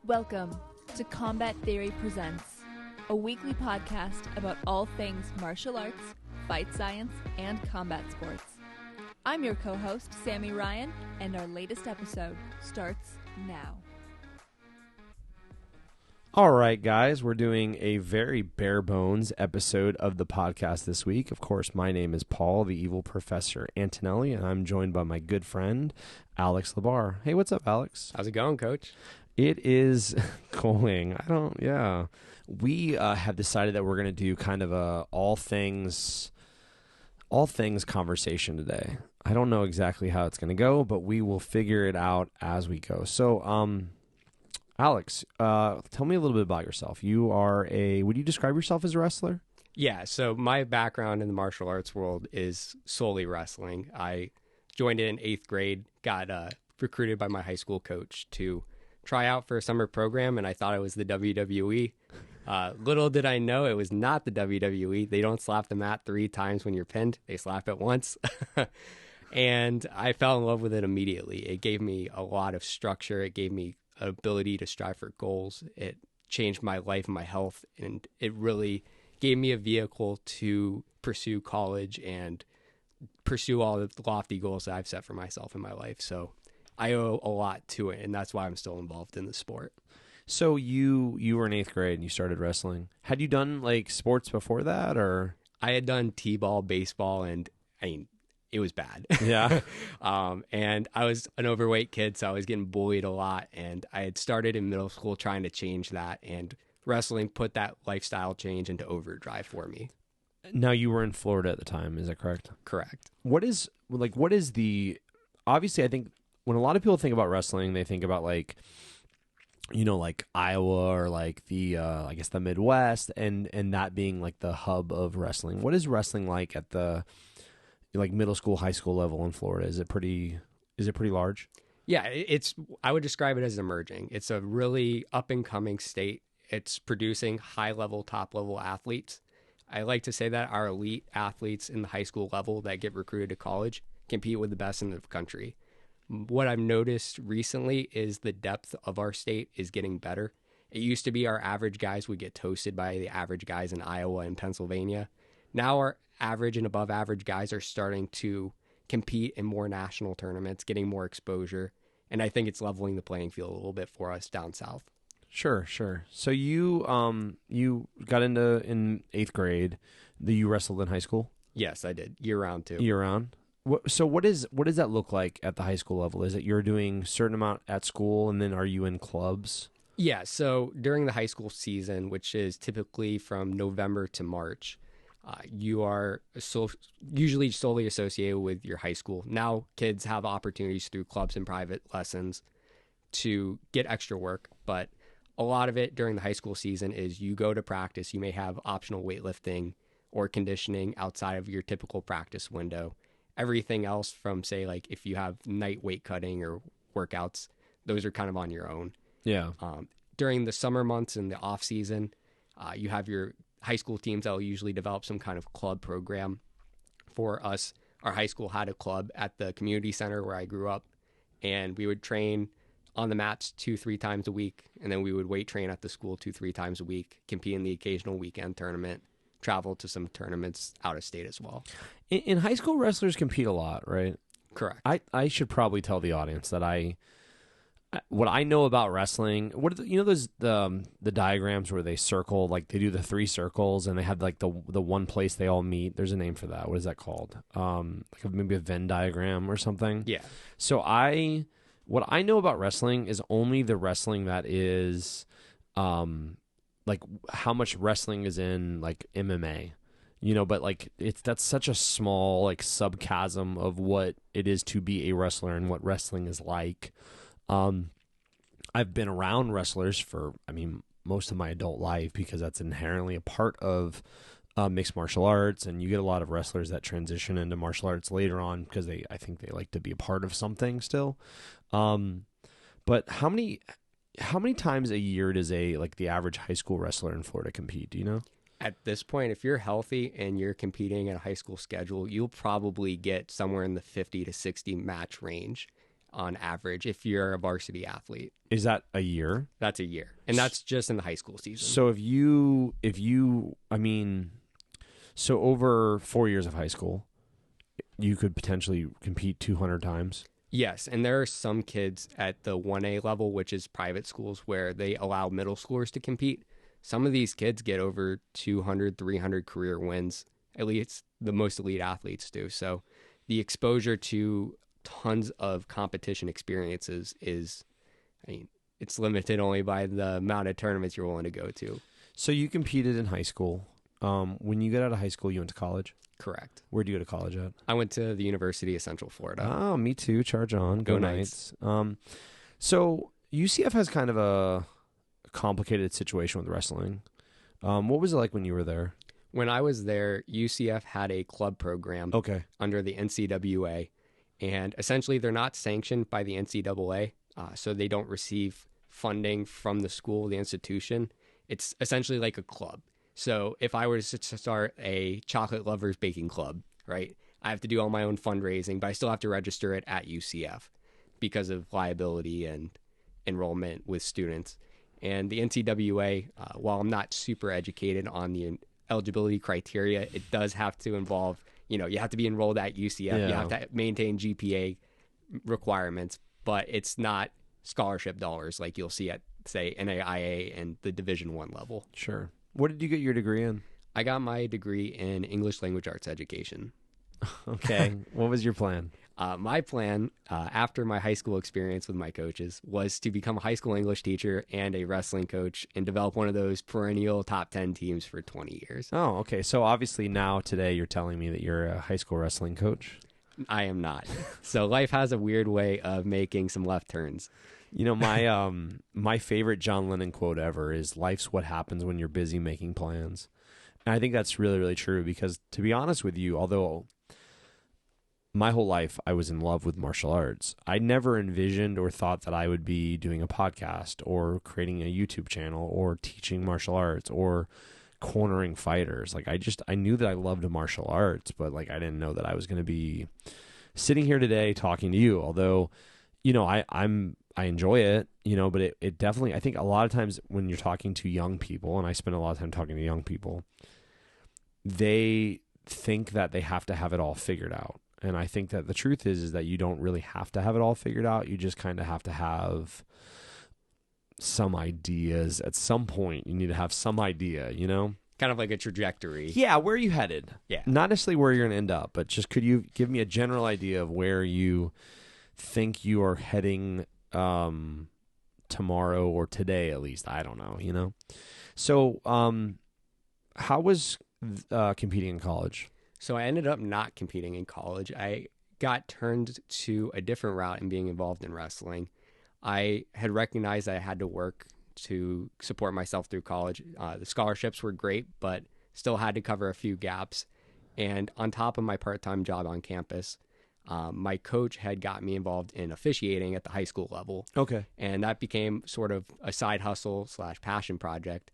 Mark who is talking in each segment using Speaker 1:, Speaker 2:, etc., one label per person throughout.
Speaker 1: Welcome to Combat Theory Presents, a weekly podcast about all things martial arts, fight science, and combat sports. I'm your co-host, Sammy Ryan, and our latest episode starts now.
Speaker 2: All right, guys, we're doing a very bare bones episode of the podcast this week. Of course, my name is Paul, the evil Professor Antonelli, and I'm joined by my good friend, Alex Lebhar. Hey, what's up, Alex?
Speaker 3: How's it going, Coach?
Speaker 2: It is going. We have decided that we're going to do kind of a all things conversation today. I don't know exactly how it's going to go, but we will figure it out as we go. So, Alex, tell me a little bit about yourself. Would you describe yourself as a wrestler?
Speaker 3: Yeah, so my background in the martial arts world is solely wrestling. I joined it in 8th grade, got recruited by my high school coach to try out for a summer program, and I thought it was the WWE. Little did I know it was not the WWE. They don't slap the mat 3 times when you're pinned. They slap it once. And I fell in love with it immediately. It gave me a lot of structure. It gave me an ability to strive for goals. It changed my life and my health, and it really gave me a vehicle to pursue college and pursue all the lofty goals that I've set for myself in my life. So I owe a lot to it, and that's why I'm still involved in the sport.
Speaker 2: So you were in 8th grade and you started wrestling. Had you done like sports before that, or?
Speaker 3: I had done t-ball, baseball, and it was bad.
Speaker 2: Yeah.
Speaker 3: And I was an overweight kid, so I was getting bullied a lot. And I had started in middle school trying to change that, and wrestling put that lifestyle change into overdrive for me.
Speaker 2: Now, you were in Florida at the time, is that correct?
Speaker 3: Correct.
Speaker 2: What is the, obviously I think when a lot of people think about wrestling, they think about like Iowa or like the, I guess the Midwest and that being like the hub of wrestling. What is wrestling like at the like middle school, high school level in Florida? Is it pretty large?
Speaker 3: Yeah, I would describe it as emerging. It's a really up and coming state. It's producing high level, top level athletes. I like to say that our elite athletes in the high school level that get recruited to college compete with the best in the country. What I've noticed recently is the depth of our state is getting better. It used to be our average guys would get toasted by the average guys in Iowa and Pennsylvania. Now our average and above average guys are starting to compete in more national tournaments, getting more exposure. And I think it's leveling the playing field a little bit for us down south.
Speaker 2: Sure. So you got into in 8th grade. You wrestled in high school?
Speaker 3: Yes, I did. Year round too.
Speaker 2: Year round. So what does that look like at the high school level? Is it you're doing a certain amount at school, and then are you in clubs?
Speaker 3: Yeah, so during the high school season, which is typically from November to March, you are usually solely associated with your high school. Now kids have opportunities through clubs and private lessons to get extra work, but a lot of it during the high school season is you go to practice. You may have optional weightlifting or conditioning outside of your typical practice window. Everything else from, say, like if you have night weight cutting or workouts, those are kind of on your own.
Speaker 2: Yeah.
Speaker 3: During the summer months and the off season, you have your high school teams that will usually develop some kind of club program. For us, our high school had a club at the community center where I grew up, and we would train on the mats 2-3 times a week, and then we would weight train at the school 2-3 times a week, compete in the occasional weekend tournament, travel to some tournaments out of state as well.
Speaker 2: In high school, wrestlers compete a lot, right?
Speaker 3: Correct.
Speaker 2: I should probably tell the audience that what I know about wrestling. What are those the diagrams where they circle, like they do the 3 circles and they have like the one place they all meet. There's a name for that. What is that called? Like maybe a Venn diagram or something.
Speaker 3: Yeah.
Speaker 2: So what I know about wrestling is only the wrestling that is, like how much wrestling is in like MMA, but like that's such a small like subchasm of what it is to be a wrestler and what wrestling is like. I've been around wrestlers for, most of my adult life because that's inherently a part of mixed martial arts, and you get a lot of wrestlers that transition into martial arts later on because I think they like to be a part of something still. But how many times a year does the average high school wrestler in Florida compete? Do you know?
Speaker 3: At this point, if you're healthy and you're competing at a high school schedule, you'll probably get somewhere in the 50 to 60 match range. on average if you're a varsity athlete.
Speaker 2: Is that a year?
Speaker 3: That's a year. And that's just in the high school season.
Speaker 2: So so over 4 years of high school, you could potentially compete 200 times?
Speaker 3: Yes, and there are some kids at the 1A level, which is private schools, where they allow middle schoolers to compete. Some of these kids get over 200, 300 career wins. At least the most elite athletes do. So the exposure to tons of competition experiences is, it's limited only by the amount of tournaments you're willing to go to.
Speaker 2: So you competed in high school. When you get out of high school, you went to college?
Speaker 3: Correct.
Speaker 2: Where'd you go to college at?
Speaker 3: I went to the University of Central Florida.
Speaker 2: Oh, me too. Charge on.
Speaker 3: Go Knights.
Speaker 2: So UCF has kind of a complicated situation with wrestling. What was it like when you were there?
Speaker 3: When I was there, UCF had a club program under the NCAA, and essentially they're not sanctioned by the NCAA, so they don't receive funding from the school, the institution. It's essentially like a club. So if I were to start a chocolate lovers baking club, right, I have to do all my own fundraising, but I still have to register it at UCF because of liability and enrollment with students. And the NCAA, while I'm not super educated on the eligibility criteria, it does have to involve, you have to be enrolled at UCF.
Speaker 2: Yeah.
Speaker 3: You have to maintain GPA requirements, but it's not scholarship dollars like you'll see at, say, NAIA and the Division I level.
Speaker 2: Sure. What did you get your degree in?
Speaker 3: I got my degree in English language arts education.
Speaker 2: Okay. What was your plan?
Speaker 3: My plan, after my high school experience with my coaches, was to become a high school English teacher and a wrestling coach and develop one of those perennial top 10 teams for 20 years.
Speaker 2: Oh, okay. So obviously now today you're telling me that you're a high school wrestling coach?
Speaker 3: I am not. So life has a weird way of making some left turns.
Speaker 2: My favorite John Lennon quote ever is, "Life's what happens when you're busy making plans." And I think that's really, really true because, to be honest with you, although my whole life I was in love with martial arts, I never envisioned or thought that I would be doing a podcast or creating a YouTube channel or teaching martial arts or cornering fighters. Like I knew that I loved martial arts, but I didn't know that I was going to be sitting here today talking to you. Although, I enjoy it, but it definitely, I think a lot of times when you're talking to young people, and I spend a lot of time talking to young people, they think that they have to have it all figured out. And I think that the truth is that you don't really have to have it all figured out. You just kind of have to have some ideas. At some point, you need to have some idea,
Speaker 3: Kind of like a trajectory.
Speaker 2: Yeah, where are you headed?
Speaker 3: Yeah.
Speaker 2: Not necessarily where you're going to end up, but just could you give me a general idea of where you think you are heading tomorrow or today, at least? I don't know, So how was competing in college?
Speaker 3: So I ended up not competing in college. I got turned to a different route in being involved in wrestling. I had recognized that I had to work to support myself through college. The scholarships were great, but still had to cover a few gaps. And on top of my part-time job on campus, my coach had got me involved in officiating at the high school level.
Speaker 2: Okay.
Speaker 3: And that became sort of a side hustle / passion project.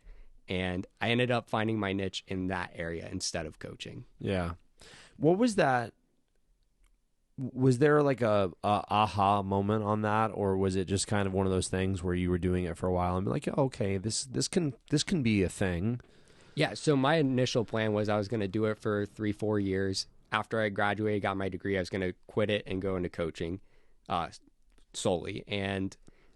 Speaker 3: And I ended up finding my niche in that area instead of coaching.
Speaker 2: Yeah. What was that? Was there like a aha moment on that, or was it just kind of one of those things where you were doing it for a while and be like, oh, okay, this can be a thing?
Speaker 3: Yeah. So my initial plan was I was going to do it for 3-4 years. After I graduated, got my degree, I was going to quit it and go into coaching solely. And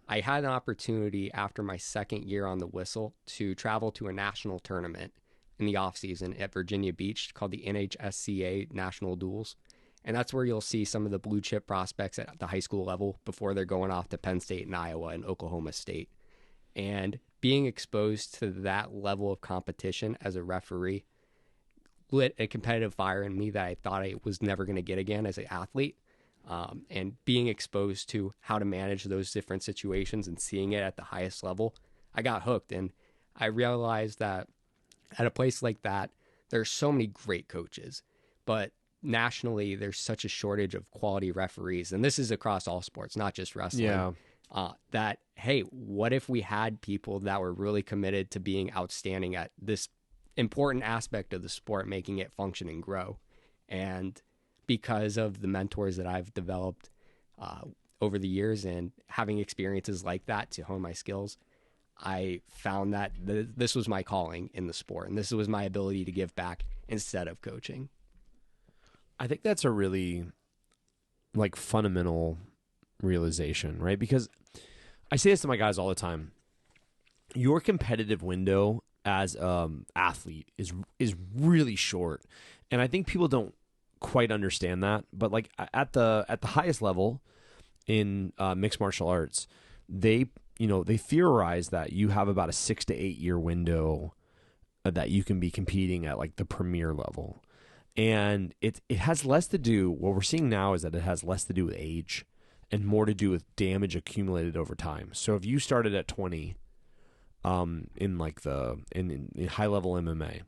Speaker 3: I had an opportunity after my second year on the whistle to travel to a national tournament in the off season at Virginia Beach called the NHSCA National Duels. And that's where you'll see some of the blue chip prospects at the high school level before they're going off to Penn State and Iowa and Oklahoma State. And being exposed to that level of competition as a referee lit a competitive fire in me that I thought I was never going to get again as an athlete. And being exposed to how to manage those different situations and seeing it at the highest level, I got hooked. And I realized that at a place like that, there's so many great coaches, but nationally, there's such a shortage of quality referees. And this is across all sports, not just wrestling.
Speaker 2: Yeah.
Speaker 3: That, hey, what if we had people that were really committed to being outstanding at this important aspect of the sport, making it function and grow? And because of the mentors that I've developed over the years and having experiences like that to hone my skills, I found that this was my calling in the sport, and this was my ability to give back instead of coaching.
Speaker 2: I think that's a really like fundamental realization, right? Because I say this to my guys all the time. Your competitive window as athlete is really short. And I think people don't quite understand that. But like at the highest level in mixed martial arts, they theorize that you have about a 6 to 8 year window that you can be competing at like the premier level. And it has less to do, what we're seeing now is that it has less to do with age and more to do with damage accumulated over time. So if you started at 20 in high level MMA,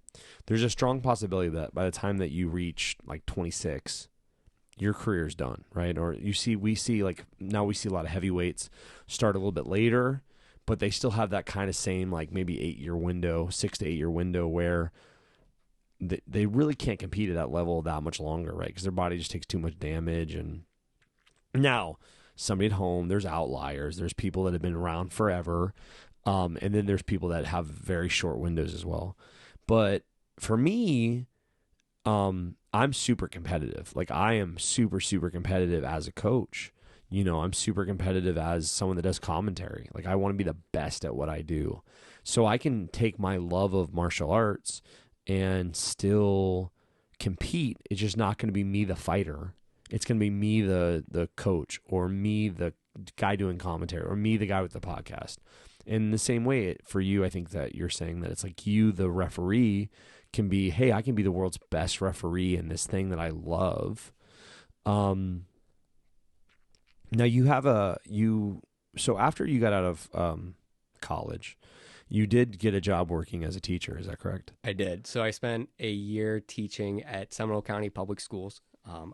Speaker 2: there's a strong possibility that by the time that you reach like 26, your career's done, right? Or we see now we see a lot of heavyweights start a little bit later, but they still have that kind of same like maybe 8-year window, 6 to 8 year window where they really can't compete at that level that much longer, right? Because their body just takes too much damage. And now somebody at home, there's outliers. There's people that have been around forever. And then there's people that have very short windows as well. But for me, I'm super competitive. Like I am super, super competitive as a coach. I'm super competitive as someone that does commentary. Like I want to be the best at what I do. So I can take my love of martial arts and still compete. It's just not going to be me, the fighter. It's going to be me, the coach, or me, the guy doing commentary, or me, the guy with the podcast. In the same way for you, I think that you're saying that it's like you, the referee, can be, hey, I can be the world's best referee in this thing that I love. Now so after you got out of college, you did get a job working as a teacher. Is that correct?
Speaker 3: I did. So I spent a year teaching at Seminole County Public Schools.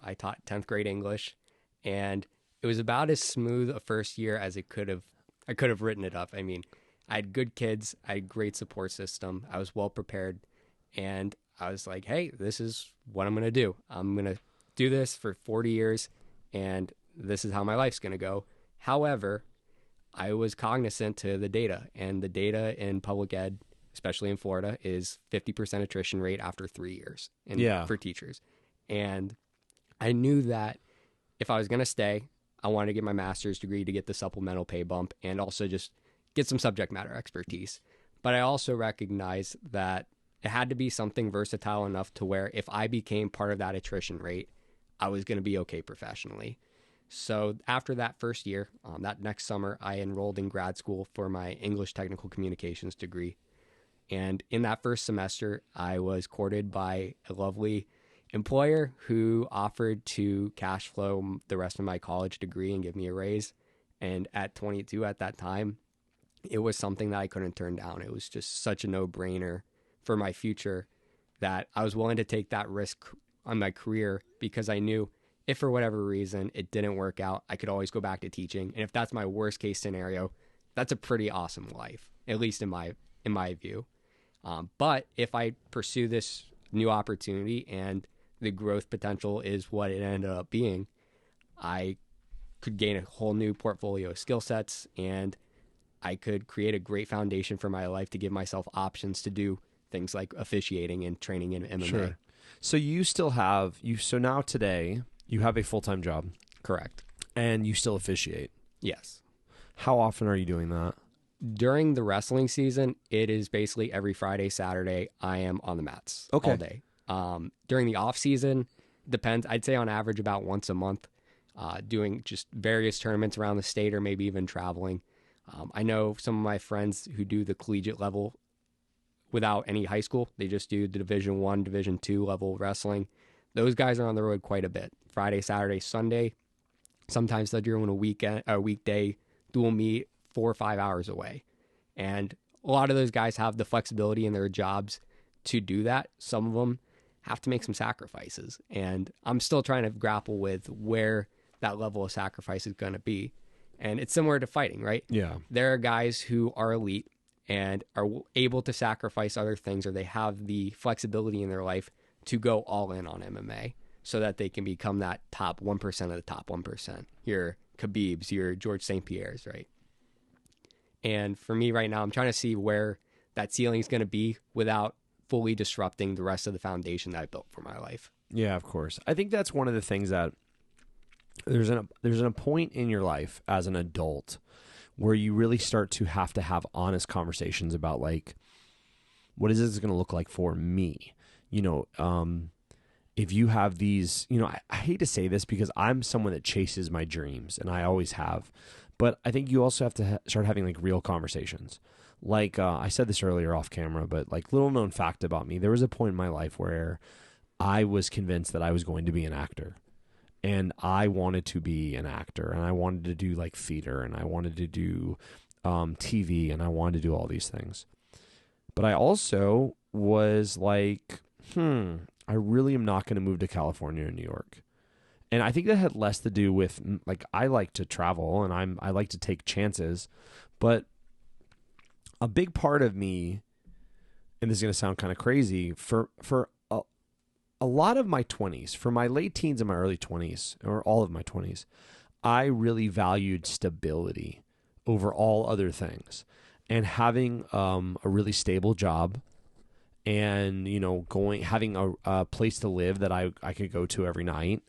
Speaker 3: I taught 10th grade English, and it was about as smooth a first year as I could have written it up. I mean, I had good kids. I had great support system. I was well prepared, and I was like, hey, this is what I'm going to do. I'm going to do this for 40 years, and this is how my life's going to go. However, I was cognizant to the data, and the data in public ed, especially in Florida, is 50% attrition rate after 3 years for teachers. And I knew that if I was going to stay, I wanted to get my master's degree to get the supplemental pay bump and also just get some subject matter expertise. But I also recognized that it had to be something versatile enough to where if I became part of that attrition rate, I was going to be okay professionally. So after that first year, that next summer, I enrolled in grad school for my English Technical Communications degree. And in that first semester, I was courted by a lovely employer who offered to cash flow the rest of my college degree and give me a raise. And at 22 at that time, it was something that I couldn't turn down. It was just such a no-brainer for my future that I was willing to take that risk on my career because I knew if for whatever reason it didn't work out, I could always go back to teaching. And if that's my worst case scenario, that's a pretty awesome life, at least in my view. But if I pursue this new opportunity and the growth potential is what it ended up being, I could gain a whole new portfolio of skill sets, and I could create a great foundation for my life to give myself options to do things like officiating and training in MMA.
Speaker 2: Sure. So you still have, so now today you have a full-time job.
Speaker 3: Correct.
Speaker 2: And you still officiate.
Speaker 3: Yes.
Speaker 2: How often are you doing that?
Speaker 3: During the wrestling season, it is basically every Friday, Saturday, I am on the mats all day. During the off season, depends. I'd say on average about once a month, doing just various tournaments around the state or maybe even traveling. I know some of my friends who do the collegiate level without any high school. They just do the Division I, Division II level wrestling. Those guys are on the road quite a bit. Friday, Saturday, Sunday. Sometimes they're doing a weekday dual meet 4 or 5 hours away. And a lot of those guys have the flexibility in their jobs to do that. Some of them have to make some sacrifices. And I'm still trying to grapple with where that level of sacrifice is going to be. And it's similar to fighting, right?
Speaker 2: Yeah.
Speaker 3: There are guys who are elite and are able to sacrifice other things, or they have the flexibility in their life to go all in on MMA so that they can become that top 1% of the top 1%. Your Khabibs, your George St. Pierre's, right? And for me right now, I'm trying to see where that ceiling is going to be without fully disrupting the rest of the foundation that I built for my life.
Speaker 2: Yeah, of course. I think that's one of the things that there's a point in your life as an adult where you really start to have honest conversations about like, what is this going to look like for me? If you have these, I hate to say this because I'm someone that chases my dreams and I always have, but I think you also have to start having like real conversations. Like I said this earlier off camera, but like little known fact about me, there was a point in my life where I was convinced that I was going to be an actor. And I wanted to be an actor, and I wanted to do like theater, and I wanted to do TV, and I wanted to do all these things. But I also was like, I really am not going to move to California or New York. And I think that had less to do with like I like to travel and I like to take chances, but a big part of me, and this is going to sound kind of crazy, for a lot of my 20s, for my late teens and my early 20s, or all of my 20s, I really valued stability over all other things. And having a really stable job and, having a place to live that I could go to every night,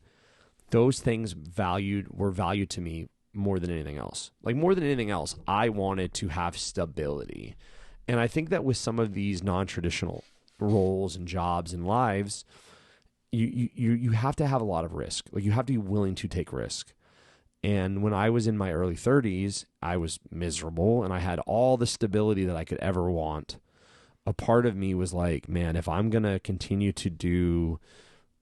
Speaker 2: those things were valued to me more than anything else. Like more than anything else, I wanted to have stability. And I think that with some of these non-traditional roles and jobs and lives, you have to have a lot of risk. Like you have to be willing to take risk. And when I was in my early 30s, I was miserable and I had all the stability that I could ever want. A part of me was like, man, if I'm going to continue to do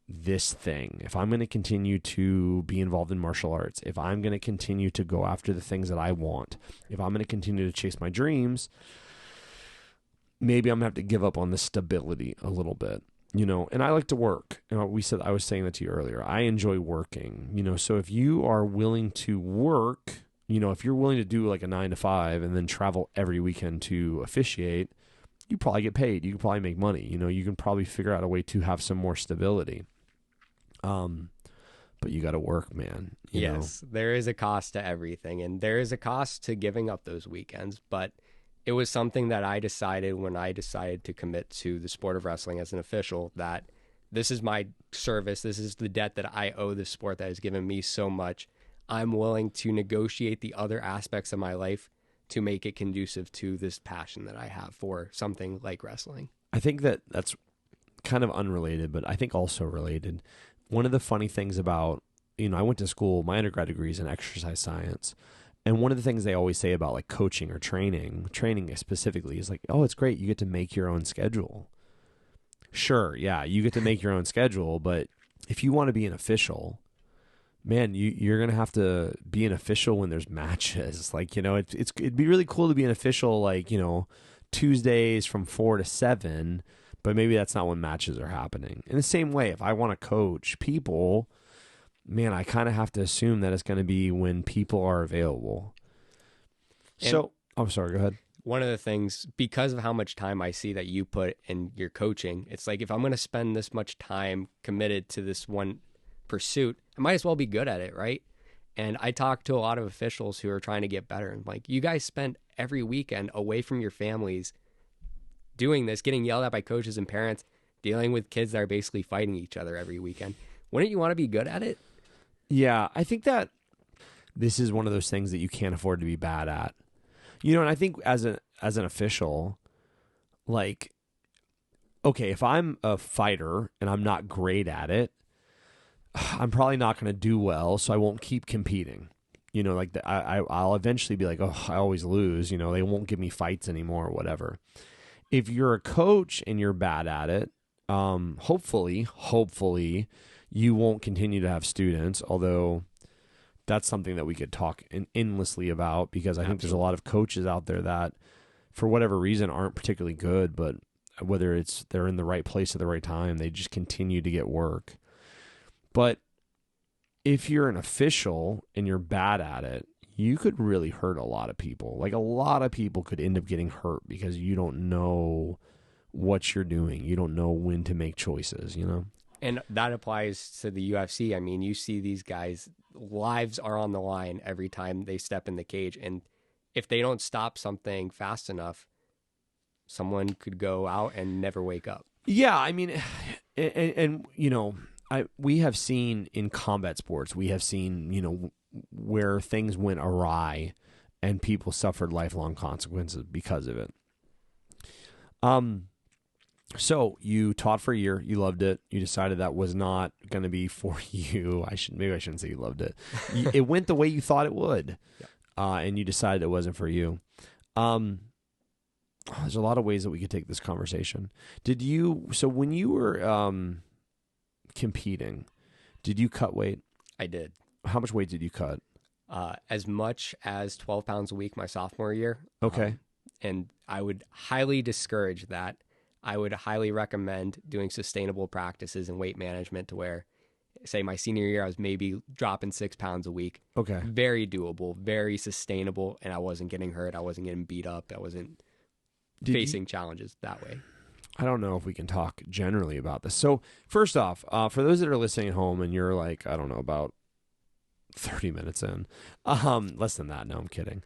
Speaker 2: this thing, if I'm going to continue to be involved in martial arts, if I'm going to continue to go after the things that I want, if I'm going to continue to chase my dreams, maybe I'm going to have to give up on the stability a little bit. And I like to work. I was saying that to you earlier. I enjoy working, so if you are willing to work, if you're willing to do like a 9 to 5 and then travel every weekend to officiate, you probably get paid. You can probably make money. You can probably figure out a way to have some more stability. But you got to work, man.
Speaker 3: Yes, there is a cost to everything, and there is a cost to giving up those weekends, but it was something that I decided when I decided to commit to the sport of wrestling as an official, that this is my service. This is the debt that I owe the sport that has given me so much. I'm willing to negotiate the other aspects of my life to make it conducive to this passion that I have for something like wrestling.
Speaker 2: I think that's kind of unrelated, but I think also related. One of the funny things about, I went to school, my undergrad degree is in exercise science. And one of the things they always say about like coaching or training specifically is like, oh, it's great. You get to make your own schedule. Sure. Yeah. You get to make your own schedule. But if you want to be an official, man, you're going to have to be an official when there's matches. Like, it'd be really cool to be an official, like, Tuesdays from 4 to 7, but maybe that's not when matches are happening. In the same way, if I want to coach people, man, I kind of have to assume that it's going to be when people are available. So, I'm sorry, go ahead.
Speaker 3: One of the things, because of how much time I see that you put in your coaching, it's like if I'm going to spend this much time committed to this one pursuit, I might as well be good at it, right? And I talk to a lot of officials who are trying to get better. And like, you guys spend every weekend away from your families doing this, getting yelled at by coaches and parents, dealing with kids that are basically fighting each other every weekend. Wouldn't you want to be good at it?
Speaker 2: Yeah, I think that this is one of those things that you can't afford to be bad at. And I think as an official, like, okay, if I'm a fighter and I'm not great at it, I'm probably not going to do well, so I won't keep competing. I'll eventually be like, oh, I always lose. They won't give me fights anymore or whatever. If you're a coach and you're bad at it, hopefully, you won't continue to have students, although that's something that we could talk endlessly about, because I think there's a lot of coaches out there that, for whatever reason, aren't particularly good, but whether it's they're in the right place at the right time, they just continue to get work. But if you're an official and you're bad at it, you could really hurt a lot of people. Like, a lot of people could end up getting hurt because you don't know what you're doing. You don't know when to make choices,
Speaker 3: And that applies to the UFC. I mean, you see these guys lives are on the line every time they step in the cage. And if they don't stop something fast enough, someone could go out and never wake up.
Speaker 2: Yeah, I mean, and you know, we have seen in combat sports, we have seen, you know, where things went awry and people suffered lifelong consequences because of it. So you taught for a year, you loved it, you decided that was not going to be for you. Maybe I shouldn't say you loved it. It went the way you thought it would, and you decided it wasn't for you. There's a lot of ways that we could take this conversation. So when you were competing, did you cut weight?
Speaker 3: I did.
Speaker 2: How much weight did you cut?
Speaker 3: As much as 12 pounds a week my sophomore year.
Speaker 2: Okay.
Speaker 3: And I would highly discourage that. I would highly recommend doing sustainable practices and weight management to where, say, my senior year, I was maybe dropping 6 pounds a week.
Speaker 2: Okay.
Speaker 3: Very doable, very sustainable, and I wasn't getting hurt. I wasn't getting beat up. I wasn't facing challenges that way.
Speaker 2: I don't know if we can talk generally about this. So first off, for those that are listening at home and you're like, I don't know, about 30 minutes in, less than that. No, I'm kidding.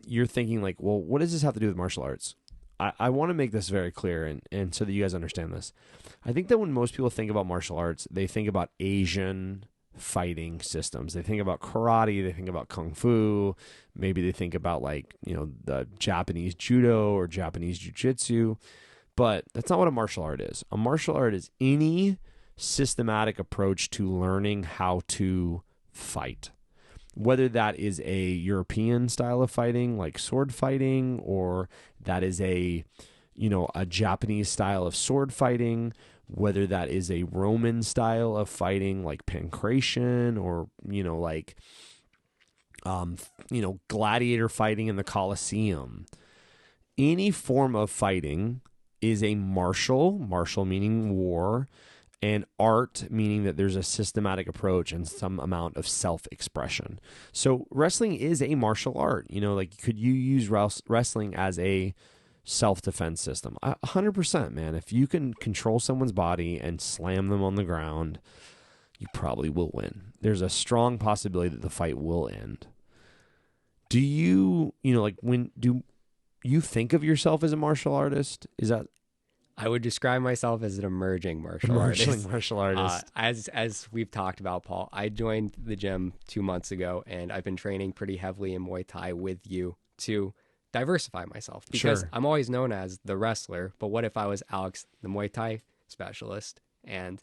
Speaker 2: You're thinking like, well, what does this have to do with martial arts? I want to make this very clear and so that you guys understand this. I think that when most people think about martial arts, they think about Asian fighting systems. They think about karate, they think about kung fu, maybe they think about like, you know, the Japanese judo or Japanese jiu-jitsu, but that's not what a martial art is. A martial art is any systematic approach to learning how to fight. Whether that is a European style of fighting, like sword fighting, or that is a Japanese style of sword fighting, whether that is a Roman style of fighting, like pancration, or, gladiator fighting in the Colosseum. Any form of fighting is a martial meaning war, and art, meaning that there's a systematic approach and some amount of self-expression. So wrestling is a martial art. Could you use wrestling as a self-defense system? 100%, man. If you can control someone's body and slam them on the ground, you probably will win. There's a strong possibility that the fight will end. Do you you think of yourself as a martial artist? Is that...
Speaker 3: I would describe myself as an emerging martial artist.
Speaker 2: Martial artist.
Speaker 3: As we've talked about, Paul, I joined the gym 2 months ago, and I've been training pretty heavily in Muay Thai with you to diversify myself. Because
Speaker 2: Sure.
Speaker 3: I'm always known as the wrestler, but what if I was Alex, the Muay Thai specialist? And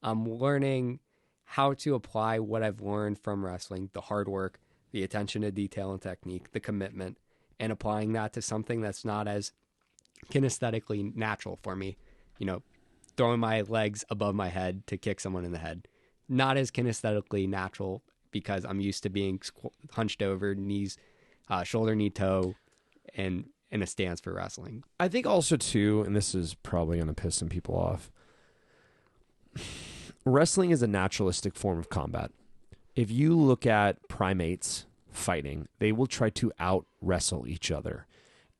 Speaker 3: I'm learning how to apply what I've learned from wrestling, the hard work, the attention to detail and technique, the commitment, and applying that to something that's not as kinesthetically natural for me, throwing my legs above my head to kick someone in the head. Not as kinesthetically natural because I'm used to being hunched over, knees, shoulder, knee, toe, and in a stance for wrestling.
Speaker 2: I think also too, and this is probably going to piss some people off, wrestling is a naturalistic form of combat. If you look at primates fighting, they will try to out-wrestle each other.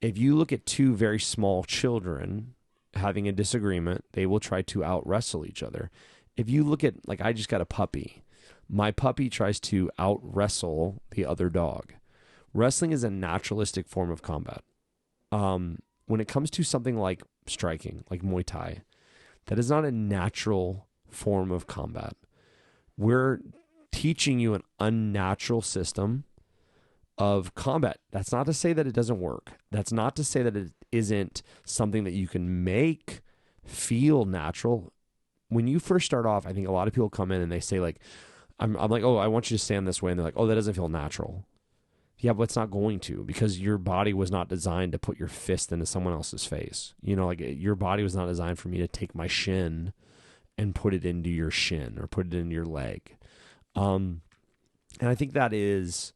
Speaker 2: If you look at two very small children having a disagreement, they will try to out-wrestle each other. If you look at, I just got a puppy. My puppy tries to out-wrestle the other dog. Wrestling is a naturalistic form of combat. When it comes to something like striking, like Muay Thai, that is not a natural form of combat. We're teaching you an unnatural system of combat. That's not to say that it doesn't work. That's not to say that it isn't something that you can make feel natural. When you first start off, I think a lot of people come in and they say I'm like, oh, I want you to stand this way. And they're like, oh, that doesn't feel natural. Yeah, but it's not going to, because your body was not designed to put your fist into someone else's face. Your body was not designed for me to take my shin and put it into your shin or put it into your leg. And I think that is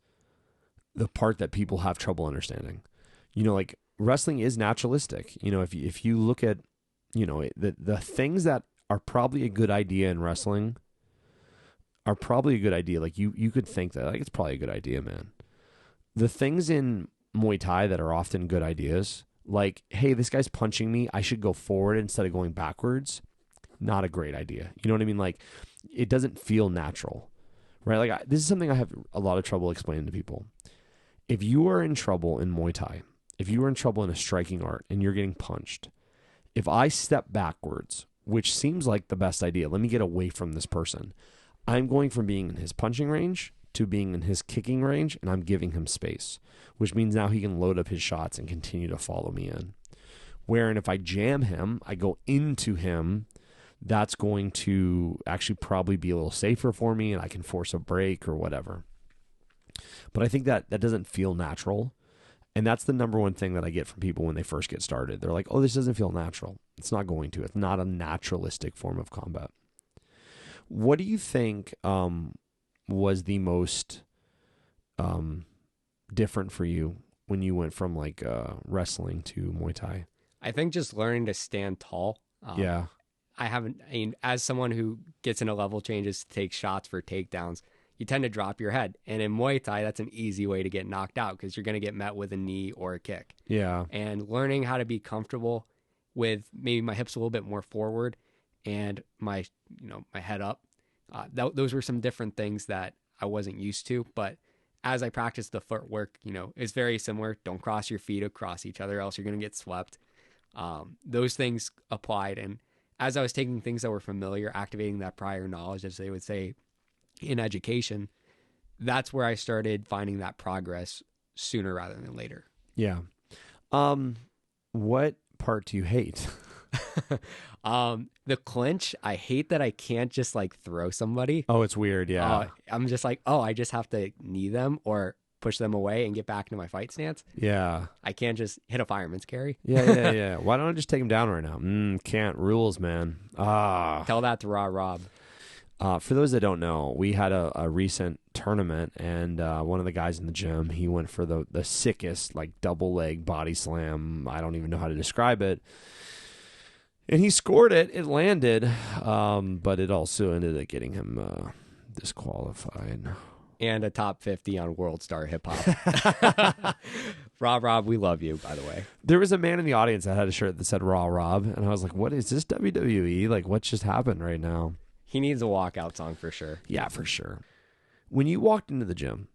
Speaker 2: the part that people have trouble understanding. Wrestling is naturalistic. If you look at, the things that are probably a good idea in wrestling are probably a good idea. You could think that it's probably a good idea, man. The things in Muay Thai that are often good ideas, like, hey, this guy's punching me, I should go forward instead of going backwards. Not a great idea. You know what I mean? It doesn't feel natural. right? Like this is something I have a lot of trouble explaining to people. If you are in trouble in Muay Thai, if you are in trouble in a striking art and you're getting punched, if I step backwards, which seems like the best idea, let me get away from this person. I'm going from being in his punching range to being in his kicking range, and I'm giving him space, which means now he can load up his shots and continue to follow me in. Wherein if I jam him, I go into him, that's going to actually probably be a little safer for me, and I can force a break or whatever. But I think that doesn't feel natural. And that's the number one thing that I get from people when they first get started. They're like, oh, this doesn't feel natural. It's not going to. It's not a naturalistic form of combat. What do you think was the most different for you when you went from like wrestling to Muay Thai?
Speaker 3: I think just learning to stand tall.
Speaker 2: Yeah.
Speaker 3: I mean, as someone who gets into level changes to take shots for takedowns, you tend to drop your head. And in Muay Thai, that's an easy way to get knocked out because you're going to get met with a knee or a kick.
Speaker 2: Yeah.
Speaker 3: And learning how to be comfortable with maybe my hips a little bit more forward and my head up. Those were some different things that I wasn't used to. But as I practiced the footwork, it's very similar. Don't cross your feet across each other, else you're going to get swept. Those things applied. And as I was taking things that were familiar, activating that prior knowledge, as they would say in education, that's where I started finding that progress sooner rather than later.
Speaker 2: Yeah. What part do you hate?
Speaker 3: The clinch, I hate that I can't just like throw somebody.
Speaker 2: Oh, it's weird. Yeah.
Speaker 3: I'm just like, I just have to knee them or push them away and get back into my fight stance.
Speaker 2: Yeah.
Speaker 3: I can't just hit a fireman's carry.
Speaker 2: Yeah. Why don't I just take him down right now? Can't. Rules, man.
Speaker 3: Tell that to Rob.
Speaker 2: For those that don't know, we had a recent tournament, and one of the guys in the gym, he went for the sickest, like, double leg body slam. I don't even know how to describe it. And he scored it. It landed, but it also ended up getting him disqualified.
Speaker 3: And a top 50 on World Star Hip Hop. Rob, we love you, by the way.
Speaker 2: There was a man in the audience that had a shirt that said Raw Rob, and I was like, what is this WWE? Like, what just happened right now?
Speaker 3: He needs a walkout song for sure.
Speaker 2: Yeah, for sure. When you walked into the gym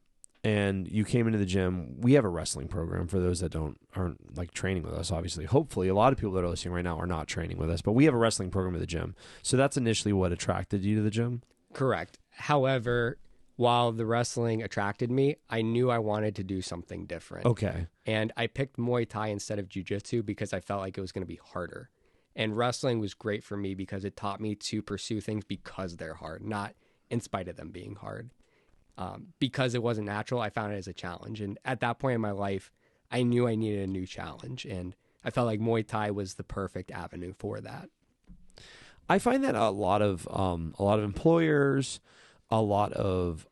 Speaker 2: and you came into the gym, we have a wrestling program for those that aren't like training with us, obviously. Hopefully, a lot of people that are listening right now are not training with us, but we have a wrestling program at the gym. So that's initially what attracted you to the gym?
Speaker 3: Correct. However, while the wrestling attracted me, I knew I wanted to do something different.
Speaker 2: Okay.
Speaker 3: And I picked Muay Thai instead of jiu-jitsu because I felt like it was going to be harder. And wrestling was great for me because it taught me to pursue things because they're hard, not in spite of them being hard. Because it wasn't natural, I found it as a challenge. And at that point in my life, I knew I needed a new challenge. And I felt like Muay Thai was the perfect avenue for that.
Speaker 2: I find that a lot of employers, a lot of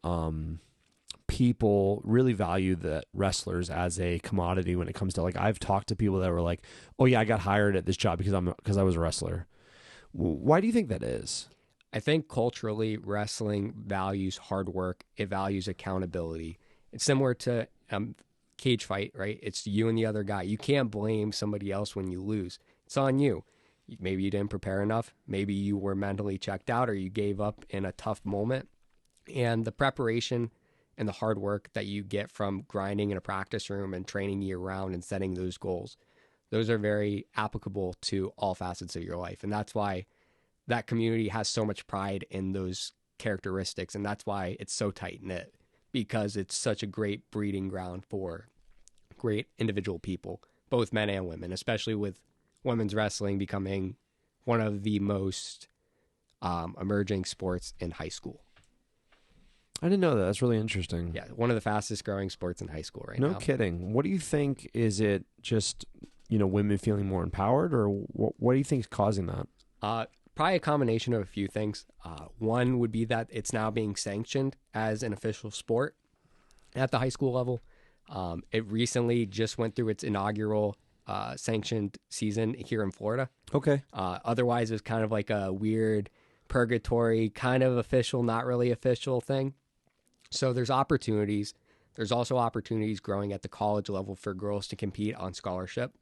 Speaker 2: people really value the wrestlers as a commodity when it comes to, like, I've talked to people that were like, oh yeah, I got hired at this job because I was a wrestler. Why do you think that is?
Speaker 3: I think culturally wrestling values hard work. It values accountability. It's similar to cage fight, right? It's you and the other guy. You can't blame somebody else when you lose. It's on you. Maybe you didn't prepare enough. Maybe you were mentally checked out or you gave up in a tough moment. And the preparation and the hard work that you get from grinding in a practice room and training year round and setting those goals, those are very applicable to all facets of your life. And that's why that community has so much pride in those characteristics. And that's why it's so tight knit, because it's such a great breeding ground for great individual people, both men and women, especially with women's wrestling becoming one of the most emerging sports in high school.
Speaker 2: I didn't know that. That's really interesting.
Speaker 3: Yeah, one of the fastest growing sports in high school right now.
Speaker 2: No kidding. What do you think? Is it just, women feeling more empowered, or what do you think is causing that?
Speaker 3: Probably a combination of a few things. One would be that it's now being sanctioned as an official sport at the high school level. It recently just went through its inaugural sanctioned season here in Florida.
Speaker 2: Okay.
Speaker 3: Otherwise, it was kind of like a weird purgatory, kind of official, not really official thing. So there's opportunities. There's also opportunities growing at the college level for girls to compete on scholarship.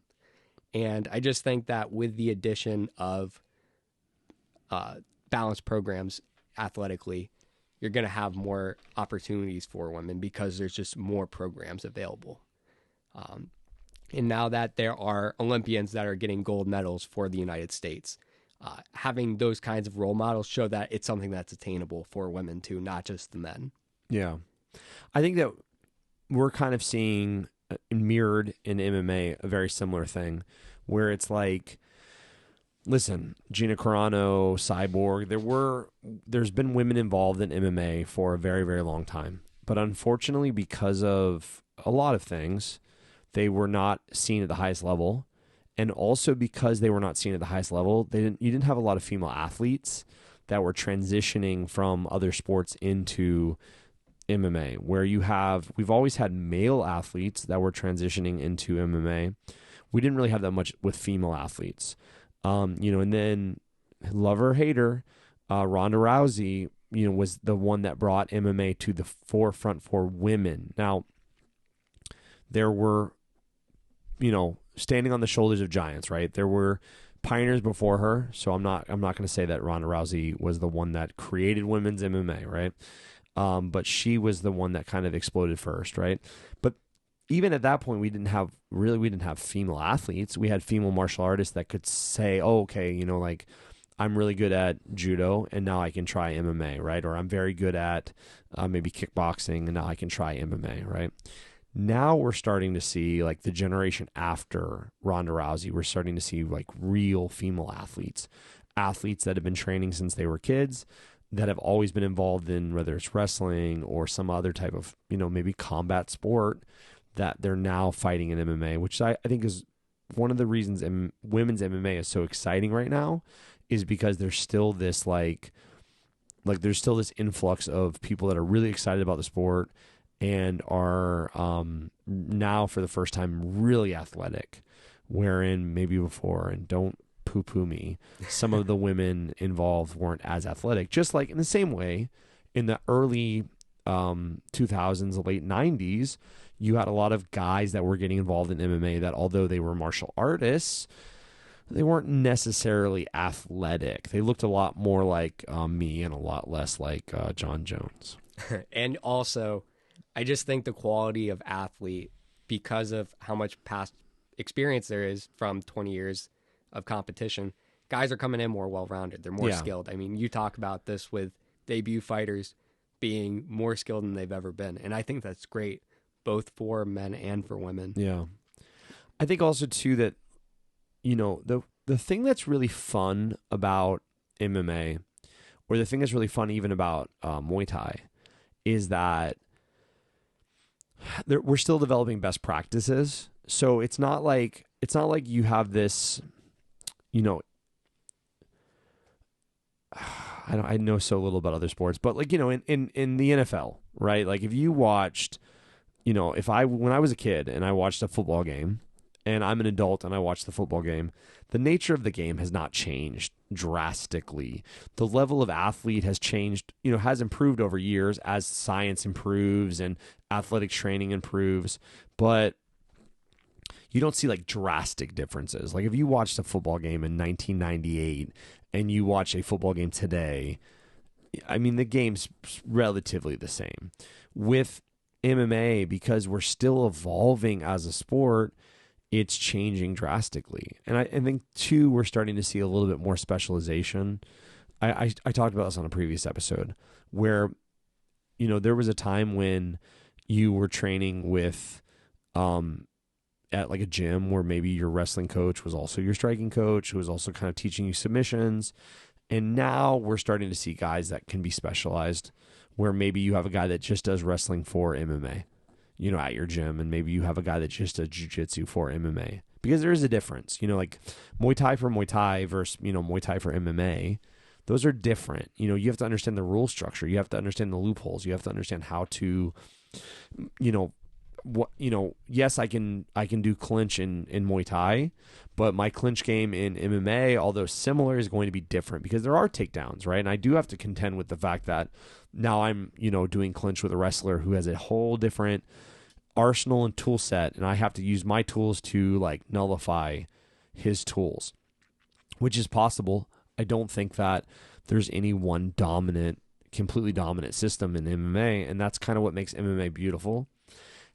Speaker 3: And I just think that with the addition of balanced programs athletically, you're going to have more opportunities for women because there's just more programs available. And now that there are Olympians that are getting gold medals for the United States, having those kinds of role models show that it's something that's attainable for women too, not just the men.
Speaker 2: Yeah. I think that we're kind of seeing mirrored in MMA a very similar thing where it's like, listen, Gina Carano, Cyborg, there's been women involved in MMA for a very, very long time. But unfortunately, because of a lot of things, they were not seen at the highest level. And also because they were not seen at the highest level, you didn't have a lot of female athletes that were transitioning from other sports into MMA, where we've always had male athletes that were transitioning into MMA. We didn't really have that much with female athletes. And then love her or hate her, Ronda Rousey, was the one that brought MMA to the forefront for women. Now, there were, standing on the shoulders of giants, right? There were pioneers before her. So I'm not going to say that Ronda Rousey was the one that created women's MMA, right? But she was the one that kind of exploded first, right? But even at that point, we didn't have female athletes. We had female martial artists that could say, oh, okay, I'm really good at judo and now I can try MMA, right? Or I'm very good at maybe kickboxing and now I can try MMA, right? Now we're starting to see like the generation after Ronda Rousey, we're starting to see like real female athletes that have been training since they were kids, that have always been involved in whether it's wrestling or some other type of, maybe combat sport, that they're now fighting in MMA, which I think is one of the reasons women's MMA is so exciting right now, is because there's still this there's still this influx of people that are really excited about the sport and are now for the first time really athletic, wherein maybe before, and don't poo-poo me, some of the women involved weren't as athletic. Just like in the same way, in the early 2000s, late 90s, you had a lot of guys that were getting involved in MMA that, although they were martial artists, they weren't necessarily athletic. They looked a lot more like me and a lot less like John Jones.
Speaker 3: And also, I just think the quality of athlete, because of how much past experience there is from 20 years of competition, guys are coming in more well-rounded. They're more skilled. I mean, you talk about this with debut fighters being more skilled than they've ever been. And I think that's great, both for men and for women.
Speaker 2: Yeah. I think also, too, that, the thing that's really fun about MMA, or the thing that's really fun even about Muay Thai, is that we're still developing best practices. So it's not like you have this, I know so little about other sports, but in the NFL, right? Like if you watched, when I was a kid and I watched a football game, and I'm an adult and I watch the football game, the nature of the game has not changed drastically. The level of athlete has changed, has improved over years as science improves and athletic training improves, but you don't see like drastic differences. Like if you watched a football game in 1998 and you watch a football game today, I mean, the game's relatively the same. With MMA, because we're still evolving as a sport, it's changing drastically. And I think, too, we're starting to see a little bit more specialization. I talked about this on a previous episode where, there was a time when you were training with at like a gym where maybe your wrestling coach was also your striking coach, who was also kind of teaching you submissions. And now we're starting to see guys that can be specialized, where maybe you have a guy that just does wrestling for MMA, at your gym, and maybe you have a guy that just does jiu-jitsu for MMA. Because there is a difference, like Muay Thai for Muay Thai versus, Muay Thai for MMA. Those are different. You have to understand the rule structure. You have to understand the loopholes. You have to understand how to, yes, I can do clinch in Muay Thai, but my clinch game in MMA, although similar, is going to be different because there are takedowns, right? And I do have to contend with the fact that now I'm, doing clinch with a wrestler who has a whole different arsenal and tool set, and I have to use my tools to like nullify his tools, which is possible. I don't think that there's any one dominant completely dominant system in MMA, and that's kind of what makes MMA beautiful.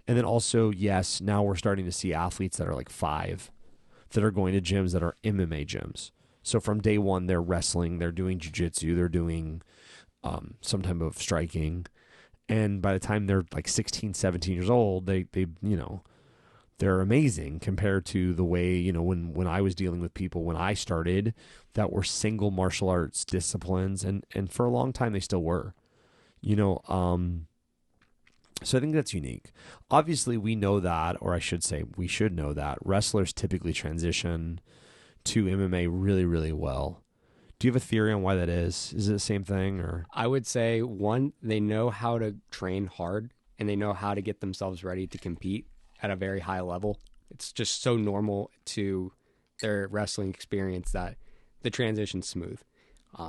Speaker 2: And then also, yes, now we're starting to see athletes that are like 5 that are going to gyms that are MMA gyms. So from day one, they're wrestling, they're doing jiu-jitsu, they're doing some type of striking. And by the time they're like 16, 17 years old, they they're amazing compared to the way, when I was dealing with people when I started that were single martial arts disciplines. And for a long time, they still were, so I think that's unique. Obviously, we know that, or I should say we should know that wrestlers typically transition to MMA really, really well. Do you have a theory on why that is? Is it the same thing? Or
Speaker 3: I would say, one, they know how to train hard and they know how to get themselves ready to compete at a very high level. It's just so normal to their wrestling experience that the transition's smooth.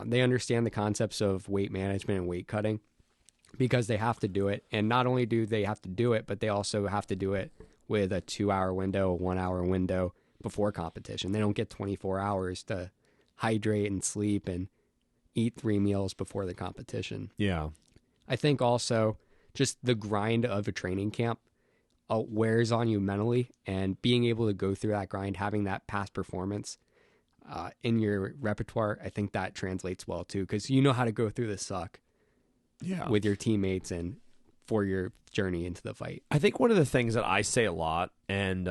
Speaker 3: They understand the concepts of weight management and weight cutting because they have to do it. And not only do they have to do it, but they also have to do it with a 2-hour window, a 1-hour window before competition. They don't get 24 hours to hydrate and sleep and eat 3 meals before the competition.
Speaker 2: Yeah.
Speaker 3: I think also just the grind of a training camp wears on you mentally, and being able to go through that grind, having that past performance in your repertoire, I think that translates well too, because you know how to go through the suck with your teammates and for your journey into the fight.
Speaker 2: I think one of the things that I say a lot, and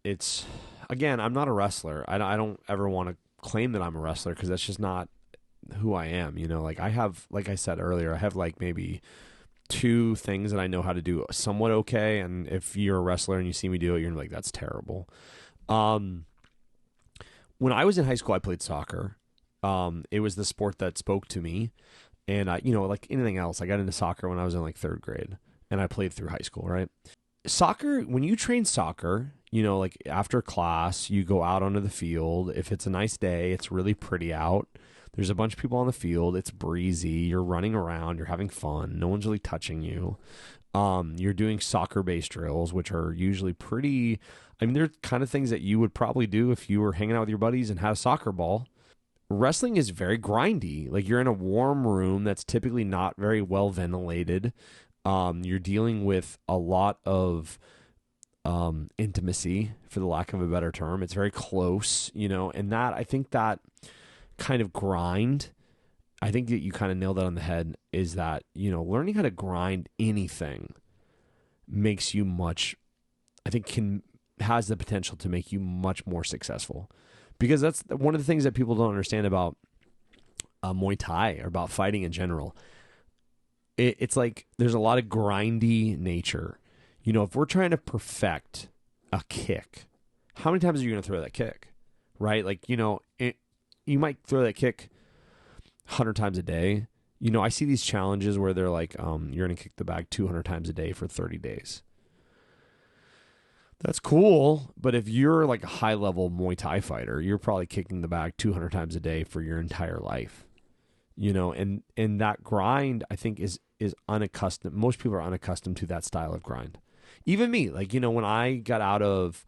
Speaker 2: it's, again, I'm not a wrestler. I don't ever want to claim that I'm a wrestler because that's just not who I am. Like I have, like I said earlier, I have like maybe 2 things that I know how to do somewhat okay. And if you're a wrestler and you see me do it, you're like, that's terrible. When I was in high school, I played soccer. It was the sport that spoke to me. And, like anything else, I got into soccer when I was in like 3rd grade and I played through high school, right? Soccer, when you train soccer, like after class, you go out onto the field. If it's a nice day, it's really pretty out. There's a bunch of people on the field. It's breezy. You're running around. You're having fun. No one's really touching you. You're doing soccer-based drills, which are usually pretty... they're kind of things that you would probably do if you were hanging out with your buddies and had a soccer ball. Wrestling is very grindy. Like you're in a warm room that's typically not very well ventilated. You're dealing with a lot of intimacy, for the lack of a better term. It's very close, and that, I think that kind of grind, I think that you kind of nailed that on the head, is that, learning how to grind anything makes you has the potential to make you much more successful. Because that's one of the things that people don't understand about Muay Thai or about fighting in general. It's like there's a lot of grindy nature. If we're trying to perfect a kick, how many times are you going to throw that kick? Right? Like, you might throw that kick 100 times a day. I see these challenges where they're like, you're going to kick the bag 200 times a day for 30 days. That's cool, but if you're like a high-level Muay Thai fighter, you're probably kicking the bag 200 times a day for your entire life. And that grind, I think, is unaccustomed. Most people are unaccustomed to that style of grind. Even me, like, when I got out of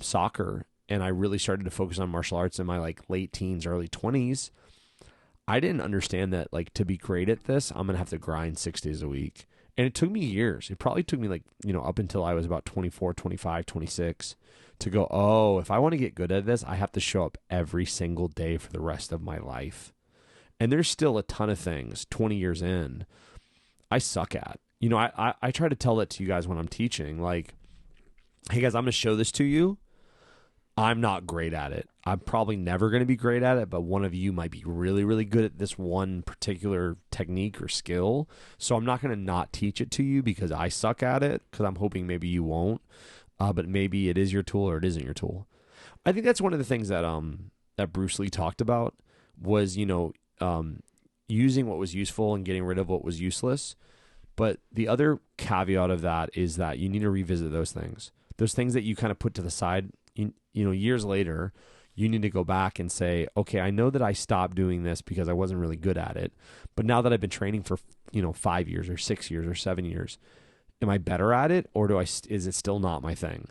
Speaker 2: soccer and I really started to focus on martial arts in my like late teens, early 20s, I didn't understand that, like, to be great at this, I'm going to have to grind 6 days a week. And it took me years. It probably took me like, up until I was about 24, 25, 26 to go, oh, if I want to get good at this, I have to show up every single day for the rest of my life. And there's still a ton of things 20 years in I suck at. I try to tell that to you guys when I'm teaching, like, hey guys, I'm going to show this to you. I'm not great at it. I'm probably never going to be great at it, but one of you might be really, really good at this one particular technique or skill. So I'm not going to not teach it to you because I suck at it, because I'm hoping maybe you won't. But maybe it is your tool or it isn't your tool. I think that's one of the things that that Bruce Lee talked about was, using what was useful and getting rid of what was useless. But the other caveat of that is that you need to revisit those things that you kind of put to the side. Years later, you need to go back and say, okay, I know that I stopped doing this because I wasn't really good at it. But now that I've been training for, 5 years or 6 years or 7 years, am I better at it, or is it still not my thing?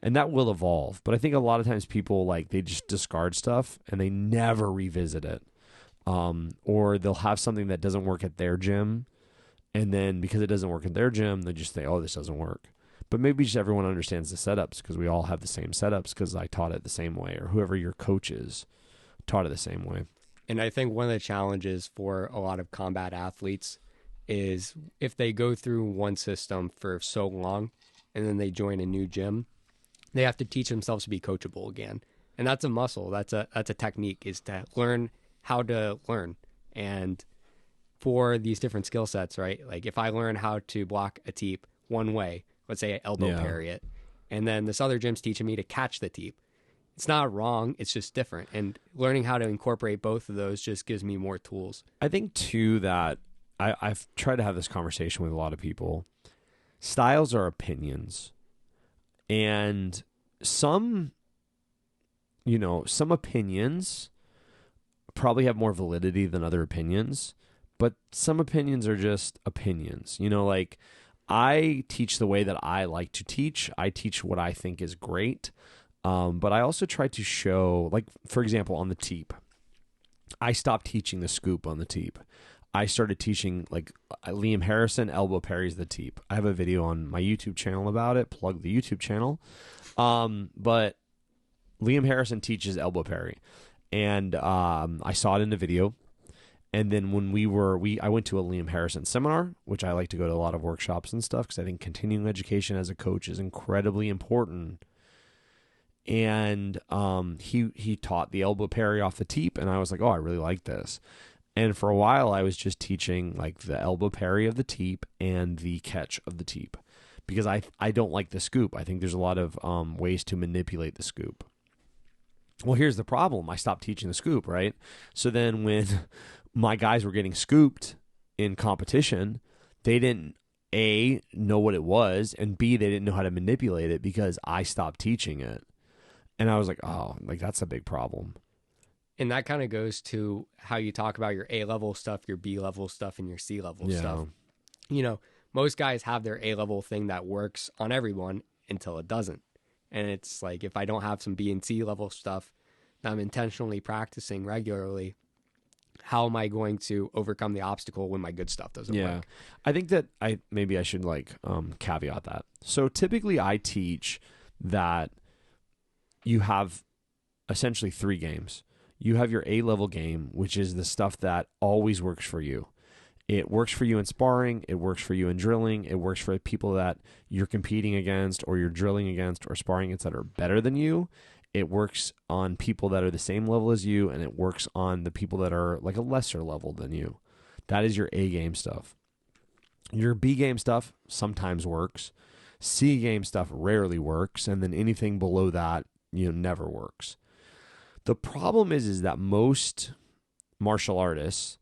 Speaker 2: And that will evolve. But I think a lot of times people, like, they just discard stuff and they never revisit it. or they'll have something that doesn't work at their gym. And then because it doesn't work at their gym, they just say, oh, this doesn't work. But maybe just everyone understands the setups because we all have the same setups because I taught it the same way, or whoever your coach is taught it the same way.
Speaker 3: And I think one of the challenges for a lot of combat athletes is if they go through one system for so long and then they join a new gym, they have to teach themselves to be coachable again. And that's a muscle. That's a technique, is to learn how to learn. And for these different skill sets, right? Like if I learn how to block a teep one way, let's say I elbow parry it, and then this other gym's teaching me to catch the teep. It's not wrong. It's just different. And learning how to incorporate both of those just gives me more tools.
Speaker 2: I think too that I've tried to have this conversation with a lot of people. Styles are opinions. And some opinions probably have more validity than other opinions, but some opinions are just opinions. Like I teach the way that I like to teach. I teach what I think is great. But I also try to show, like, for example, on the teep, I stopped teaching the scoop on the teep. I started teaching, like, Liam Harrison elbow parries the teep. I have a video on my YouTube channel about it. Plug the YouTube channel. But Liam Harrison teaches elbow parry. And I saw it in the video. And then when I went to a Liam Harrison seminar, which I like to go to a lot of workshops and stuff because I think continuing education as a coach is incredibly important. And he taught the elbow parry off the teep, and I was like, oh, I really like this. And for a while, I was just teaching like the elbow parry of the teep and the catch of the teep because I don't like the scoop. I think there's a lot of ways to manipulate the scoop. Well, here's the problem. I stopped teaching the scoop, right? So then when my guys were getting scooped in competition, they didn't, A, know what it was, and B, they didn't know how to manipulate it because I stopped teaching it. And I was like, oh, like that's a big problem.
Speaker 3: And that kind of goes to how you talk about your A-level stuff, your B-level stuff, and your C-level stuff. Most guys have their A-level thing that works on everyone until it doesn't. And it's like, if I don't have some B and C-level stuff that I'm intentionally practicing regularly, how am I going to overcome the obstacle when my good stuff doesn't work?
Speaker 2: I think that I should caveat that. So typically I teach that you have essentially 3 games. You have your A-level game, which is the stuff that always works for you. It works for you in sparring. It works for you in drilling. It works for people that you're competing against or you're drilling against or sparring against that are better than you. It works on people that are the same level as you, and it works on the people that are like a lesser level than you. That is your A-game stuff. Your B-game stuff sometimes works. C-game stuff rarely works, and then anything below that never works. The problem is that most martial artists,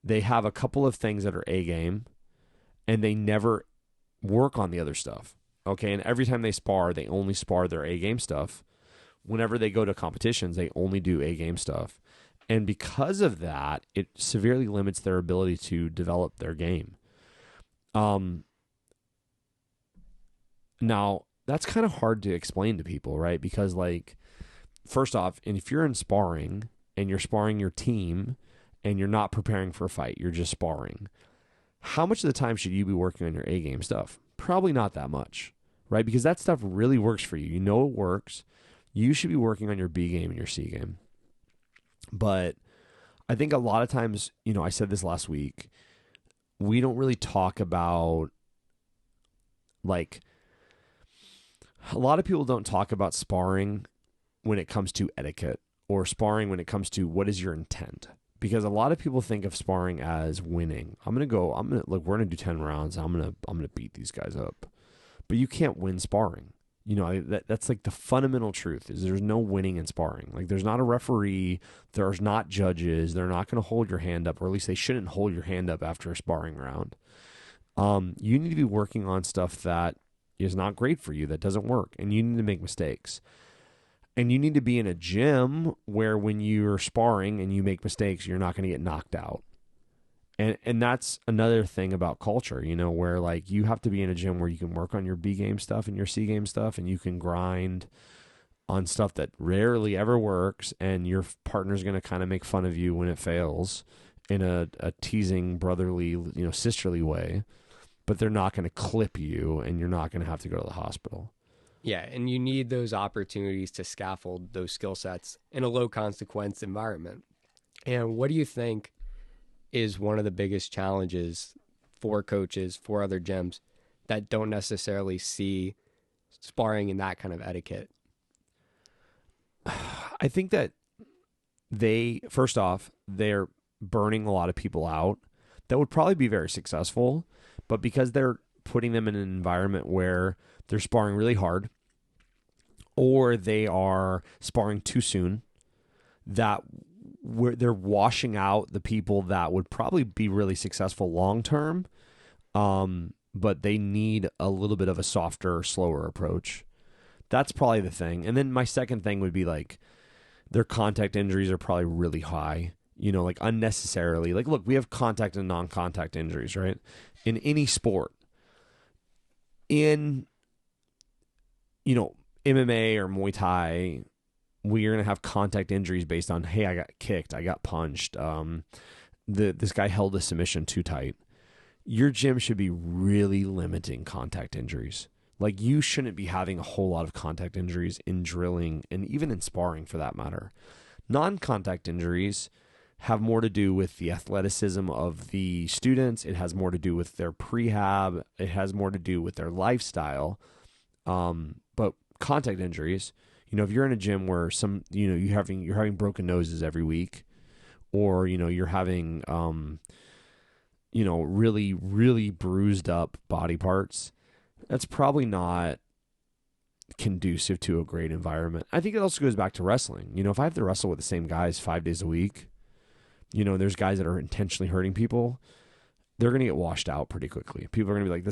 Speaker 2: they have a couple of things that are A game and they never work on the other stuff. Okay. And every time they spar, they only spar their A game stuff. Whenever they go to competitions, they only do A game stuff. And because of that, it severely limits their ability to develop their game. Now, that's kind of hard to explain to people, right? Because first off, and if you're in sparring and you're sparring your team and you're not preparing for a fight, you're just sparring, how much of the time should you be working on your A-game stuff? Probably not that much, right? Because that stuff really works for you. You know it works. You should be working on your B-game and your C-game. But I think a lot of times, I said this last week, we don't really talk about a lot of people don't talk about sparring when it comes to etiquette or sparring when it comes to what is your intent. Because a lot of people think of sparring as winning. we're going to do 10 rounds. I'm going to beat these guys up. But you can't win sparring. That's like the fundamental truth is there's no winning in sparring. Like there's not a referee. There's not judges. They're not going to hold your hand up, or at least they shouldn't hold your hand up after a sparring round. You need to be working on stuff that is not great for you, that doesn't work, and you need to make mistakes. And you need to be in a gym where when you're sparring and you make mistakes, you're not going to get knocked out. And that's another thing about culture, where you have to be in a gym where you can work on your B game stuff and your C game stuff, and you can grind on stuff that rarely ever works, and your partner's going to kind of make fun of you when it fails in a teasing, brotherly, sisterly way, but they're not going to clip you, and you're not going to have to go to the hospital.
Speaker 3: Yeah, and you need those opportunities to scaffold those skill sets in a low consequence environment. And what do you think is one of the biggest challenges for coaches, for other gyms that don't necessarily see sparring in that kind of etiquette?
Speaker 2: I think that first off, they're burning a lot of people out that would probably be very successful, but because they're putting them in an environment where they're sparring really hard, or they are sparring too soon, that they're washing out the people that would probably be really successful long term, but they need a little bit of a softer, slower approach. That's probably the thing. And then my second thing would be like their contact injuries are probably really high, like unnecessarily. Like, look, we have contact and non-contact injuries, right? In any sport. In, MMA or Muay Thai, we're going to have contact injuries based on, hey, I got kicked, I got punched, this guy held a submission too tight. Your gym should be really limiting contact injuries. Like, you shouldn't be having a whole lot of contact injuries in drilling and even in sparring for that matter. Non-contact injuries have more to do with the athleticism of the students. It has more to do with their prehab. It has more to do with their lifestyle. But contact injuries, if you're in a gym where you're having broken noses every week, or you're having really, really bruised up body parts, that's probably not conducive to a great environment. I think it also goes back to wrestling. If I have to wrestle with the same guys 5 days a week, there's guys that are intentionally hurting people, they're going to get washed out pretty quickly. People are going to be like,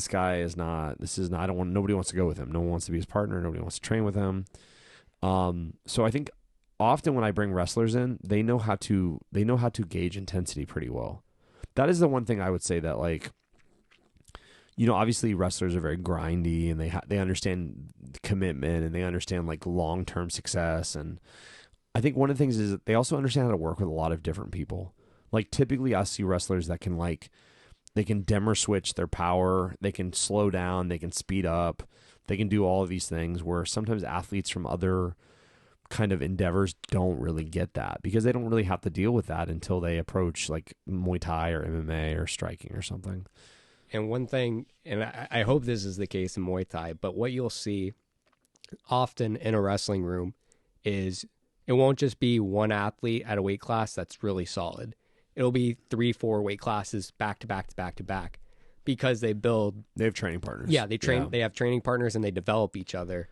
Speaker 2: nobody wants to go with him. No one wants to be his partner. Nobody wants to train with him. So I think often when I bring wrestlers in, they know how to gauge intensity pretty well. That is the one thing I would say that, like, obviously wrestlers are very grindy, and they understand commitment, and they understand like long-term success. And I think one of the things is that they also understand how to work with a lot of different people. Like, typically I see wrestlers that can they can dimmer switch their power, they can slow down, they can speed up, they can do all of these things, where sometimes athletes from other kind of endeavors don't really get that, because they don't really have to deal with that until they approach like Muay Thai or MMA or striking or something.
Speaker 3: And one thing, and I hope this is the case in Muay Thai, but what you'll see often in a wrestling room is it won't just be one athlete at a weight class that's really solid. It'll be 3-4 weight classes back to back to back to back, because they have
Speaker 2: training partners.
Speaker 3: Yeah, they have training partners, and they develop each other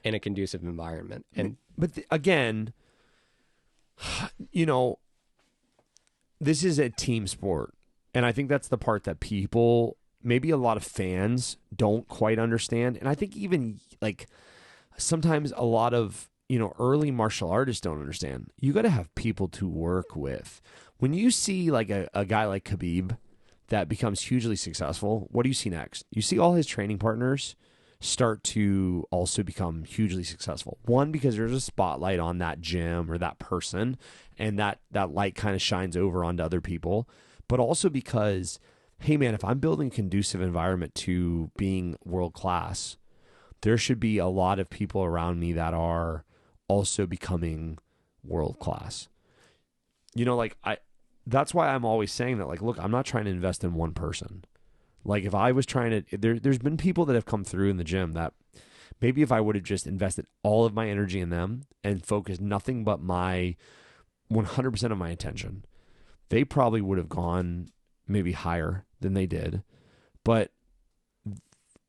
Speaker 3: in a conducive environment.
Speaker 2: Again, this is a team sport. And I think that's the part that people, maybe a lot of fans, don't quite understand. And I think even like sometimes a lot of, early martial artists don't understand. You got to have people to work with. When you see like a guy like Khabib that becomes hugely successful, what do you see next? You see all his training partners start to also become hugely successful. One, because there's a spotlight on that gym or that person, and that light kind of shines over onto other people. But also because, hey man, if I'm building a conducive environment to being world class, there should be a lot of people around me that are also becoming world class. That's why I'm always saying that, like, look, I'm not trying to invest in one person. Like, if I was trying to, there's been people that have come through in the gym that maybe if I would have just invested all of my energy in them and focused nothing but my 100% of my attention, they probably would have gone maybe higher than they did. But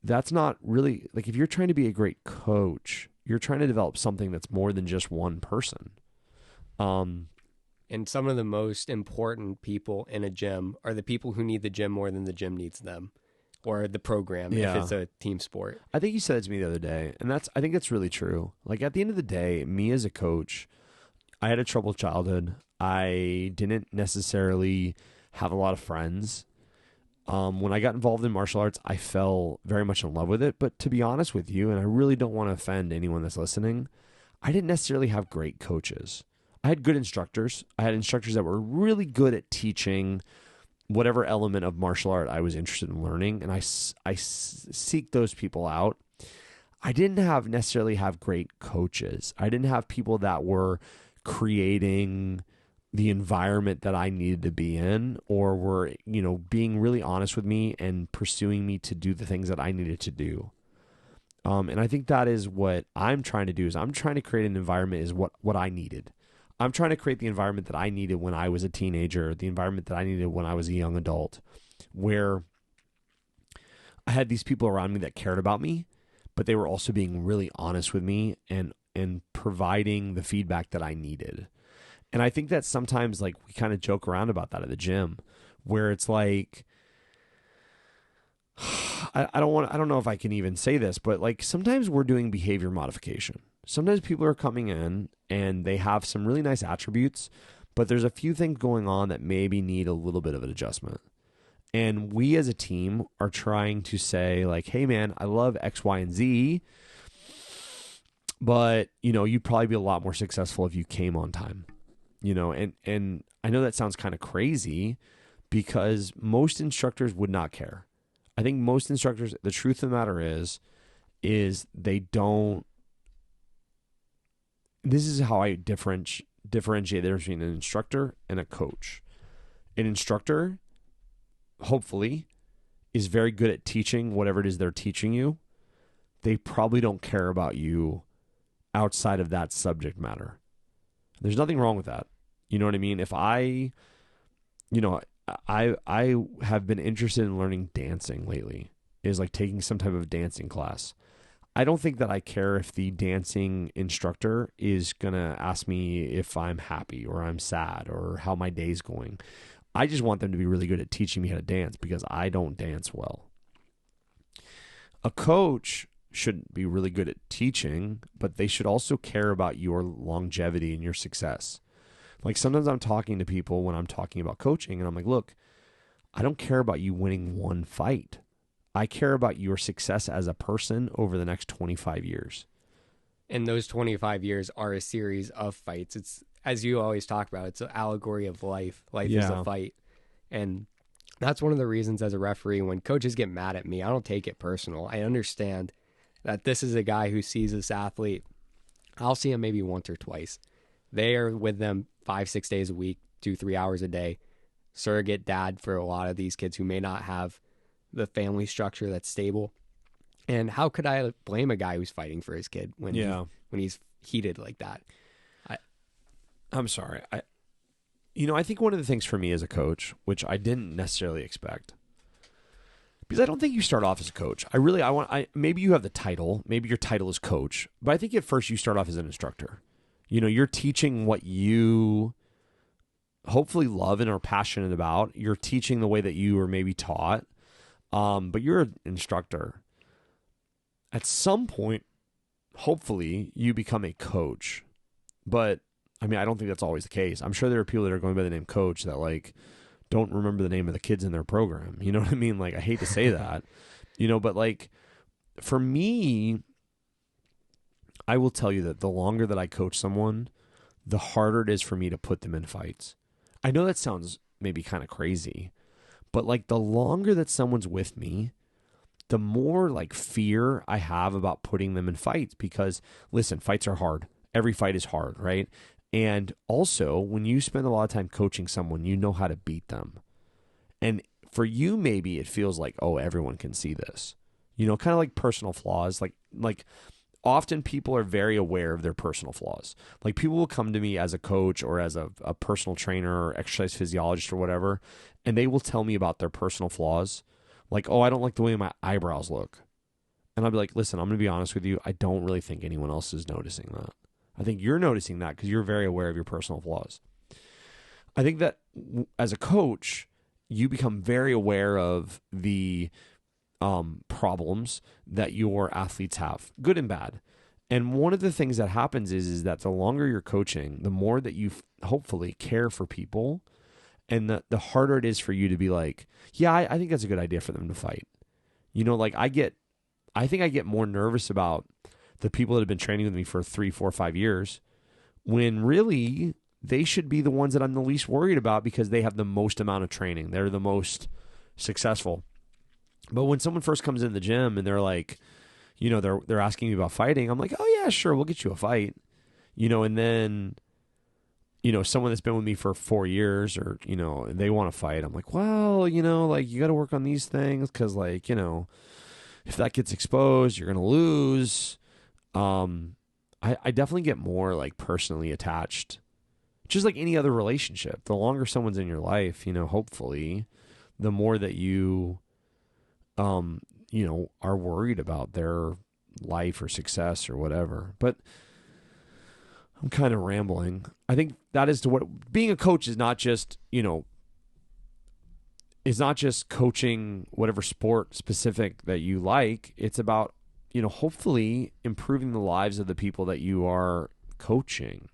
Speaker 2: that's not really, like, if you're trying to be a great coach, you're trying to develop something that's more than just one person.
Speaker 3: And some of the most important people in a gym are the people who need the gym more than the gym needs them, or the program, if it's a team sport.
Speaker 2: I think you said it to me the other day, and I think it's really true. Like, at the end of the day, me as a coach, I had a troubled childhood. I didn't necessarily have a lot of friends. When I got involved in martial arts, I fell very much in love with it. But to be honest with you, and I really don't want to offend anyone that's listening, I didn't necessarily have great coaches. I had good instructors. I had instructors that were really good at teaching whatever element of martial art I was interested in learning, and I seek those people out. I didn't necessarily have great coaches. I didn't have people that were creating the environment that I needed to be in, or were, being really honest with me and pursuing me to do the things that I needed to do. And I think that is what I'm trying to do, is I'm trying to create an environment is what I needed. I'm trying to create the environment that I needed when I was a teenager, the environment that I needed when I was a young adult, where I had these people around me that cared about me, but they were also being really honest with me and providing the feedback that I needed. And I think that sometimes, like, we kind of joke around about that at the gym, where it's like, I don't know if I can even say this, but like sometimes we're doing behavior modification. Sometimes people are coming in and they have some really nice attributes, but there's a few things going on that maybe need a little bit of an adjustment. And we as a team are trying to say, like, hey man, I love X, Y, and Z, but you'd probably be a lot more successful if you came on time. And I know that sounds kind of crazy because most instructors would not care. I think most instructors, the truth of the matter is they don't. This is how I differentiate the difference between an instructor and a coach. An instructor, hopefully, is very good at teaching whatever it is they're teaching you. They probably don't care about you outside of that subject matter. There's nothing wrong with that. You know what I mean? If I have been interested in learning dancing lately, is like taking some type of dancing class. I don't think that I care if the dancing instructor is going to ask me if I'm happy or I'm sad or how my day's going. I just want them to be really good at teaching me how to dance because I don't dance well. A coach should be really good at teaching, but they should also care about your longevity and your success. Like sometimes I'm talking to people when I'm talking about coaching and I'm like, look, I don't care about you winning one fight. I care about your success as a person over the next 25 years.
Speaker 3: And those 25 years are a series of fights. It's, as you always talk about, it's an allegory of life. Life is a fight. And that's one of the reasons as a referee, when coaches get mad at me, I don't take it personal. I understand that this is a guy who sees this athlete. I'll see him maybe once or twice. They are with them 5-6 days a week, 2-3 hours a day. Surrogate dad for a lot of these kids who may not have the family structure that's stable. And how could I blame a guy who's fighting for his kid when he's heated like that?
Speaker 2: I'm sorry. I think one of the things for me as a coach, which I didn't necessarily expect, because I don't think you start off as a coach. Maybe you have the title, maybe your title is coach, but I think at first you start off as an instructor. You're teaching what you hopefully love and are passionate about. You're teaching the way that you were maybe taught. But you're an instructor. At some point, hopefully, you become a coach. But, I don't think that's always the case. I'm sure there are people that are going by the name coach that, like, don't remember the name of the kids in their program. You know what I mean? Like, I hate to say that. But, like, for me, I will tell you that the longer that I coach someone, the harder it is for me to put them in fights. I know that sounds maybe kind of crazy, but like the longer that someone's with me, the more like fear I have about putting them in fights because listen, fights are hard. Every fight is hard, right? And also when you spend a lot of time coaching someone, you know how to beat them. And for you, maybe it feels like, oh, everyone can see this, kind of like personal flaws. Like often people are very aware of their personal flaws. Like people will come to me as a coach or as a personal trainer or exercise physiologist or whatever, and they will tell me about their personal flaws. Like, oh, I don't like the way my eyebrows look. And I'll be like, listen, I'm going to be honest with you. I don't really think anyone else is noticing that. I think you're noticing that because you're very aware of your personal flaws. I think that as a coach, you become very aware of the problems that your athletes have, good and bad. And one of the things that happens is that the longer you're coaching, the more that you hopefully care for people, and the harder it is for you to be like, yeah, I think that's a good idea for them to fight. Like I think I get more nervous about the people that have been training with me for 3, 4, 5 years, when really they should be the ones that I'm the least worried about because they have the most amount of training. They're the most successful. But when someone first comes in the gym and they're like, you know, they're asking me about fighting, I'm like, oh yeah, sure, we'll get you a fight. You know, and then, you know, someone that's been with me for 4 years or, you know, they want to fight. I'm like, well, you know, like you got to work on these things because like, you know, if that gets exposed, you're going to lose. I definitely get more like personally attached, just like any other relationship. The longer someone's in your life, you know, hopefully the more that you know, are worried about their life or success or whatever. But I'm kind of rambling. I think that is to what being a coach is not just, you know, is not just coaching whatever sport specific that you like. It's about, you know, hopefully improving the lives of the people that you are coaching.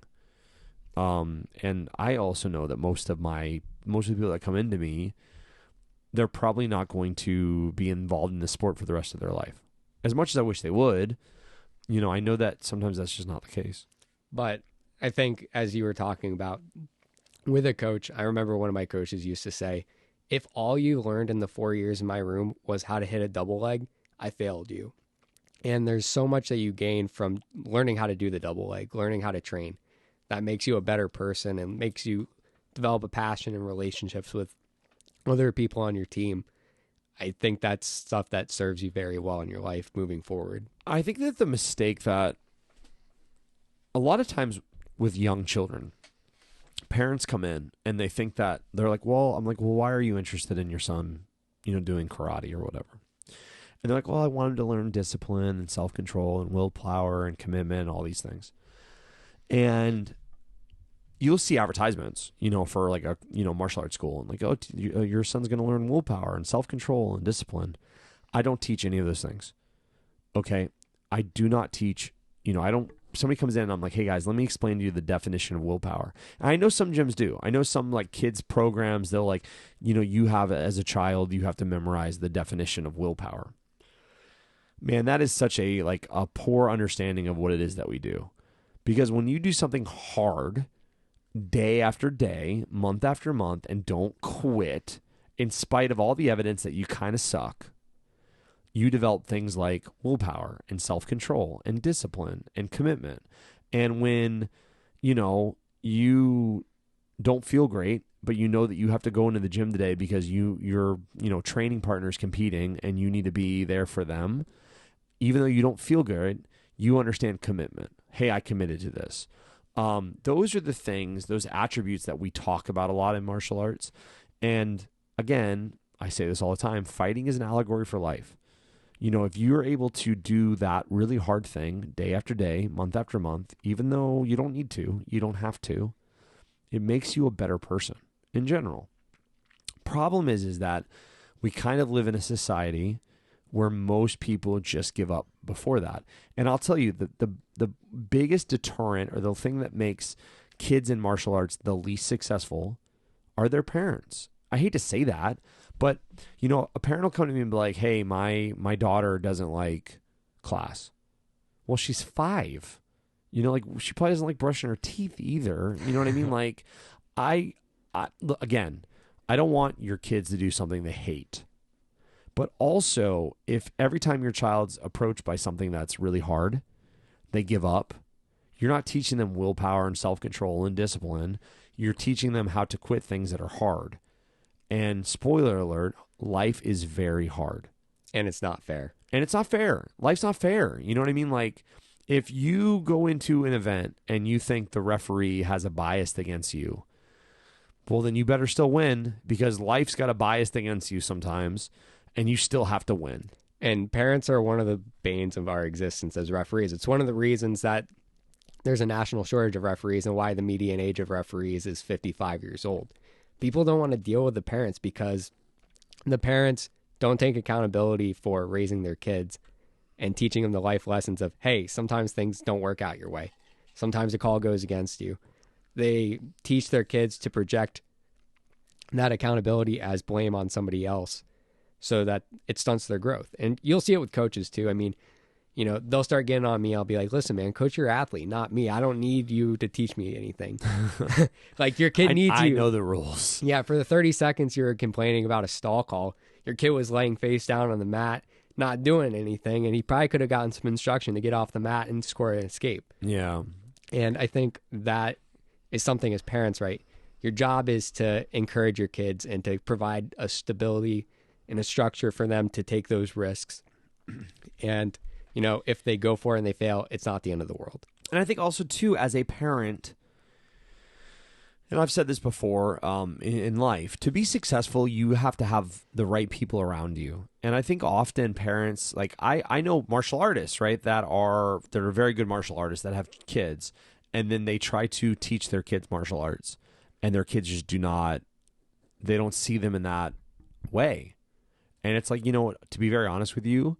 Speaker 2: And I also know that most of the people that come into me, they're probably not going to be involved in the sport for the rest of their life. As much as I wish they would, you know, I know that sometimes that's just not the case.
Speaker 3: But I think as you were talking about with a coach, I remember one of my coaches used to say, if all you learned in the 4 years in my room was how to hit a double leg, I failed you. And there's so much that you gain from learning how to do the double leg, learning how to train. That makes you a better person and makes you develop a passion and relationships with other people on your team. I think that's stuff that serves you very well in your life moving forward.
Speaker 2: I think that the mistake that a lot of times with young children, parents come in and they think that they're like, well, I'm like, well, why are you interested in your son, you know, doing karate or whatever? And they're like, well, I want him to learn discipline and self-control and willpower and commitment and all these things. And you'll see advertisements, you know, for like a, you know, martial arts school and like, oh, your son's going to learn willpower and self-control and discipline. I don't teach any of those things. Okay. I do not teach, you know, somebody comes in and I'm like, hey guys, let me explain to you the definition of willpower. And I know some gyms do. I know some like kids programs, they'll like, you know, you have as a child, you have to memorize the definition of willpower. Man, that is such a poor understanding of what it is that we do. Because when you do something hard day after day, month after month, and don't quit in spite of all the evidence that you kind of suck, you develop things like willpower and self-control and discipline and commitment. And when, you know, you don't feel great, but you know that you have to go into the gym today because your training partner's competing and you need to be there for them, even though you don't feel good, you understand commitment. Hey, I committed to this. Those are the things, those attributes that we talk about a lot in martial arts. And again, I say this all the time, fighting is an allegory for life. You know, if you're able to do that really hard thing day after day, month after month, even though you don't need to, you don't have to, it makes you a better person in general. Problem is that we kind of live in a society where most people just give up before that. And I'll tell you, the biggest deterrent or the thing that makes kids in martial arts the least successful are their parents. I hate to say that, but, you know, a parent will come to me and be like, hey, my daughter doesn't like class. Well, she's 5. You know, like she probably doesn't like brushing her teeth either. You know what I mean? Like, again, I don't want your kids to do something they hate. But also, if every time your child's approached by something that's really hard, they give up, you're not teaching them willpower and self-control and discipline. You're teaching them how to quit things that are hard. And spoiler alert, life is very hard.
Speaker 3: And it's not fair.
Speaker 2: And it's not fair. Life's not fair. You know what I mean? Like, if you go into an event and you think the referee has a bias against you, well, then you better still win, because life's got a bias against you sometimes, and you still have to win.
Speaker 3: And parents are one of the banes of our existence as referees. It's one of the reasons that there's a national shortage of referees and why the median age of referees is 55 years old. People don't want to deal with the parents because the parents don't take accountability for raising their kids and teaching them the life lessons of, hey, sometimes things don't work out your way. Sometimes a call goes against you. They teach their kids to project that accountability as blame on somebody else so that it stunts their growth. And you'll see it with coaches too. I mean, you know, they'll start getting on me. I'll be like, listen, man, coach your athlete, not me. I don't need you to teach me anything. Like your kid needs you.
Speaker 2: I know the rules.
Speaker 3: Yeah, for the 30 seconds you were complaining about a stall call, your kid was laying face down on the mat, not doing anything, and he probably could have gotten some instruction to get off the mat and score an escape.
Speaker 2: Yeah.
Speaker 3: And I think that is something as parents, right? Your job is to encourage your kids and to provide a stability and a structure for them to take those risks. And, you know, if they go for it and they fail, it's not the end of the world.
Speaker 2: And I think also, too, as a parent, and I've said this before in life, to be successful, you have to have the right people around you. And I think often parents, like I know martial artists, right, that are very good martial artists that have kids, and then they try to teach their kids martial arts, and their kids just they don't see them in that way. And it's like, you know, to be very honest with you,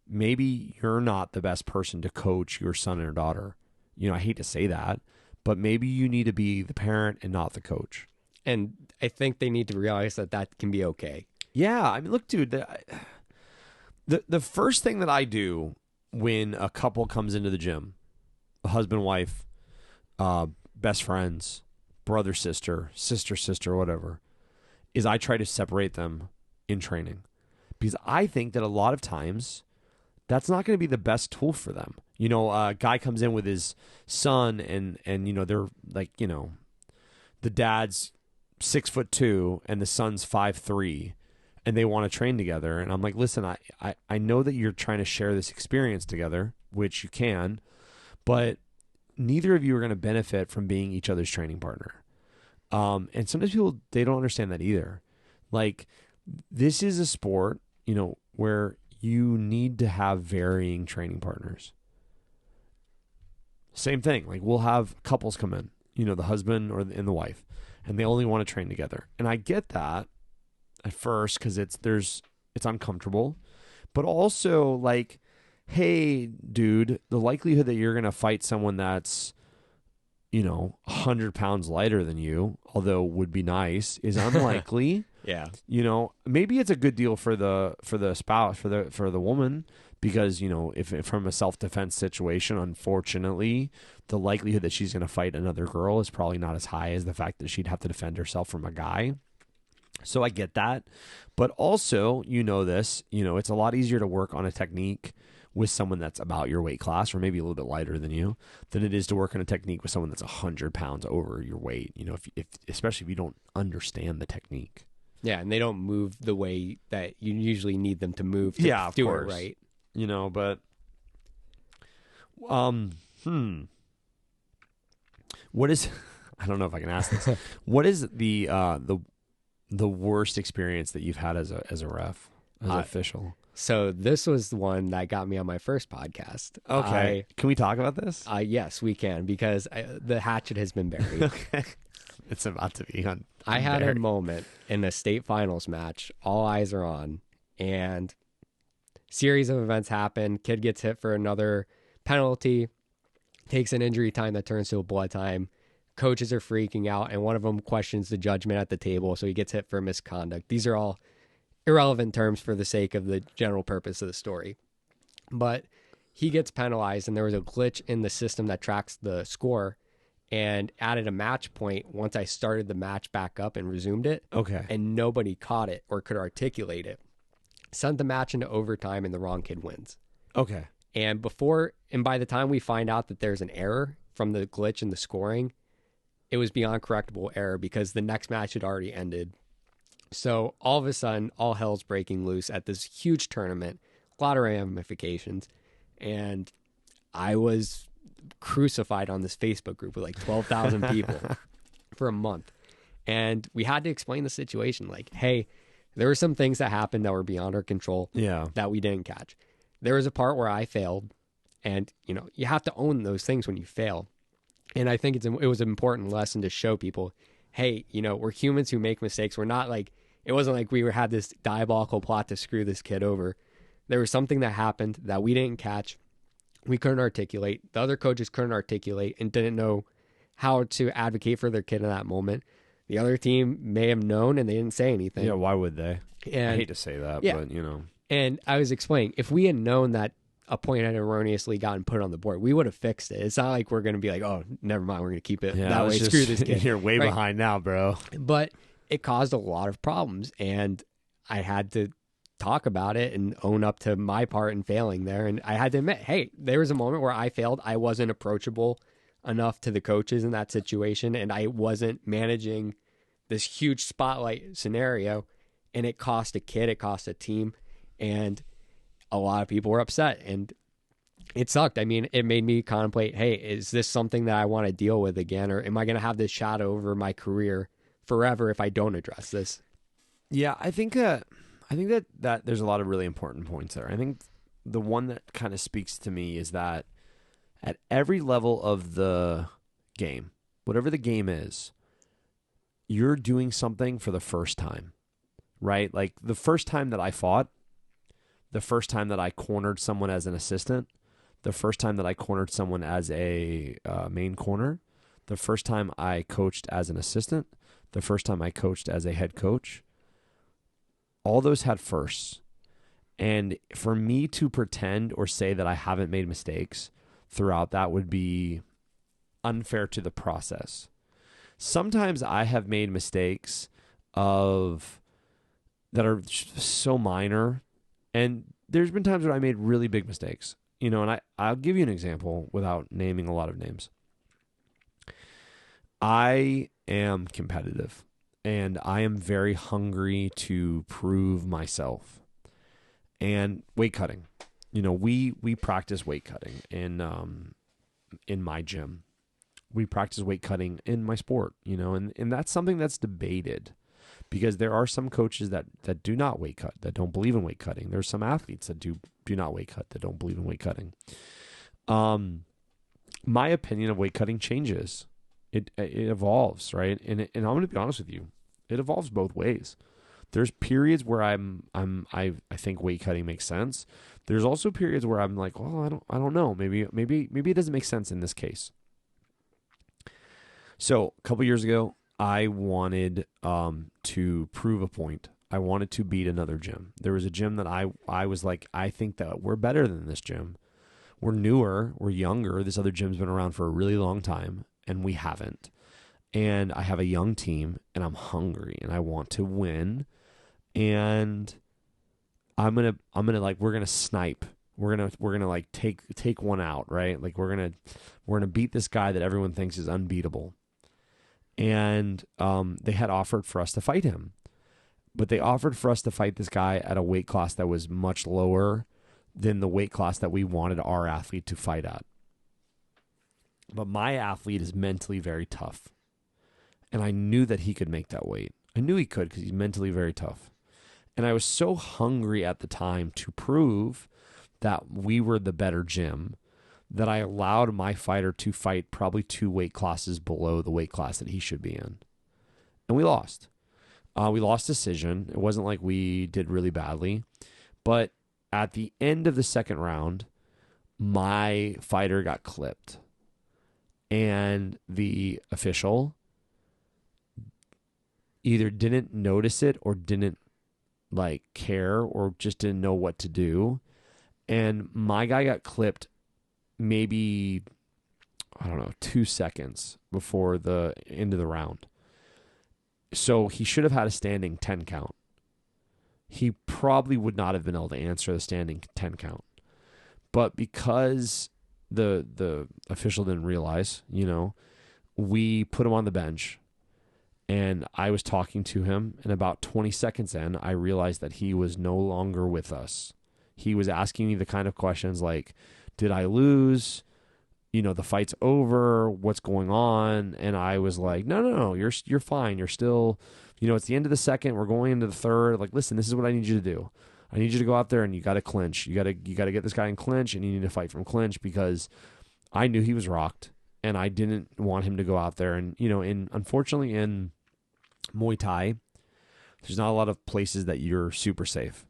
Speaker 2: maybe you're not the best person to coach your son or daughter. You know, I hate to say that, but maybe you need to be the parent and not the coach.
Speaker 3: And I think they need to realize that that can be okay.
Speaker 2: Yeah. I mean, look, dude, the first thing that I do when a couple comes into the gym, a husband, wife, best friends, brother, sister, whatever, is I try to separate them in training. Because I think that a lot of times that's not going to be the best tool for them. You know, a guy comes in with his son and you know, they're like, you know, the dad's 6'2" and the son's 5'3", and they want to train together. And I'm like, listen, I know that you're trying to share this experience together, which you can, but neither of you are going to benefit from being each other's training partner. And sometimes people, they don't understand that either. Like, this is a sport, you know, where you need to have varying training partners. Same thing. Like, we'll have couples come in, you know, the husband and the wife, and they only want to train together. And I get that at first because it's uncomfortable, but also like, hey, dude, the likelihood that you're going to fight someone that's, you know, 100 pounds lighter than you, although would be nice, is unlikely.
Speaker 3: Yeah.
Speaker 2: You know, maybe it's a good deal for the spouse, for the woman, because, you know, if from a self-defense situation, unfortunately, the likelihood that she's going to fight another girl is probably not as high as the fact that she'd have to defend herself from a guy. So I get that. But also, you know this, you know, it's a lot easier to work on a technique with someone that's about your weight class or maybe a little bit lighter than you than it is to work on a technique with someone that's 100 pounds over your weight, you know, if especially if you don't understand the technique.
Speaker 3: Yeah, and they don't move the way that you usually need them to move to do it right.
Speaker 2: You know, but what is I don't know if I can ask this. What is the worst experience that you've had as a ref, as an official?
Speaker 3: So this was the one that got me on my first podcast.
Speaker 2: Okay. Can we talk about this?
Speaker 3: Yes, we can, because the hatchet has been buried.
Speaker 2: Okay. It's about to be on.
Speaker 3: I had a moment in a state finals match. All eyes are on, and series of events happen. Kid gets hit for another penalty, takes an injury time that turns to a blood time. Coaches are freaking out, and one of them questions the judgment at the table, so he gets hit for misconduct. These are all irrelevant terms for the sake of the general purpose of the story. But he gets penalized, and there was a glitch in the system that tracks the score and added a match point once I started the match back up and resumed it.
Speaker 2: Okay.
Speaker 3: And nobody caught it or could articulate it. Sent the match into overtime, and the wrong kid wins.
Speaker 2: Okay.
Speaker 3: And by the time we find out that there's an error from the glitch in the scoring, it was beyond correctable error because the next match had already ended. So all of a sudden, all hell's breaking loose at this huge tournament, a lot of ramifications. And I was crucified on this Facebook group with like 12,000 people for a month. And we had to explain the situation. Like, hey, there were some things that happened that were beyond our control that we didn't catch. There was a part where I failed. And, you know, you have to own those things when you fail. And I think it was an important lesson to show people, hey, you know, we're humans who make mistakes. We're not like, it wasn't like we had this diabolical plot to screw this kid over. There was something that happened that we didn't catch. We couldn't articulate. The other coaches couldn't articulate and didn't know how to advocate for their kid in that moment. The other team may have known and they didn't say anything.
Speaker 2: Yeah, why would they?
Speaker 3: And
Speaker 2: I hate to say that,
Speaker 3: yeah.
Speaker 2: but, you know.
Speaker 3: And I was explaining, if we had known that a point had erroneously gotten put on the board, we would have fixed it. It's not like we're going to be like, oh, never mind, we're going to keep it that way. Screw this kid.
Speaker 2: You're way
Speaker 3: right?
Speaker 2: behind now, bro.
Speaker 3: But it caused a lot of problems, and I had to talk about it and own up to my part in failing there. And I had to admit, hey, there was a moment where I failed. I wasn't approachable enough to the coaches in that situation, and I wasn't managing this huge spotlight scenario, and it cost a kid, it cost a team, and a lot of people were upset, and it sucked. I mean, it made me contemplate, hey, is this something that I want to deal with again, or am I going to have this shadow over my career forever if I don't address this?
Speaker 2: Yeah, I think that there's a lot of really important points there. I think the one that kind of speaks to me is that at every level of the game, whatever the game is, you're doing something for the first time, right? Like the first time that I fought, the first time that I cornered someone as an assistant, the first time that I cornered someone as a main corner, the first time I coached as an assistant, the first time I coached as a head coach, all those had firsts. And for me to pretend or say that I haven't made mistakes throughout that would be unfair to the process. Sometimes I have made mistakes that are so minor, and there's been times where I made really big mistakes, and I'll give you an example without naming a lot of names. I am competitive, and I am very hungry to prove myself. And weight cutting, we practice weight cutting in my gym. We practice weight cutting in my sport, and that's something that's debated, because there are some coaches that do not weight cut, that don't believe in weight cutting. There's some athletes that do not weight cut, that don't believe in weight cutting. My opinion of weight cutting changes. It evolves, right? And I'm going to be honest with you, it evolves both ways. There's periods where I think weight cutting makes sense. There's also periods where I'm like, well, I don't know. Maybe it doesn't make sense in this case. So a couple years ago, I wanted to prove a point. I wanted to beat another gym. There was a gym that I was like, I think that we're better than this gym. We're newer, we're younger. This other gym's been around for a really long time, and we haven't. And I have a young team, and I'm hungry, and I want to win. And we're gonna snipe. We're gonna like take one out, right? Like we're gonna beat this guy that everyone thinks is unbeatable. And they had offered for us to fight him, but they offered for us to fight this guy at a weight class that was much lower than the weight class that we wanted our athlete to fight at. But my athlete is mentally very tough, and I knew that he could make that weight. I knew he could because he's mentally very tough. And I was so hungry at the time to prove that we were the better gym that I allowed my fighter to fight probably 2 weight classes below the weight class that he should be in. And we lost. We lost decision. It wasn't like we did really badly. But at the end of the second round, my fighter got clipped. And the official either didn't notice it or didn't care or just didn't know what to do. And my guy got clipped maybe, 2 seconds before the end of the round. So he should have had a standing 10 count. He probably would not have been able to answer the standing 10 count. But because the official didn't realize, we put him on the bench, and I was talking to him, and about 20 seconds in, I realized that he was no longer with us. He was asking me the kind of questions like, did I lose? The fight's over. What's going on? And I was like, no, you're fine. You're still, it's the end of the second. We're going into the third. Like, listen, this is what I need you to do. I need you to go out there and you got to clinch. You got to get this guy in clinch, and you need to fight from clinch, because I knew he was rocked, and I didn't want him to go out there. And, unfortunately in Muay Thai, there's not a lot of places that you're super safe.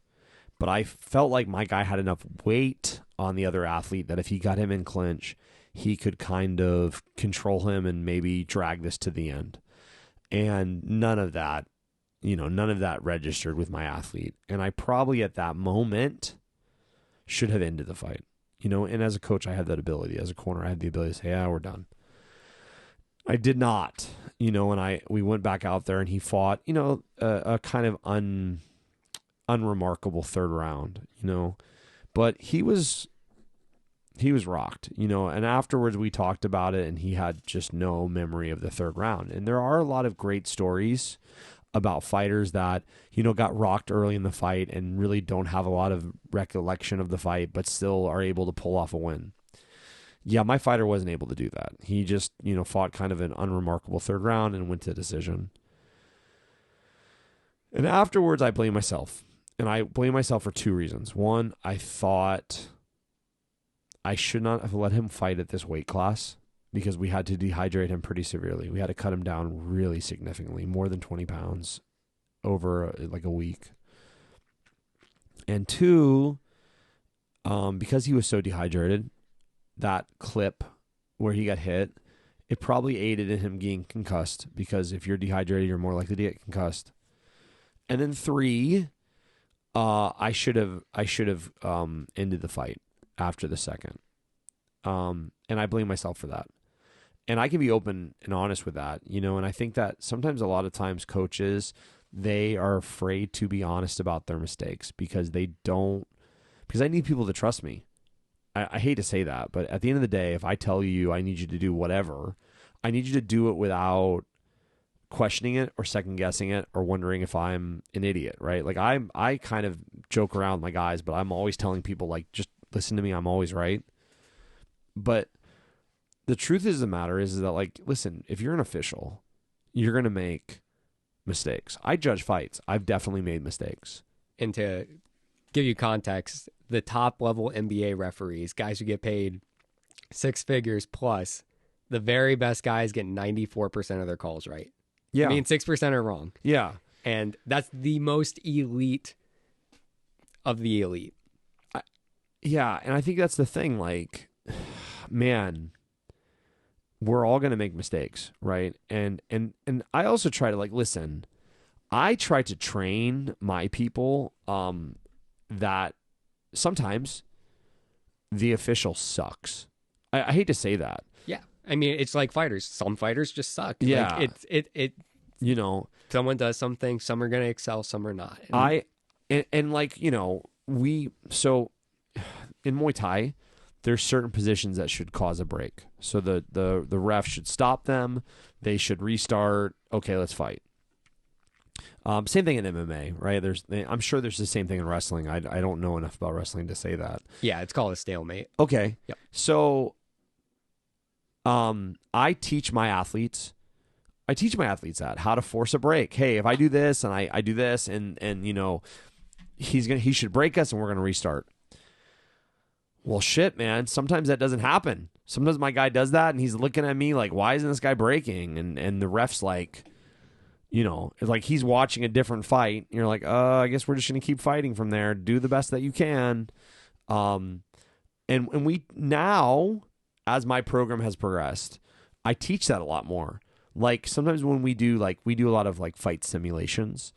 Speaker 2: But I felt like my guy had enough weight on the other athlete that if he got him in clinch, he could kind of control him and maybe drag this to the end. And none of that registered with my athlete. And I probably at that moment should have ended the fight. you know, and as a coach, I had that ability. As a corner, I had the ability to say, yeah, we're done. I did not, you know, and we went back out there and he fought, you know, a kind of unremarkable third round, you know, but he was rocked, you know, and afterwards we talked about it and he had just no memory of the third round. And there are a lot of great stories about fighters that, you know, got rocked early in the fight and really don't have a lot of recollection of the fight, but still are able to pull off a win. Yeah, my fighter wasn't able to do that. He just, you know, fought kind of an unremarkable third round and went to decision. And afterwards, I blame myself. And I blame myself for two reasons. One, I thought I should not have let him fight at this weight class because we had to dehydrate him pretty severely. We had to cut him down really significantly, more than 20 pounds over like a week. And two, because he was so dehydrated, that clip where he got hit, it probably aided in him getting concussed because if you're dehydrated, you're more likely to get concussed. And then three, I should have ended the fight after the second. And I blame myself for that. And I can be open and honest with that, you know, and I think that sometimes a lot of times coaches, they are afraid to be honest about their mistakes because I need people to trust me. I hate to say that, but at the end of the day, if I tell you I need you to do whatever, I need you to do it without questioning it or second guessing it or wondering if I'm an idiot, right? Like I kind of joke around with my guys, but I'm always telling people like, just listen to me. I'm always right. But the truth is the matter is that like, listen, if you're an official, you're going to make mistakes. I judge fights. I've definitely made mistakes.
Speaker 3: And to give you context, the top level NBA referees, guys who get paid six figures plus, the very best guys get 94% of their calls right.
Speaker 2: Yeah.
Speaker 3: I mean, 6% are wrong.
Speaker 2: Yeah.
Speaker 3: And that's the most elite of the elite.
Speaker 2: Yeah. And I think that's the thing. Like, man, we're all going to make mistakes. Right. And I also try to like, listen, I try to train my people, that sometimes the official sucks. I hate to say that.
Speaker 3: Yeah. I mean, it's like fighters. Some fighters just suck.
Speaker 2: Yeah.
Speaker 3: Like it
Speaker 2: you know,
Speaker 3: someone does something, some are going to excel, some are not.
Speaker 2: And like, you know, so in Muay Thai, there's certain positions that should cause a break. So the ref should stop them. They should restart. Okay, let's fight. Same thing in MMA, right? I'm sure there's the same thing in wrestling. I don't know enough about wrestling to say that.
Speaker 3: Yeah, it's called a stalemate.
Speaker 2: Okay.
Speaker 3: Yep. So,
Speaker 2: I teach my athletes that how to force a break. Hey, if I do this and I do this and you know, he should break us and we're gonna restart. Well, shit, man. Sometimes that doesn't happen. Sometimes my guy does that and he's looking at me like, why isn't this guy breaking? And the ref's like, you know, it's like he's watching a different fight. You're like, I guess we're just going to keep fighting from there. Do the best that you can. And we now, as my program has progressed, I teach that a lot more. Like sometimes when we do a lot of like fight simulations.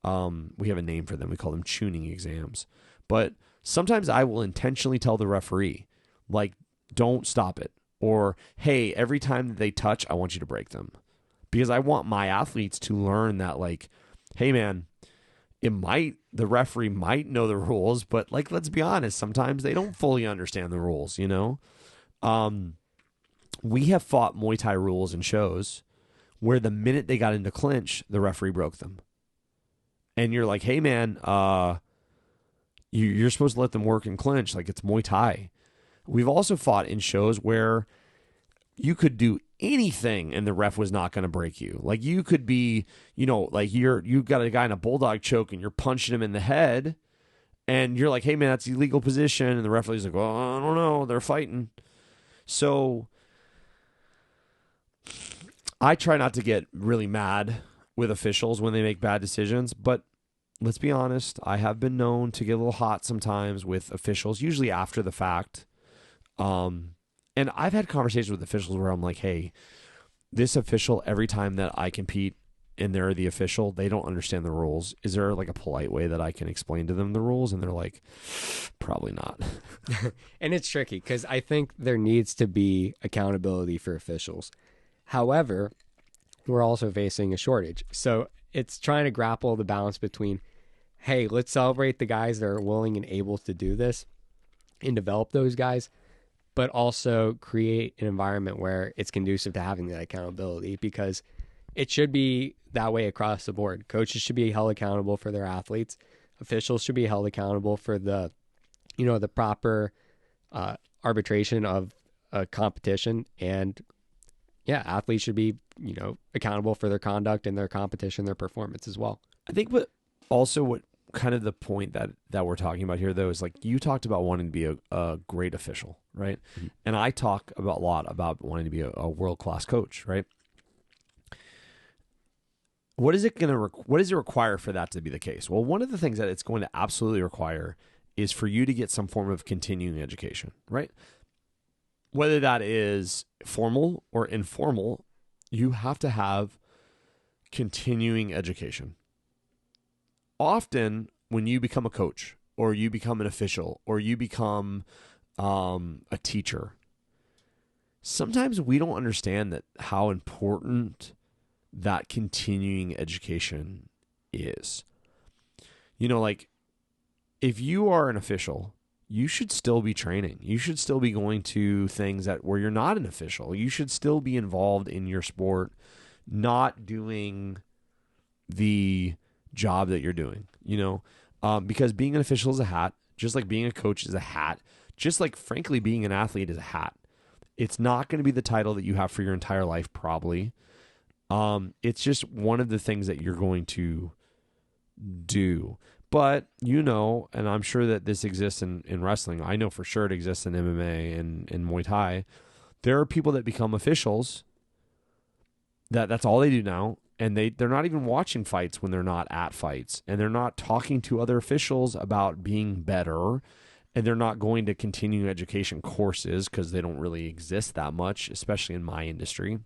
Speaker 2: We have a name for them. We call them tuning exams. But sometimes I will intentionally tell the referee, like, don't stop it. Or, hey, every time that they touch, I want you to break them. Because I want my athletes to learn that, like, hey, man, the referee might know the rules, but, like, let's be honest, sometimes they don't fully understand the rules, you know? We have fought Muay Thai rules in shows where the minute they got into clinch, the referee broke them. And you're like, hey, man, you're supposed to let them work in clinch like it's Muay Thai. We've also fought in shows where you could do anything and the ref was not going to break you. Like you could be, you know, like you've got a guy in a bulldog choke and you're punching him in the head and you're like, hey man, that's illegal position. And the referee's like, well, I don't know. They're fighting. So I try not to get really mad with officials when they make bad decisions, but let's be honest. I have been known to get a little hot sometimes with officials, usually after the fact. And I've had conversations with officials where I'm like, hey, this official, every time that I compete and they're the official, they don't understand the rules. Is there like a polite way that I can explain to them the rules? And they're like, probably not.
Speaker 3: And it's tricky because I think there needs to be accountability for officials. However, we're also facing a shortage. So it's trying to grapple the balance between, hey, let's celebrate the guys that are willing and able to do this and develop those guys, but also create an environment where it's conducive to having that accountability, because it should be that way across the board. Coaches should be held accountable for their athletes. Officials should be held accountable for the proper arbitration of a competition. And yeah, athletes should be, accountable for their conduct and their competition, their performance as well.
Speaker 2: I think what kind of the point that we're talking about here, though, is like you talked about wanting to be a great official, right? Mm-hmm. And I talk a lot about wanting to be a world-class coach, right? What is it require for that to be the case? Well, one of the things that it's going to absolutely require is for you to get some form of continuing education, right? Whether that is formal or informal, you have to have continuing education. Often when you become a coach or you become an official or you become a teacher, sometimes we don't understand how important that continuing education is. Like if you are an official, you should still be training. You should still be going to things where you're not an official. You should still be involved in your sport, not doing the job that you're doing, because being an official is a hat, just like being a coach is a hat, just like frankly being an athlete is a hat. It's not going to be the title that you have for your entire life, probably. It's just one of the things that you're going to do. But, and I'm sure that this exists in wrestling. I know for sure it exists in MMA and Muay Thai. There are people that become officials that's all they do now. And they're not even watching fights when they're not at fights. And they're not talking to other officials about being better. And they're not going to continuing education courses because they don't really exist that much, especially in my industry.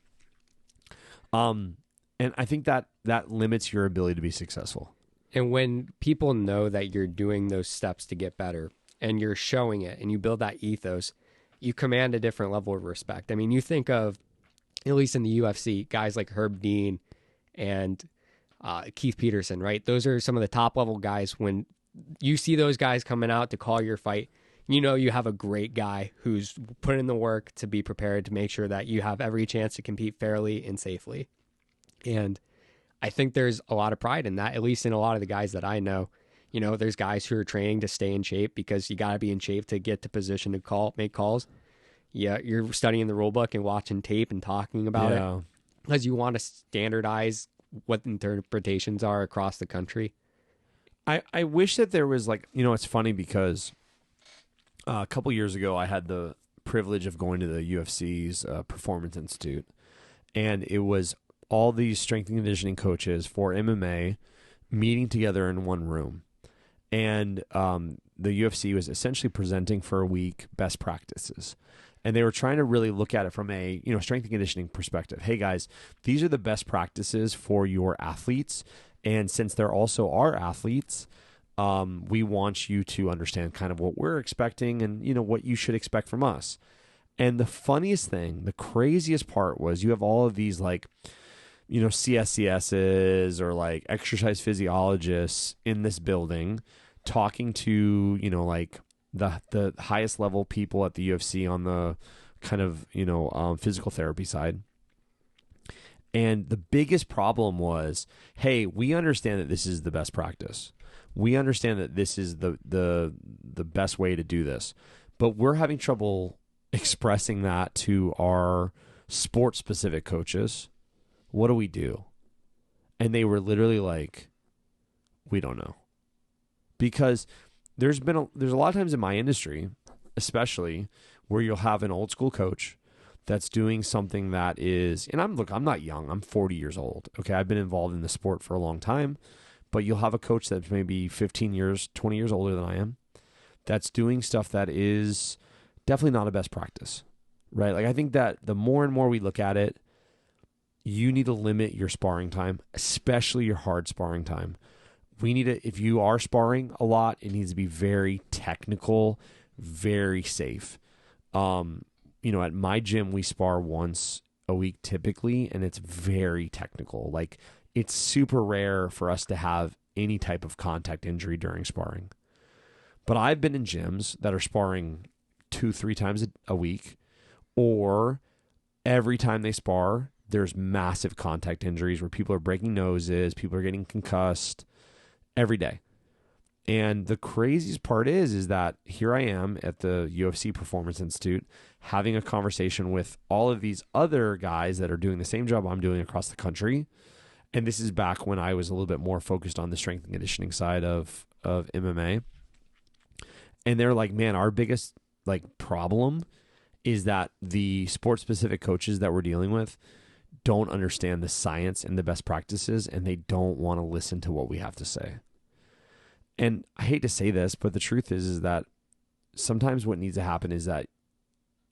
Speaker 2: And I think that limits your ability to be successful.
Speaker 3: And when people know that you're doing those steps to get better and you're showing it and you build that ethos, you command a different level of respect. I mean, you think of, at least in the UFC, guys like Herb Dean and Keith Peterson, right? Those are some of the top level guys. When you see those guys coming out to call your fight, you have a great guy who's put in the work to be prepared to make sure that you have every chance to compete fairly and safely. And I think there's a lot of pride in that, at least in a lot of the guys that I know. There's guys who are training to stay in shape because you got to be in shape to get to position to make calls. Yeah, you're studying the rule book and watching tape and talking about it because you want to standardize what interpretations are across the country.
Speaker 2: I wish that there was it's funny because a couple years ago I had the privilege of going to the UFC's Performance Institute, and it was all these strength and conditioning coaches for MMA meeting together in one room. And the UFC was essentially presenting for a week best practices. And they were trying to really look at it from a strength and conditioning perspective. Hey, guys, these are the best practices for your athletes. And since they're also our athletes, we want you to understand kind of what we're expecting and, what you should expect from us. And the funniest thing, the craziest part was you have all of these CSCSs or exercise physiologists in this building talking to, the highest level people at the UFC on the kind of, physical therapy side. And the biggest problem was, hey, we understand that this is the best practice. We understand that this is the best way to do this, but we're having trouble expressing that to our sport specific coaches. What do we do? And they were literally like, we don't know. Because there's a lot of times in my industry, especially, where you'll have an old school coach that's doing something that is, and I'm not young, I'm 40 years old. Okay. I've been involved in the sport for a long time, but you'll have a coach that's maybe 15 years, 20 years older than I am, that's doing stuff that is definitely not a best practice, right? I think that the more and more we look at it, you need to limit your sparring time, especially your hard sparring time. If you are sparring a lot, it needs to be very technical, very safe. At my gym, we spar once a week typically, and it's very technical. Like, it's super rare for us to have any type of contact injury during sparring. But I've been in gyms that are sparring 2-3 times a week, or every time they spar, there's massive contact injuries where people are breaking noses, people are getting concussed every day. And the craziest part is that here I am at the UFC Performance Institute having a conversation with all of these other guys that are doing the same job I'm doing across the country. And this is back when I was a little bit more focused on the strength and conditioning side of MMA. And they're like, man, our biggest problem is that the sport-specific coaches that we're dealing with don't understand the science and the best practices, and they don't want to listen to what we have to say. And I hate to say this, but the truth is that sometimes what needs to happen is that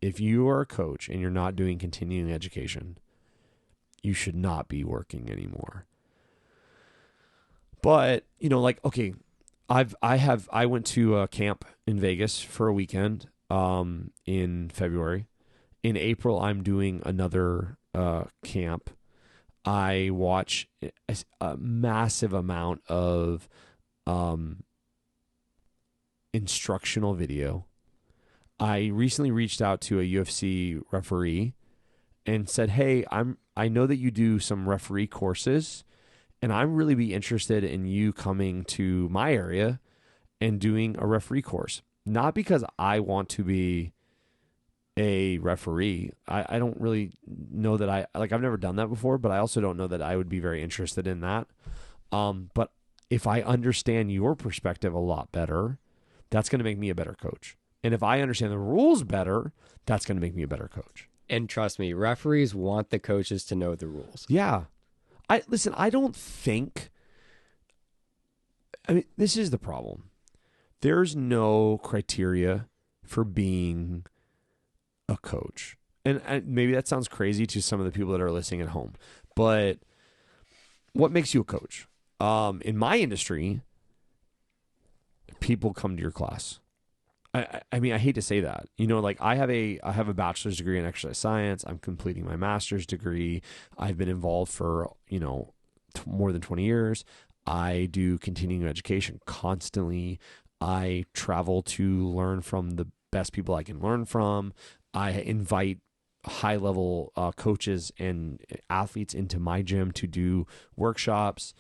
Speaker 2: if you are a coach and you're not doing continuing education, you should not be working anymore. But, okay, I went to a camp in Vegas for a weekend in February. In April, I'm doing another camp. I watch a massive amount of instructional video. I recently reached out to a UFC referee and said, hey, I know that you do some referee courses, and I'm really be interested in you coming to my area and doing a referee course. Not because I want to be a referee. I don't really know that I've never done that before, but I also don't know that I would be very interested in that. But if I understand your perspective a lot better, that's going to make me a better coach. And if I understand the rules better, that's going to make me a better coach.
Speaker 3: And trust me, referees want the coaches to know the rules.
Speaker 2: Yeah. I don't think, this is the problem. There's no criteria for being a coach. And maybe that sounds crazy to some of the people that are listening at home, but what makes you a coach? In my industry, people come to your class. I hate to say that. I have a bachelor's degree in exercise science. I'm completing my master's degree. I've been involved for, more than 20 years. I do continuing education constantly. I travel to learn from the best people I can learn from. I invite high-level coaches and athletes into my gym to do workshops.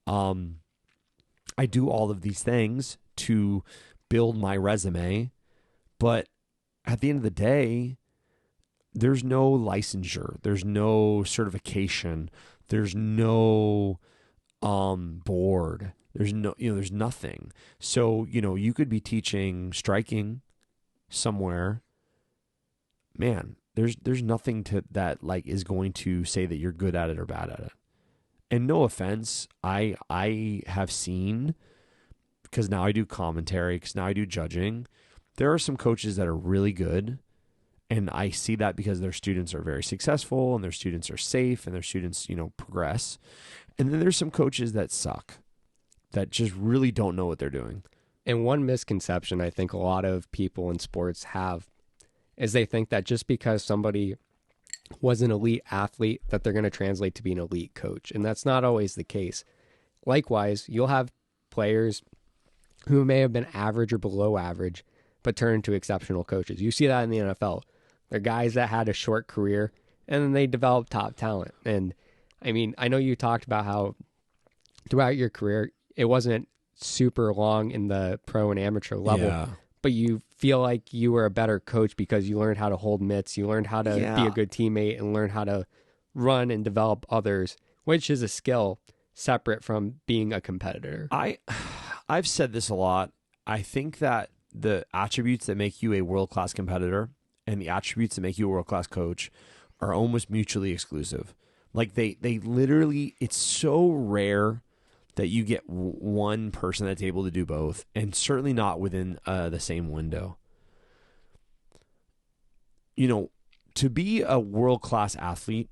Speaker 2: I do all of these things to build my resume, but at the end of the day, there's no licensure, there's no certification, there's no board, there's nothing. So, you could be teaching striking somewhere. Man, there's nothing to that is going to say that you're good at it or bad at it. And no offense, I have seen, because now I do commentary, because now I do judging, there are some coaches that are really good, and I see that because their students are very successful, and their students are safe, and their students, progress. And then there's some coaches that suck, that just really don't know what they're doing.
Speaker 3: And one misconception I think a lot of people in sports have is they think that just because somebody was an elite athlete that they're going to translate to be an elite coach. And that's not always the case. Likewise, you'll have players who may have been average or below average, but turn into exceptional coaches. You see that in the NFL. They're guys that had a short career and then they develop top talent. And I know you talked about how throughout your career, it wasn't super long in the pro and amateur level, but you feel like you were a better coach because you learned how to hold mitts, you learned how to be a good teammate, and learn how to run and develop others, which is a skill separate from being a competitor.
Speaker 2: I've said this a lot. I think that the attributes that make you a world-class competitor and the attributes that make you a world-class coach are almost mutually exclusive. They literally, it's so rare that you get one person that's able to do both, and certainly not within the same window. To be a world-class athlete,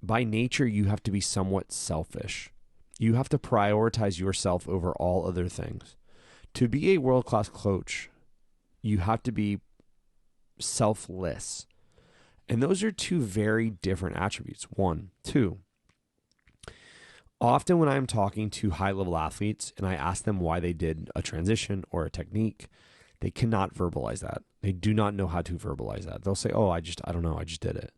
Speaker 2: by nature, you have to be somewhat selfish. You have to prioritize yourself over all other things. To be a world-class coach, you have to be selfless. And those are two very different attributes. One. Two, often when I'm talking to high-level athletes and I ask them why they did a transition or a technique, they cannot verbalize that. They do not know how to verbalize that. They'll say, I don't know, I just did it.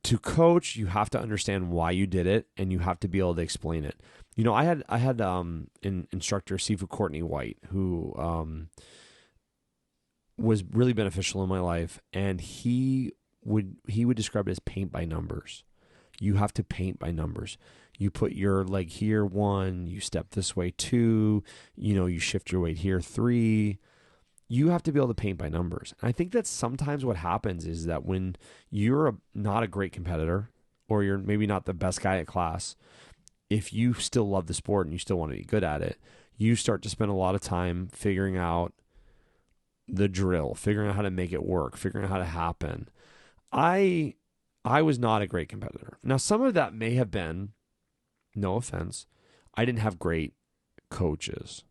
Speaker 2: To coach, you have to understand why you did it, and you have to be able to explain it. You know, I had an instructor, Sifu Courtney White, who was really beneficial in my life, and he would describe it as paint by numbers. You have to paint by numbers. You put your leg here, 1, you step this way, 2, you shift your weight here, 3. You have to be able to paint by numbers. And I think that sometimes what happens is that when you're not a great competitor, or you're maybe not the best guy at class, if you still love the sport and you still want to be good at it, you start to spend a lot of time figuring out the drill, figuring out how to make it work, figuring out how to happen. I was not a great competitor. Now, some of that may have been, no offense, I didn't have great coaches.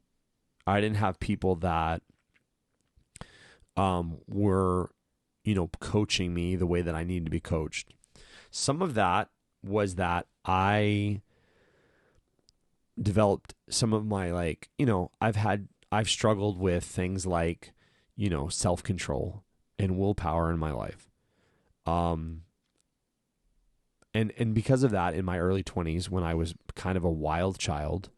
Speaker 2: I didn't have people that were, coaching me the way that I needed to be coached. Some of that was that I developed some of my, I've struggled with things like, self-control and willpower in my life. And because of that, in my early 20s, when I was kind of a wild child,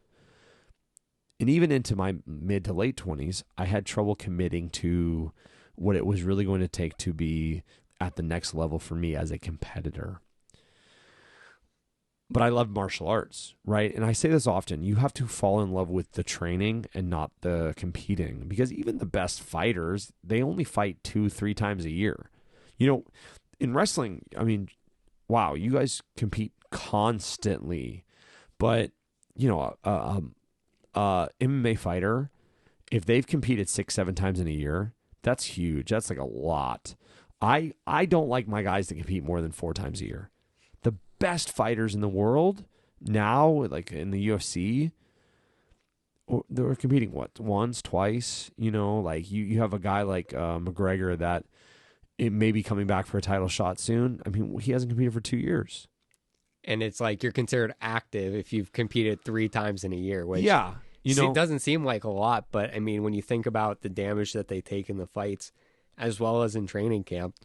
Speaker 2: and even into my mid to late 20s, I had trouble committing to what it was really going to take to be at the next level for me as a competitor. But I loved martial arts, right? And I say this often, you have to fall in love with the training and not the competing, because even the best fighters, they only fight 2-3 times a year. In wrestling, wow, you guys compete constantly, but MMA fighter, if they've competed 6-7 times in a year, that's huge. That's like a lot. I don't like my guys to compete more than 4 times a year. The best fighters in the world now, like in the UFC, they're competing once, twice. You have a guy like McGregor that it may be coming back for a title shot soon. He hasn't competed for 2 years.
Speaker 3: And it's like you're considered active if you've competed 3 times in a year, which
Speaker 2: it
Speaker 3: doesn't seem like a lot, but when you think about the damage that they take in the fights, as well as in training camp,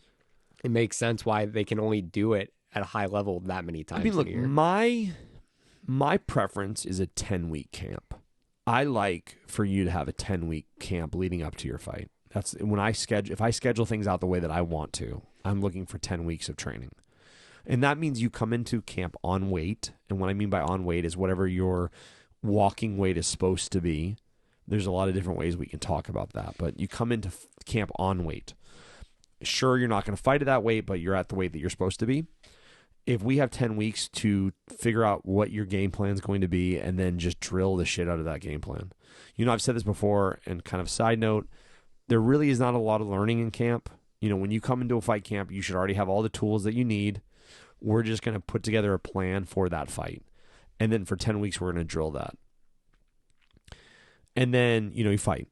Speaker 3: it makes sense why they can only do it at a high level that many times a year.
Speaker 2: My preference is a 10-week camp. I like for you to have a 10-week camp leading up to your fight. That's when if I schedule things out the way that I want to, I'm looking for 10 weeks of training. And that means you come into camp on weight. And what I mean by on weight is whatever your walking weight is supposed to be. There's a lot of different ways we can talk about that, but you come into camp on weight. Sure, you're not going to fight at that weight, but you're at the weight that you're supposed to be. If we have 10 weeks to figure out what your game plan is going to be and then just drill the shit out of that game plan. I've said this before, and kind of side note, there really is not a lot of learning in camp. When you come into a fight camp, you should already have all the tools that you need. We're just going to put together a plan for that fight. And then for 10 weeks, we're going to drill that. And then, you fight.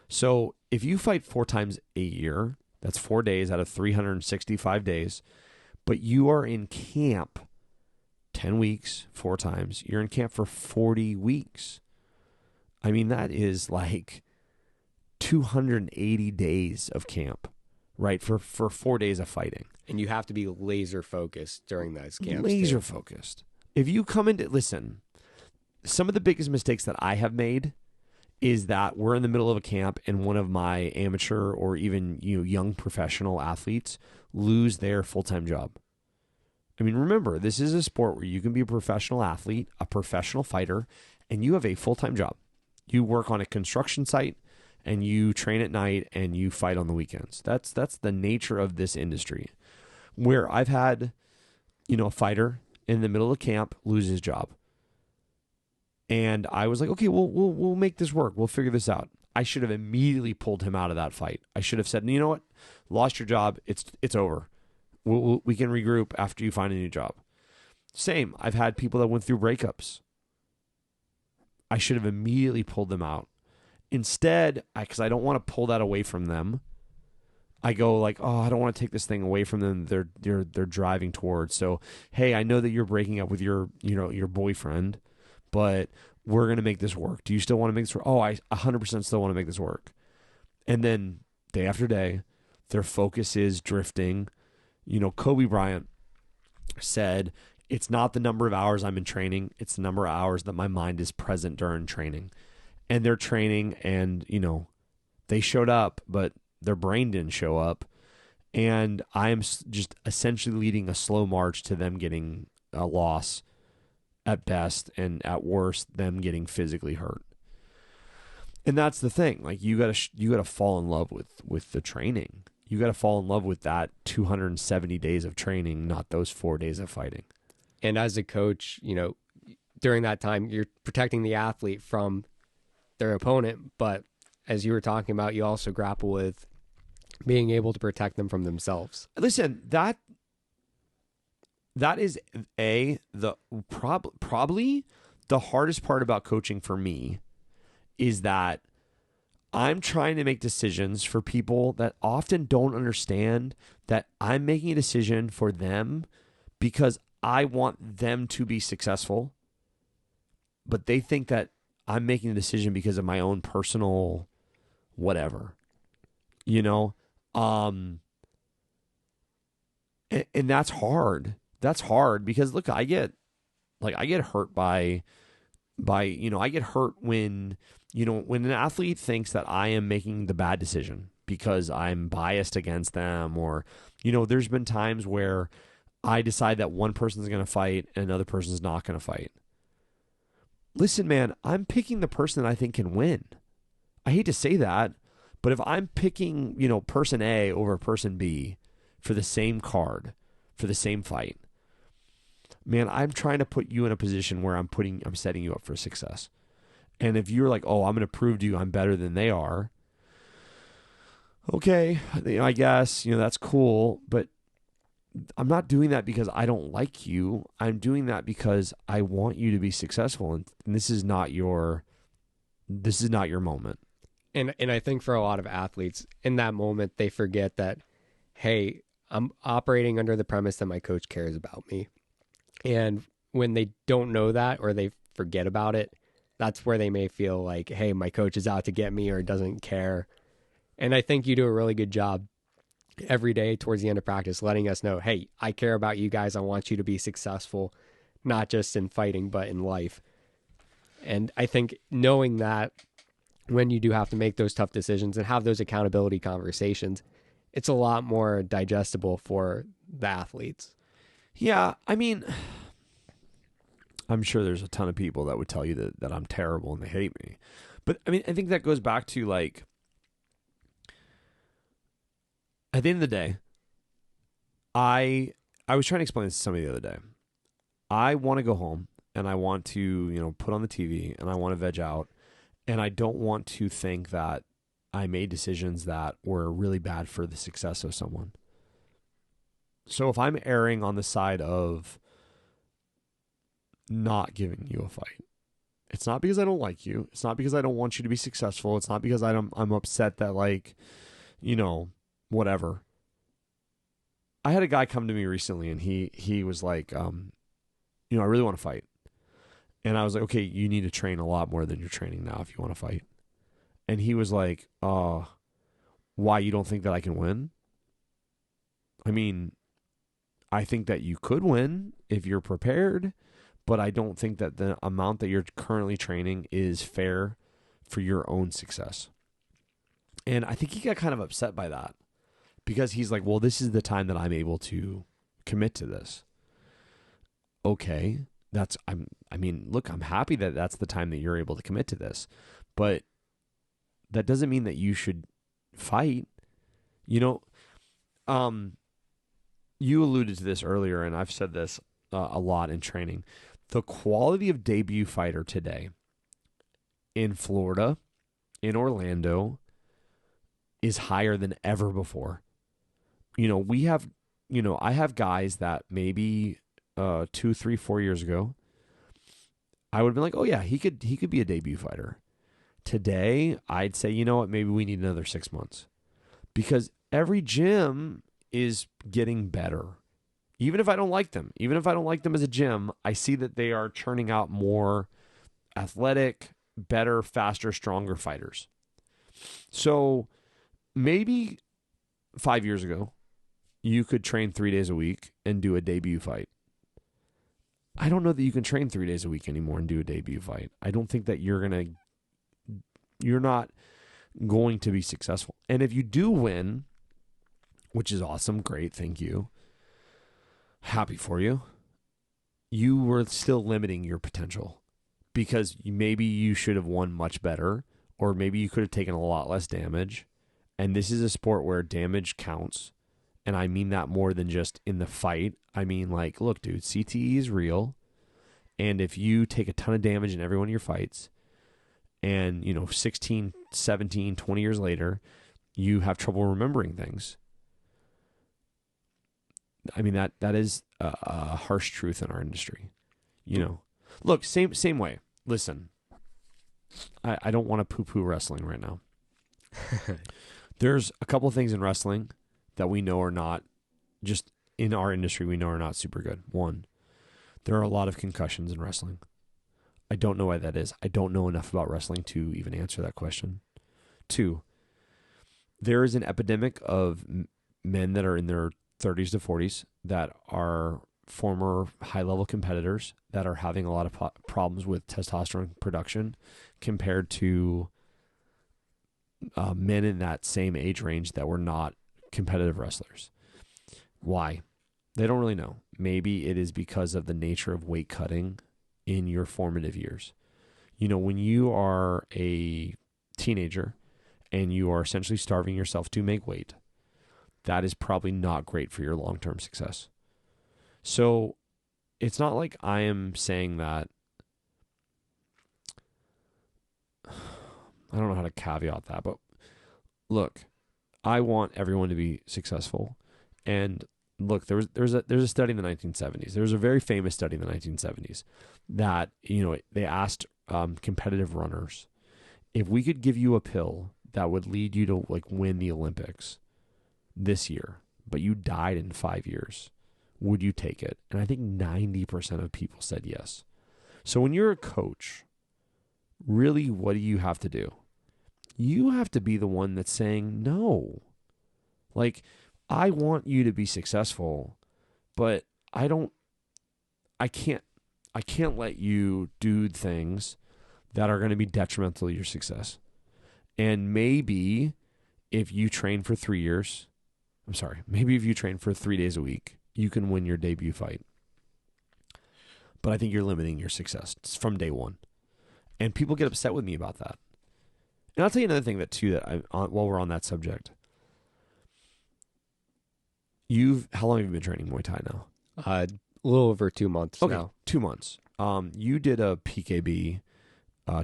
Speaker 2: So if you fight 4 times a year, that's 4 days out of 365 days, but you are in camp 10 weeks, 4 times. You're in camp for 40 weeks. That is like 280 days of camp, right? For 4 days of fighting.
Speaker 3: And you have to be laser focused during those camps.
Speaker 2: Laser focused. If you come into, listen, some of the biggest mistakes that I have made is that we're in the middle of a camp and one of my amateur or even young professional athletes lose their full-time job. Remember, this is a sport where you can be a professional athlete, a professional fighter, and you have a full-time job. You work on a construction site and you train at night and you fight on the weekends. That's the nature of this industry. Where I've had, a fighter in the middle of camp lose his job. And I was like, okay, we'll make this work. We'll figure this out. I should have immediately pulled him out of that fight. I should have said, you know what? Lost your job. It's over. we can regroup after you find a new job. Same. I've had people that went through breakups. I should have immediately pulled them out. Instead, because I don't want to pull that away from them, I go like, oh, I don't want to take this thing away from them. They're driving towards. So, hey, I know that you're breaking up with your boyfriend, but we're gonna make this work. Do you still want to make this work? Oh, I 100% still want to make this work. And then day after day, their focus is drifting. Kobe Bryant said, it's not the number of hours I'm in training, it's the number of hours that my mind is present during training. And they're training and, they showed up, but their brain didn't show up. And I am just essentially leading a slow march to them getting a loss at best, and at worst, them getting physically hurt. And that's the thing. Like, you gotta fall in love with the training. You gotta fall in love with that 270 days of training, not those 4 days of fighting.
Speaker 3: And as a coach, during that time, you're protecting the athlete from their opponent. But as you were talking about, you also grapple with being able to protect them from themselves.
Speaker 2: Listen, that is probably the hardest part about coaching for me, is that I'm trying to make decisions for people that often don't understand that I'm making a decision for them because I want them to be successful, but they think that I'm making a decision because of my own personal whatever, and that's hard. That's hard because look, I get hurt by I get hurt when an athlete thinks that I am making the bad decision because I'm biased against them, or there's been times where I decide that one person's going to fight and another person's not going to fight. Listen, man, I'm picking the person that I think can win. I hate to say that, but if I'm picking, person A over person B for the same card, for the same fight, man, I'm trying to put you in a position where I'm setting you up for success. And if you're like, oh, I'm going to prove to you I'm better than they are, okay, I guess, that's cool, but I'm not doing that because I don't like you. I'm doing that because I want you to be successful, and this is not your moment.
Speaker 3: And I think for a lot of athletes in that moment, they forget that, hey, I'm operating under the premise that my coach cares about me. And when they don't know that, or they forget about it, that's where they may feel like, hey, my coach is out to get me or doesn't care. And I think you do a really good job every day towards the end of practice, letting us know, hey, I care about you guys. I want you to be successful, not just in fighting, but in life. And I think knowing that when you do have to make those tough decisions and have those accountability conversations, it's a lot more digestible for the athletes.
Speaker 2: Yeah, I mean, I'm sure there's a ton of people that would tell you that I'm terrible and they hate me. But I mean, I think that goes back to like, at the end of the day, I was trying to explain this to somebody the other day. I want to go home and I want to, put on the TV and I want to veg out, and I don't want to think that I made decisions that were really bad for the success of someone. So if I'm erring on the side of not giving you a fight, it's not because I don't like you. It's not because I don't want you to be successful. It's not because I'm upset that, like, whatever. I had a guy come to me recently and he was like, I really want to fight. And I was like, okay, you need to train a lot more than you're training now if you want to fight. And he was like, why, you don't think that I can win? I mean, I think that you could win if you're prepared, but I don't think that the amount that you're currently training is fair for your own success. And I think he got kind of upset by that because he's like, well, this is the time that I'm able to commit to this. Okay, look, I'm happy that that's the time that you're able to commit to this, but that doesn't mean that you should fight. You alluded to this earlier, and I've said this a lot in training. The quality of debut fighter today in Florida, in Orlando, is higher than ever before. We have I have guys that maybe 2, 3, 4 years ago, I would have been like, oh yeah, he could be a debut fighter. Today, I'd say, you know what, maybe we need another 6 months. Because every gym is getting better. Even if I don't like them, as a gym, I see that they are churning out more athletic, better, faster, stronger fighters. So maybe 5 years ago, you could train 3 days a week and do a debut fight. I don't know that you can train 3 days a week anymore and do a debut fight. I don't think that you're not going to be successful. And if you do win, which is awesome, great, thank you, happy for you, you were still limiting your potential because maybe you should have won much better, or maybe you could have taken a lot less damage. And this is a sport where damage counts. And I mean that more than just in the fight. I mean, like, look, dude, CTE is real. And if you take a ton of damage in every one of your fights, and, 16, 17, 20 years later, you have trouble remembering things. I mean, that is a harsh truth in our industry. Look, same way. Listen, I don't want to poo-poo wrestling right now. There's a couple of things in wrestling that we know are not, just in our industry, we know are not super good. One, there are a lot of concussions in wrestling. I don't know why that is. I don't know enough about wrestling to even answer that question. Two, there is an epidemic of men that are in their 30s to 40s that are former high-level competitors that are having a lot of problems with testosterone production compared to men in that same age range that were not competitive wrestlers. Why? They don't really know. Maybe it is because of the nature of weight cutting in your formative years. When you are a teenager and you are essentially starving yourself to make weight, that is probably not great for your long-term success. So it's not like I am saying that, I don't know how to caveat that, but look, I want everyone to be successful. And look, there's a study in the 1970s. There was a very famous study in the 1970s that, they asked competitive runners, if we could give you a pill that would lead you to win the Olympics this year, but you died in 5 years, would you take it? And I think 90% of people said yes. So when you're a coach, really, what do you have to do? You have to be the one that's saying no. I want you to be successful, but I can't let you do things that are going to be detrimental to your success. And maybe if you train for 3 years, maybe if you train for 3 days a week, you can win your debut fight. But I think you're limiting your success from day one. And people get upset with me about that. And I'll tell you another thing while we're on that subject. How long have you been training Muay Thai now?
Speaker 3: A little over 2 months now.
Speaker 2: 2 months. You did a PKB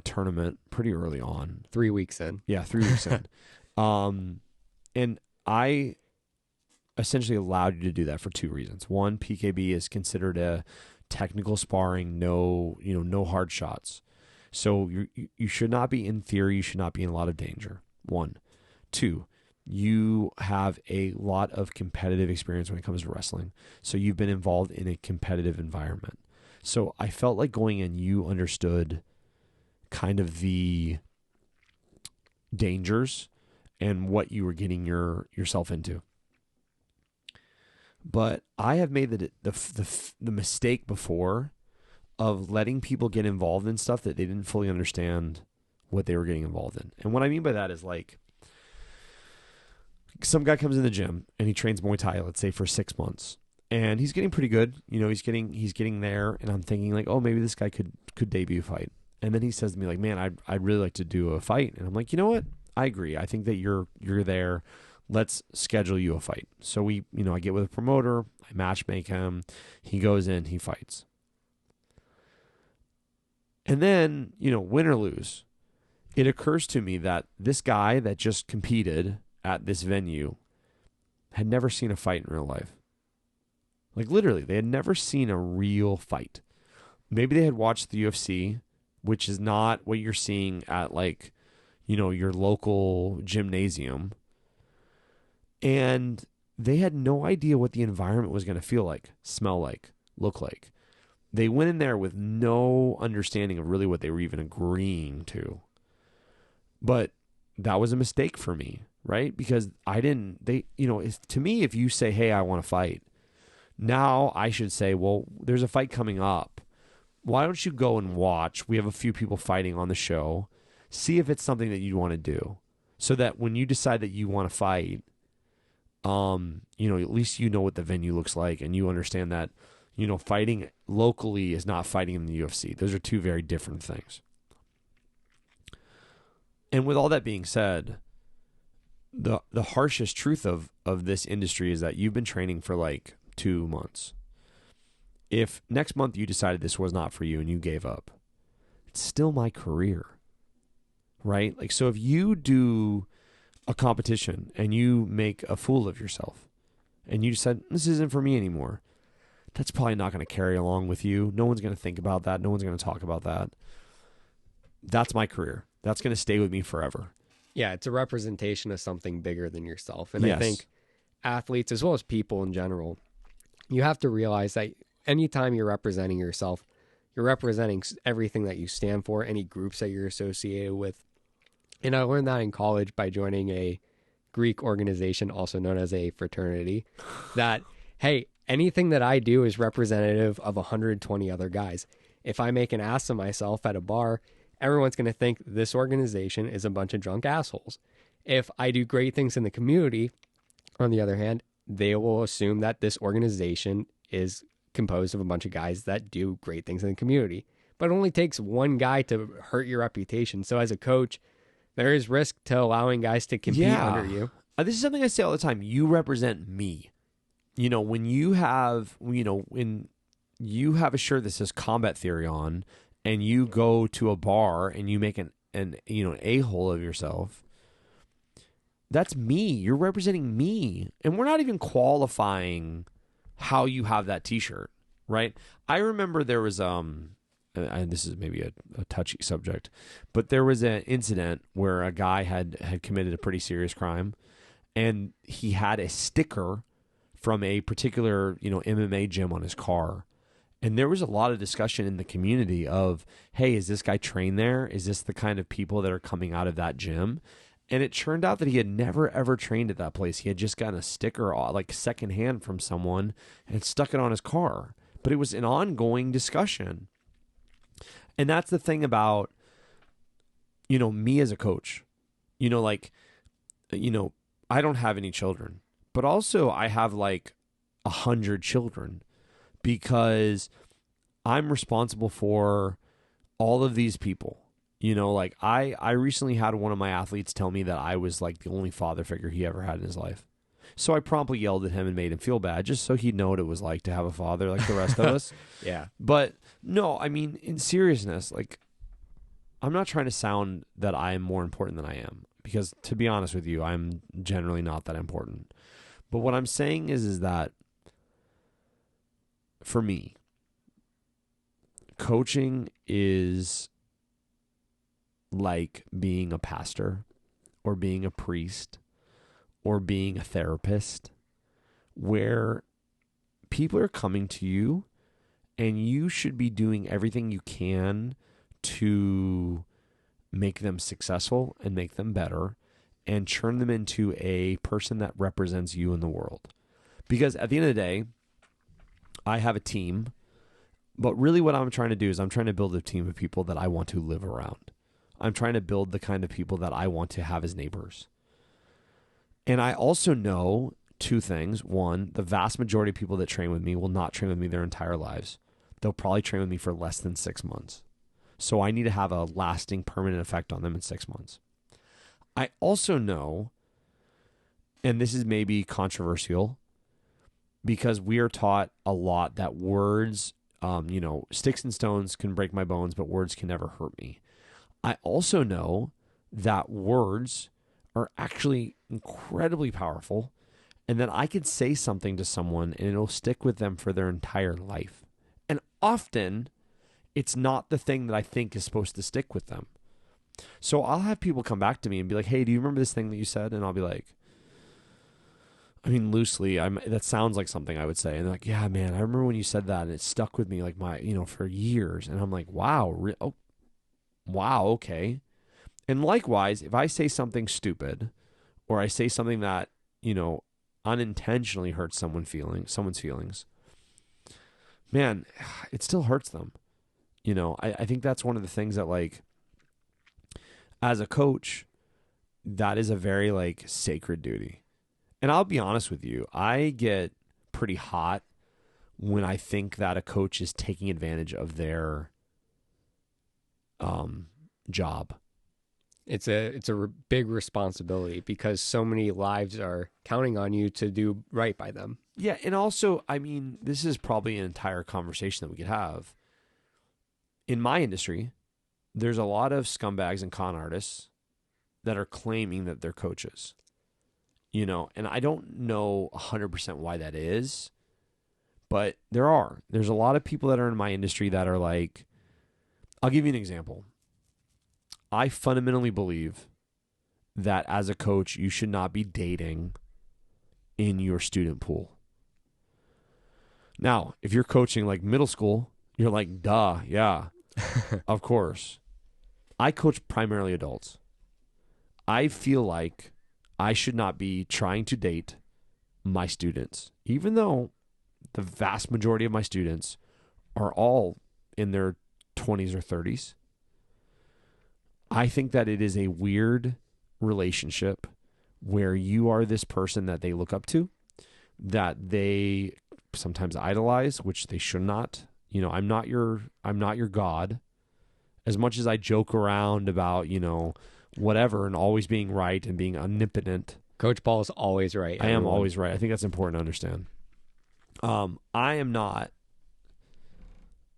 Speaker 2: tournament pretty early on.
Speaker 3: 3 weeks in.
Speaker 2: Yeah, 3 weeks in. And I essentially allowed you to do that for two reasons. One, PKB is considered a technical sparring, no hard shots. So you should not be, in theory, you should not be in a lot of danger. One. Two, you have a lot of competitive experience when it comes to wrestling. So you've been involved in a competitive environment. So I felt like going in, you understood kind of the dangers and what you were getting yourself into. But I have made the mistake before of letting people get involved in stuff that they didn't fully understand what they were getting involved in. And what I mean by that is some guy comes in the gym and he trains Muay Thai, let's say for 6 months, and he's getting pretty good. He's getting there, and I'm thinking oh, maybe this guy could debut fight. And then he says to me man, I'd really like to do a fight. And I'm like, you know what? I agree. I think that you're there. Let's schedule you a fight. So I get with a promoter, I match make him, he goes in, he fights. And then, win or lose, it occurs to me that this guy that just competed at this venue had never seen a fight in real life. Like literally, they had never seen a real fight. Maybe they had watched the UFC, which is not what you're seeing at like, your local gymnasium. And they had no idea what the environment was going to feel like, smell like, look like. They went in there with no understanding of really what they were even agreeing to. But that was a mistake for me, right? Because to me, if you say, hey, I want to fight, now I should say, well, there's a fight coming up. Why don't you go and watch? We have a few people fighting on the show. See if it's something that you want to do, so that when you decide that you want to fight, at least you know what the venue looks like, and you understand that, fighting locally is not fighting in the UFC. Those are two very different things. And with all that being said, the harshest truth of this industry is that you've been training for like 2 months. If next month you decided this was not for you and you gave up, it's still my career, right? Like, so if you do a competition and you make a fool of yourself and you said, this isn't for me anymore, that's probably not going to carry along with you. No one's going to think about that. No one's going to talk about that. That's my career. That's going to stay with me forever.
Speaker 3: Yeah, it's a representation of something bigger than yourself. And
Speaker 2: Yes.
Speaker 3: I think athletes, as well as people in general, you have to realize that anytime you're representing yourself, you're representing everything that you stand for, any groups that you're associated with. And I learned that in college by joining a Greek organization, also known as a fraternity, that, hey, anything that I do is representative of 120 other guys. If I make an ass of myself at a bar, everyone's going to think this organization is a bunch of drunk assholes. If I do great things in the community, on the other hand, they will assume that this organization is composed of a bunch of guys that do great things in the community. But it only takes one guy to hurt your reputation. So as a coach, there is risk to allowing guys to compete under you.
Speaker 2: This is something I say all the time. You represent me. When you have a shirt that says combat theory on, and you go to a bar and you make an a-hole of yourself, that's me. You're representing me. And we're not even qualifying how you have that t-shirt, right? I remember there was, and this is maybe a touchy subject, but there was an incident where a guy had committed a pretty serious crime, and he had a sticker from a particular, MMA gym on his car. And there was a lot of discussion in the community of, hey, is this guy trained there? Is this the kind of people that are coming out of that gym? And it turned out that he had never, ever trained at that place. He had just gotten a sticker, like secondhand from someone, and stuck it on his car. But it was an ongoing discussion. And that's the thing about, me as a coach. I don't have any children. But also I have like 100 children, because I'm responsible for all of these people. I recently had one of my athletes tell me that I was like the only father figure he ever had in his life. So I promptly yelled at him and made him feel bad, just so he'd know what it was like to have a father like the rest of us.
Speaker 3: Yeah.
Speaker 2: But no, I mean, in seriousness, like, I'm not trying to sound that I am more important than I am, because to be honest with you, I'm generally not that important. But what I'm saying is that for me, coaching is like being a pastor or being a priest or being a therapist, where people are coming to you and you should be doing everything you can to make them successful and make them better and turn them into a person that represents you in the world. Because at the end of the day, I have a team, but really what I'm trying to do is I'm trying to build a team of people that I want to live around. I'm trying to build the kind of people that I want to have as neighbors. And I also know two things. One, the vast majority of people that train with me will not train with me their entire lives. They'll probably train with me for less than 6 months. So I need to have a lasting, permanent effect on them in 6 months. I also know, and this is maybe controversial, because we are taught a lot that words, sticks and stones can break my bones, but words can never hurt me. I also know that words are actually incredibly powerful, And then I could say something to someone and it'll stick with them for their entire life. And often it's not the thing that I think is supposed to stick with them. So I'll have people come back to me and be like, hey, do you remember this thing that you said? And I'll be like, I mean, loosely, that sounds like something I would say. And they're like, yeah, man, I remember when you said that and it stuck with me like for years. And I'm like, wow, wow, okay. And likewise, if I say something stupid or I say something that, unintentionally hurts someone's feelings, man, it still hurts them. I think that's one of the things that, like, as a coach, that is a very, like, sacred duty. And I'll be honest with you, I get pretty hot when I think that a coach is taking advantage of their job.
Speaker 3: It's a big responsibility because so many lives are counting on you to do right by them.
Speaker 2: Yeah, and also, I mean, this is probably an entire conversation that we could have. In my industry, there's a lot of scumbags and con artists that are claiming that they're coaches. And I don't know 100% why that is, but there's a lot of people that are in my industry that are like, I'll give you an example. I fundamentally believe that as a coach, you should not be dating in your student pool. Now, if you're coaching like middle school, you're like, duh, yeah, of course. I coach primarily adults. I feel like I should not be trying to date my students, even though the vast majority of my students are all in their 20s or 30s. I think that it is a weird relationship where you are this person that they look up to, that they sometimes idolize, which they should not. I'm not your God. As much as I joke around about, whatever and always being right and being omnipotent.
Speaker 3: Coach Paul is always right.
Speaker 2: I am always right. I think that's important to understand. I am not.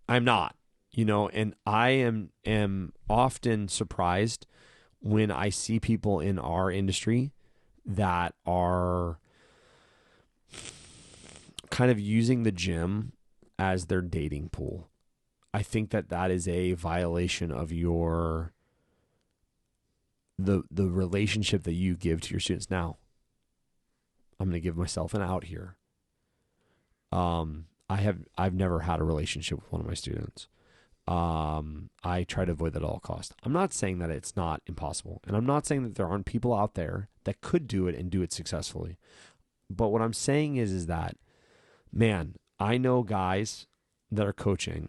Speaker 2: I'm not. And I am often surprised when I see people in our industry that are kind of using the gym as their dating pool. I think that is a violation of the relationship that you give to your students. Now, I'm going to give myself an out here. I've never had a relationship with one of my students. I try to avoid that at all costs. I'm not saying that it's not impossible, and I'm not saying that there aren't people out there that could do it and do it successfully. But what I'm saying is that, man, I know guys that are coaching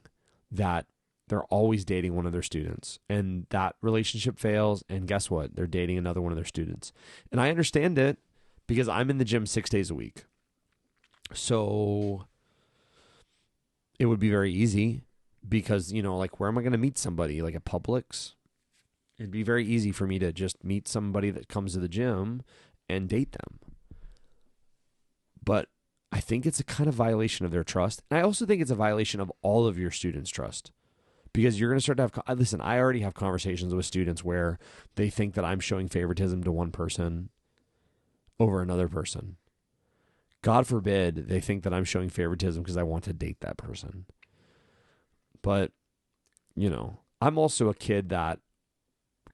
Speaker 2: that they're always dating one of their students, and that relationship fails, and guess what? They're dating another one of their students. And I understand it because I'm in the gym 6 days a week. So it would be very easy because, like, where am I going to meet somebody? Like at Publix? It'd be very easy for me to just meet somebody that comes to the gym and date them. But I think it's a kind of violation of their trust. And I also think it's a violation of all of your students' trust. Because you're going to start to have... Listen, I already have conversations with students where they think that I'm showing favoritism to one person over another person. God forbid they think that I'm showing favoritism because I want to date that person. But, I'm also a kid that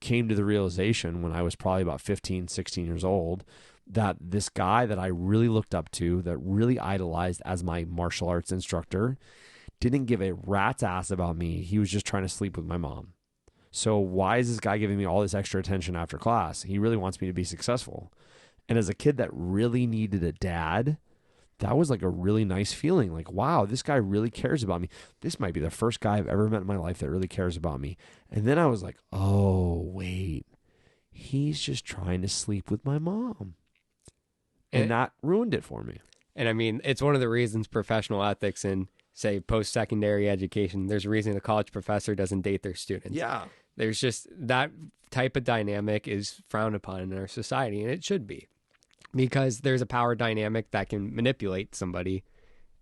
Speaker 2: came to the realization when I was probably about 15, 16 years old that this guy that I really looked up to, that really idolized as my martial arts instructor, didn't give a rat's ass about me. He was just trying to sleep with my mom. So why is this guy giving me all this extra attention after class? He really wants me to be successful. And as a kid that really needed a dad, that was like a really nice feeling. Like, wow, this guy really cares about me. This might be the first guy I've ever met in my life that really cares about me. And then I was like, oh, wait, he's just trying to sleep with my mom. And that ruined it for me.
Speaker 3: And I mean, it's one of the reasons professional ethics in, say, post-secondary education, there's a reason a college professor doesn't date their students.
Speaker 2: Yeah.
Speaker 3: There's just that type of dynamic is frowned upon in our society, and it should be. Because there's a power dynamic that can manipulate somebody,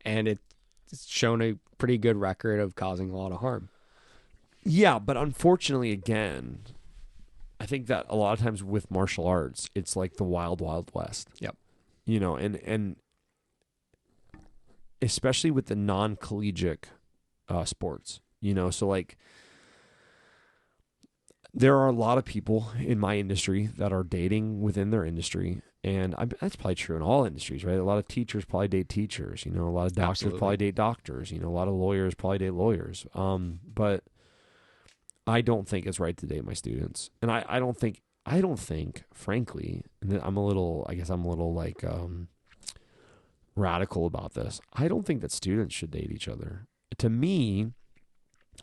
Speaker 3: and it's shown a pretty good record of causing a lot of harm.
Speaker 2: Yeah, but unfortunately, again, I think that a lot of times with martial arts, it's like the wild, wild west.
Speaker 3: Yep.
Speaker 2: and especially with the non-collegiate sports, so like there are a lot of people in my industry that are dating within their industry. And that's probably true in all industries, right? A lot of teachers probably date teachers, a lot of doctors
Speaker 3: Absolutely.
Speaker 2: probably date doctors, a lot of lawyers probably date lawyers. But I don't think it's right to date my students. And I don't think, frankly, and I'm a little like, radical about this. I don't think that students should date each other. To me,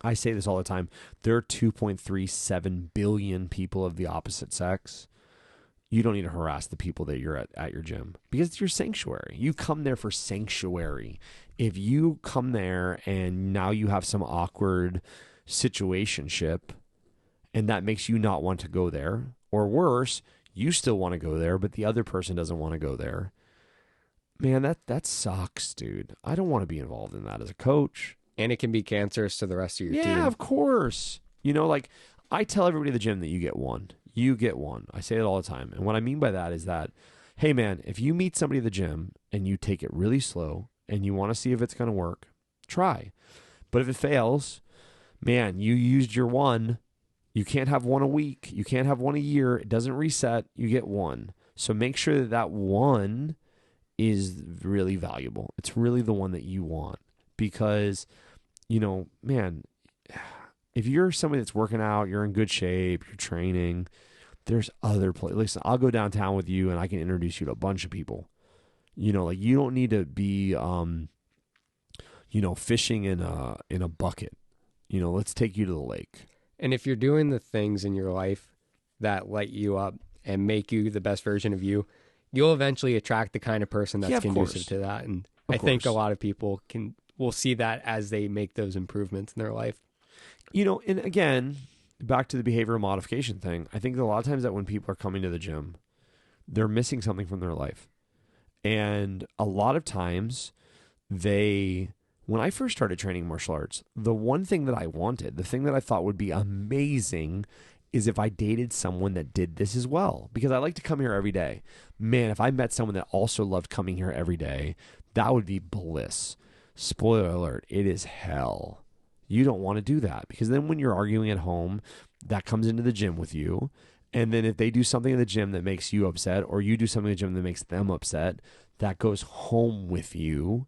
Speaker 2: I say this all the time. There are 2.37 billion people of the opposite sex. You don't need to harass the people that you're at your gym because it's your sanctuary. You come there for sanctuary. If you come there and now you have some awkward situationship and that makes you not want to go there, or worse, you still want to go there, but the other person doesn't want to go there, man, that sucks, dude. I don't want to be involved in that as a coach.
Speaker 3: And it can be cancerous to the rest of your team.
Speaker 2: Yeah, of course. Like I tell everybody at the gym that you get one. You get one. I say it all the time. And what I mean by that is that, hey man, if you meet somebody at the gym and you take it really slow and you want to see if it's going to work, try. But if it fails, man, you used your one. You can't have one a week. You can't have one a year. It doesn't reset. You get one. So make sure that one is really valuable. It's really the one that you want. Because, man, if you're somebody that's working out, you're in good shape, you're training, there's other places. Listen, I'll go downtown with you and I can introduce you to a bunch of people. Like you don't need to be, fishing in a bucket. Let's take you to the lake.
Speaker 3: And if you're doing the things in your life that light you up and make you the best version of you, you'll eventually attract the kind of person that's conducive to that. And I think a lot of people will see that as they make those improvements in their life.
Speaker 2: And again, back to the behavioral modification thing, I think a lot of times that when people are coming to the gym, they're missing something from their life. And a lot of times when I first started training martial arts, the one thing that I wanted, the thing that I thought would be amazing is if I dated someone that did this as well, because I like to come here every day. Man, if I met someone that also loved coming here every day, that would be bliss. Spoiler alert, it is hell. You don't want to do that because then when you're arguing at home, that comes into the gym with you. And then if they do something in the gym that makes you upset or you do something in the gym that makes them upset, that goes home with you.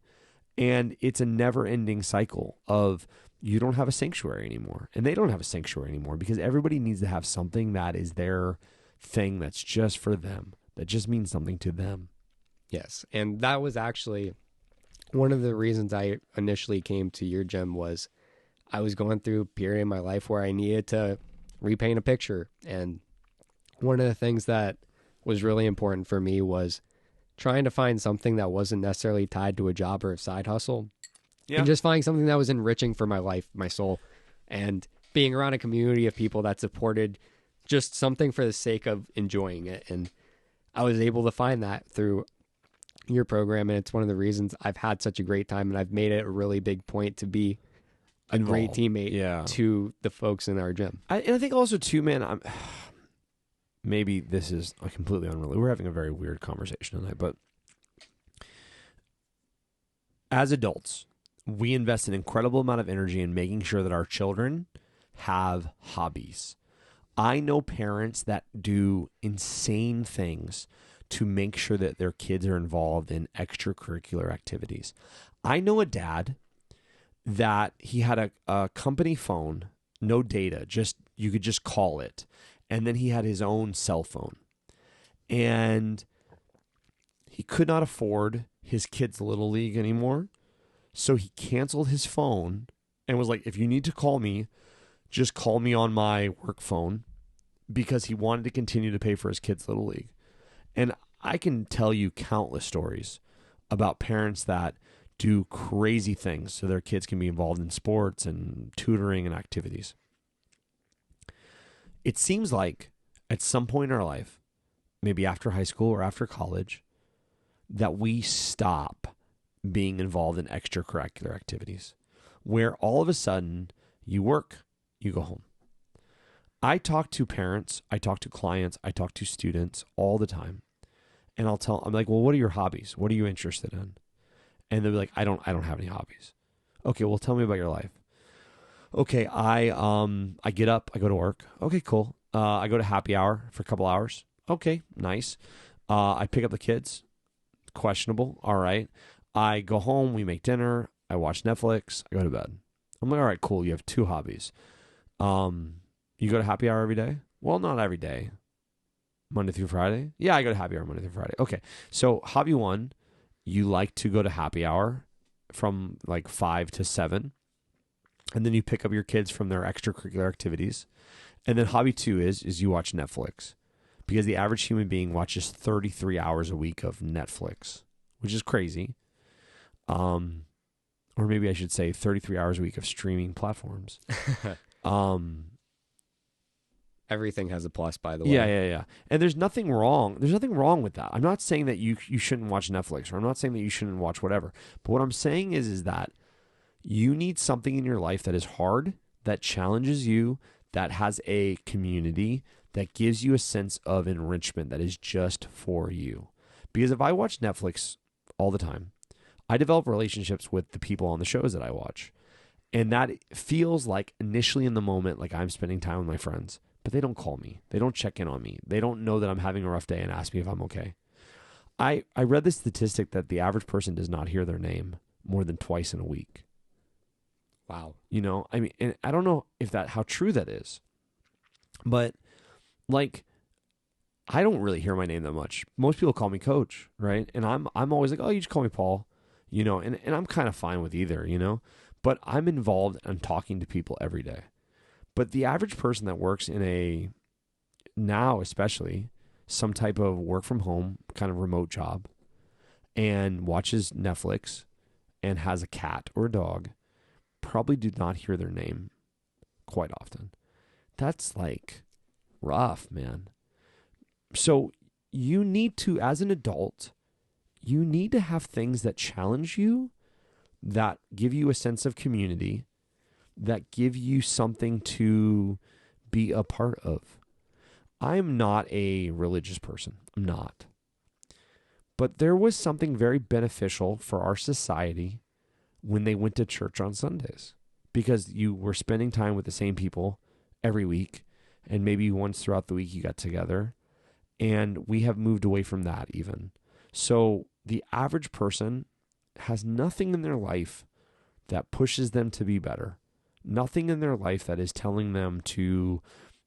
Speaker 2: And it's a never-ending cycle of you don't have a sanctuary anymore. And they don't have a sanctuary anymore because everybody needs to have something that is their thing that's just for them, that just means something to them.
Speaker 3: Yes. And that was actually one of the reasons I initially came to your gym was I was going through a period in my life where I needed to repaint a picture. And one of the things that was really important for me was trying to find something that wasn't necessarily tied to a job or a side hustle. Yeah. And just finding something that was enriching for my life, my soul, and being around a community of people that supported just something for the sake of enjoying it. And I was able to find that through your program. And it's one of the reasons I've had such a great time. And I've made it a really big point to be a great teammate to the folks in our gym.
Speaker 2: And I think also too, man, maybe this is completely unrelated. We're having a very weird conversation tonight, but as adults, we invest an incredible amount of energy in making sure that our children have hobbies. I know parents that do insane things to make sure that their kids are involved in extracurricular activities. I know a dad that he had a company phone, no data, you could just call it. And then he had his own cell phone. And he could not afford his kids' little league anymore. So he canceled his phone and was like, if you need to call me, just call me on my work phone, because he wanted to continue to pay for his kids' little league. And I can tell you countless stories about parents that do crazy things so their kids can be involved in sports and tutoring and activities. It seems like at some point in our life, maybe after high school or after college, that we stop being involved in extracurricular activities, where all of a sudden you work, you go home. I talk to parents, I talk to clients, I talk to students all the time. And I'm like, well, what are your hobbies? What are you interested in? And they'll be like, I don't have any hobbies. Okay, well, tell me about your life. Okay, I get up, I go to work. Okay, cool. I go to happy hour for a couple hours. Okay, nice. I pick up the kids. Questionable. All right. I go home, we make dinner, I watch Netflix, I go to bed. I'm like, all right, cool. You have 2 hobbies. You go to happy hour every day? Well, not every day. Monday through Friday? Yeah, I go to happy hour Monday through Friday. Okay. So hobby 1, you like to go to happy hour from like 5 to 7. And then you pick up your kids from their extracurricular activities. And then hobby 2 is you watch Netflix. Because the average human being watches 33 hours a week of Netflix, which is crazy. Or maybe I should say 33 hours a week of streaming platforms.
Speaker 3: Everything has a plus, by the way.
Speaker 2: Yeah. And there's nothing wrong. There's nothing wrong with that. I'm not saying that you shouldn't watch Netflix, or I'm not saying that you shouldn't watch whatever. But what I'm saying is that you need something in your life that is hard, that challenges you, that has a community, that gives you a sense of enrichment that is just for you. Because if I watch Netflix all the time, I develop relationships with the people on the shows that I watch. And that feels like initially in the moment, like I'm spending time with my friends, but they don't call me. They don't check in on me. They don't know that I'm having a rough day and ask me if I'm okay. I read the statistic that the average person does not hear their name more than twice in a week.
Speaker 3: Wow.
Speaker 2: You know, I mean, and I don't know how true that is, but like, I don't really hear my name that much. Most people call me Coach, right? And I'm always like, oh, you just call me Paul, you know, and I'm kind of fine with either, you know, but I'm involved and talking to people every day. But the average person that works in now especially, some type of work from home kind of remote job and watches Netflix and has a cat or a dog probably do not hear their name quite often. That's like rough, man. So you need to, as an adult, you need to have things that challenge you, that give you a sense of community, that give you something to be a part of. I'm not a religious person. I'm not. But there was something very beneficial for our society when they went to church on Sundays, because you were spending time with the same people every week, and maybe once throughout the week you got together, and we have moved away from that even. So the average person has nothing in their life that pushes them to be better, nothing in their life that is telling them to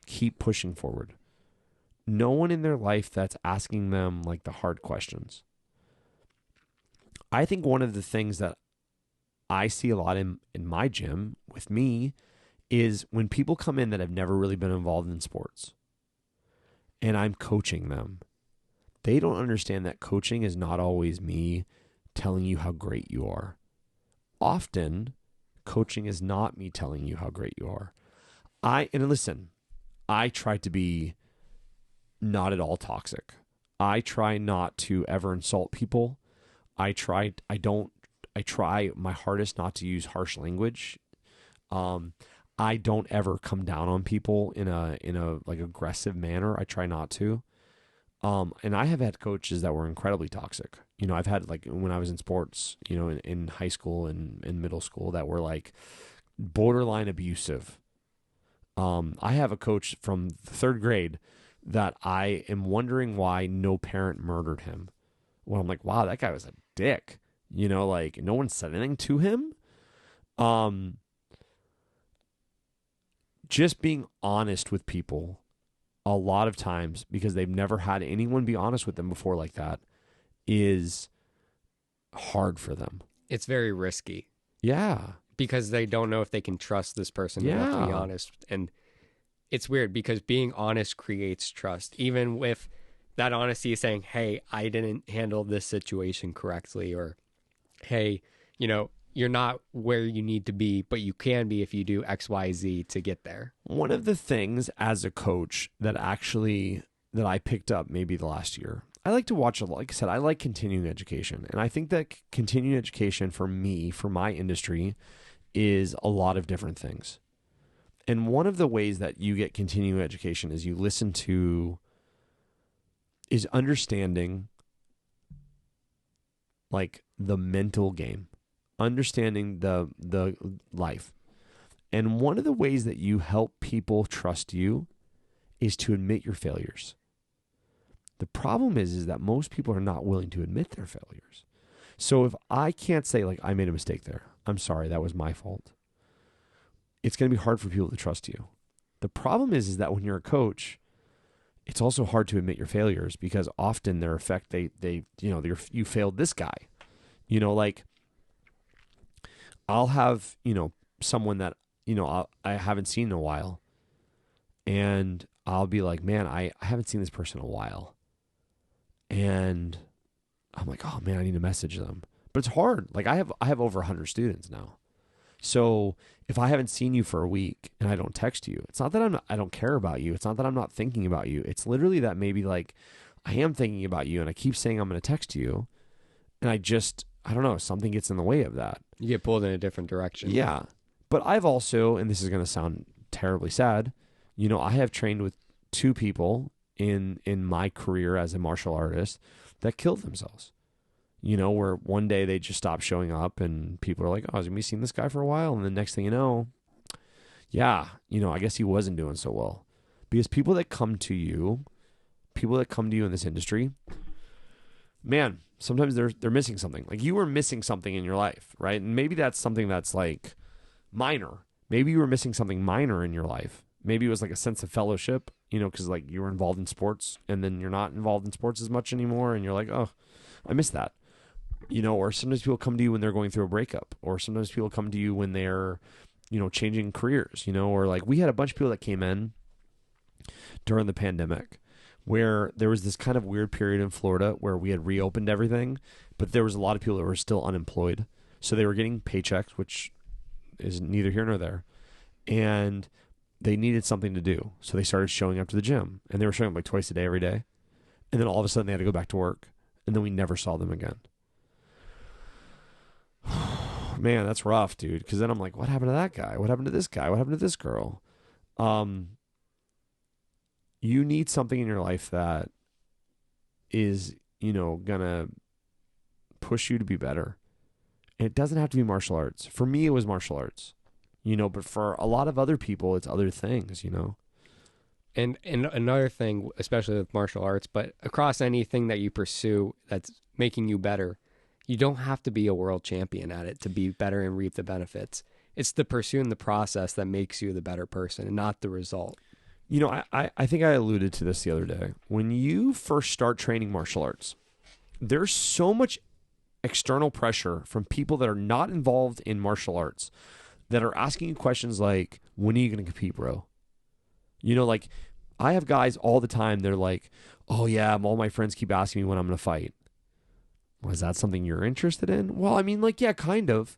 Speaker 2: keep pushing forward. No one in their life that's asking them like the hard questions. I think one of the things that I see a lot in my gym with me is when people come in that have never really been involved in sports and I'm coaching them, they don't understand that coaching is not always me telling you how great you are. Often, coaching is not me telling you how great you are. And listen, I try to be not at all toxic. I try not to ever insult people. I try my hardest not to use harsh language. I don't ever come down on people in a like aggressive manner. I try not to. And I have had coaches that were incredibly toxic. You know, I've had, like, when I was in sports, you know, in high school and in middle school, that were like borderline abusive. I have a coach from the 3rd grade that I am wondering why no parent murdered him. Well, I'm like, wow, that guy was a dick. You know, like, no one said anything to him. Just being honest with people a lot of times, because they've never had anyone be honest with them before like that, is hard for them.
Speaker 3: It's very risky.
Speaker 2: Yeah.
Speaker 3: Because they don't know if they can trust this person enough to be honest. And it's weird because being honest creates trust. Even with that honesty saying, hey, I didn't handle this situation correctly, or hey, you know, you're not where you need to be, but you can be if you do X, Y, Z to get there.
Speaker 2: One of the things as a coach that I picked up maybe the last year, I like to watch, like I said, I like continuing education. And I think that continuing education for me, for my industry, is a lot of different things. And one of the ways that you get continuing education is understanding like the mental game, understanding the life. And one of the ways that you help people trust you is to admit your failures. The problem is that most people are not willing to admit their failures. So if I can't say, like, I made a mistake there, I'm sorry, that was my fault, it's going to be hard for people to trust you. The problem is that when you're a coach, it's also hard to admit your failures, because often their effect, you failed this guy. Like, I'll have, someone that, I haven't seen in a while, and I'll be like, man, I haven't seen this person in a while. And I'm like, oh man, I need to message them. But it's hard. Like, I have over 100 students now. So if I haven't seen you for a week and I don't text you, it's not that I don't care about you. It's not that I'm not thinking about you. It's literally that maybe, like, I am thinking about you and I keep saying I'm going to text you, and I don't know, something gets in the way of that.
Speaker 3: You get pulled in a different direction.
Speaker 2: Yeah. But I've also, and this is going to sound terribly sad, I have trained with 2 people in my career as a martial artist that killed themselves. Where one day they just stopped showing up and people are like, oh, have you seen this guy for a while? And the next thing you know, I guess he wasn't doing so well. Because people that come to you in this industry, man, sometimes they're missing something. Like, you were missing something in your life, right? And maybe that's something that's like minor. Maybe you were missing something minor in your life. Maybe it was like a sense of fellowship, because like you were involved in sports and then you're not involved in sports as much anymore. And you're like, oh, I miss that. Or sometimes people come to you when they're going through a breakup, or sometimes people come to you when they're, changing careers, or like we had a bunch of people that came in during the pandemic where there was this kind of weird period in Florida where we had reopened everything, but there was a lot of people that were still unemployed. So they were getting paychecks, which is neither here nor there. And they needed something to do. So they started showing up to the gym, and they were showing up like twice a day, every day. And then all of a sudden they had to go back to work, and then we never saw them again. Man, that's rough, dude. Because then I'm like, what happened to that guy? What happened to this guy? What happened to this girl? You need something in your life that is, gonna push you to be better. And it doesn't have to be martial arts. For me, it was martial arts, but for a lot of other people, it's other things,
Speaker 3: And another thing, especially with martial arts, but across anything that you pursue that's making you better, you don't have to be a world champion at it to be better and reap the benefits. It's the pursuit and the process that makes you the better person, and not the result.
Speaker 2: I think I alluded to this the other day. When you first start training martial arts, there's so much external pressure from people that are not involved in martial arts that are asking you questions like, when are you going to compete, bro? Like, I have guys all the time, they're like, oh yeah, all my friends keep asking me when I'm going to fight. Was that something you're interested in? Well, I mean, like, yeah, kind of.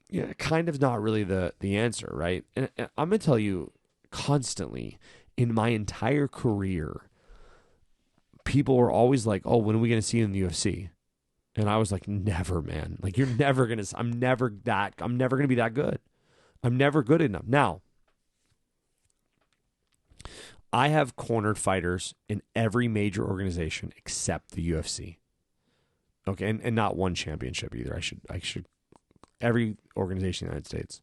Speaker 2: Yeah, kind of not really the answer, right? And I'm going to tell you, constantly in my entire career, people were always like, oh, when are we going to see you in the UFC? And I was like, never, man. Like, you're never going to, I'm never going to be that good. I'm never good enough. Now, I have cornered fighters in every major organization except the UFC. Okay, and not one championship either. I should every organization in the United States.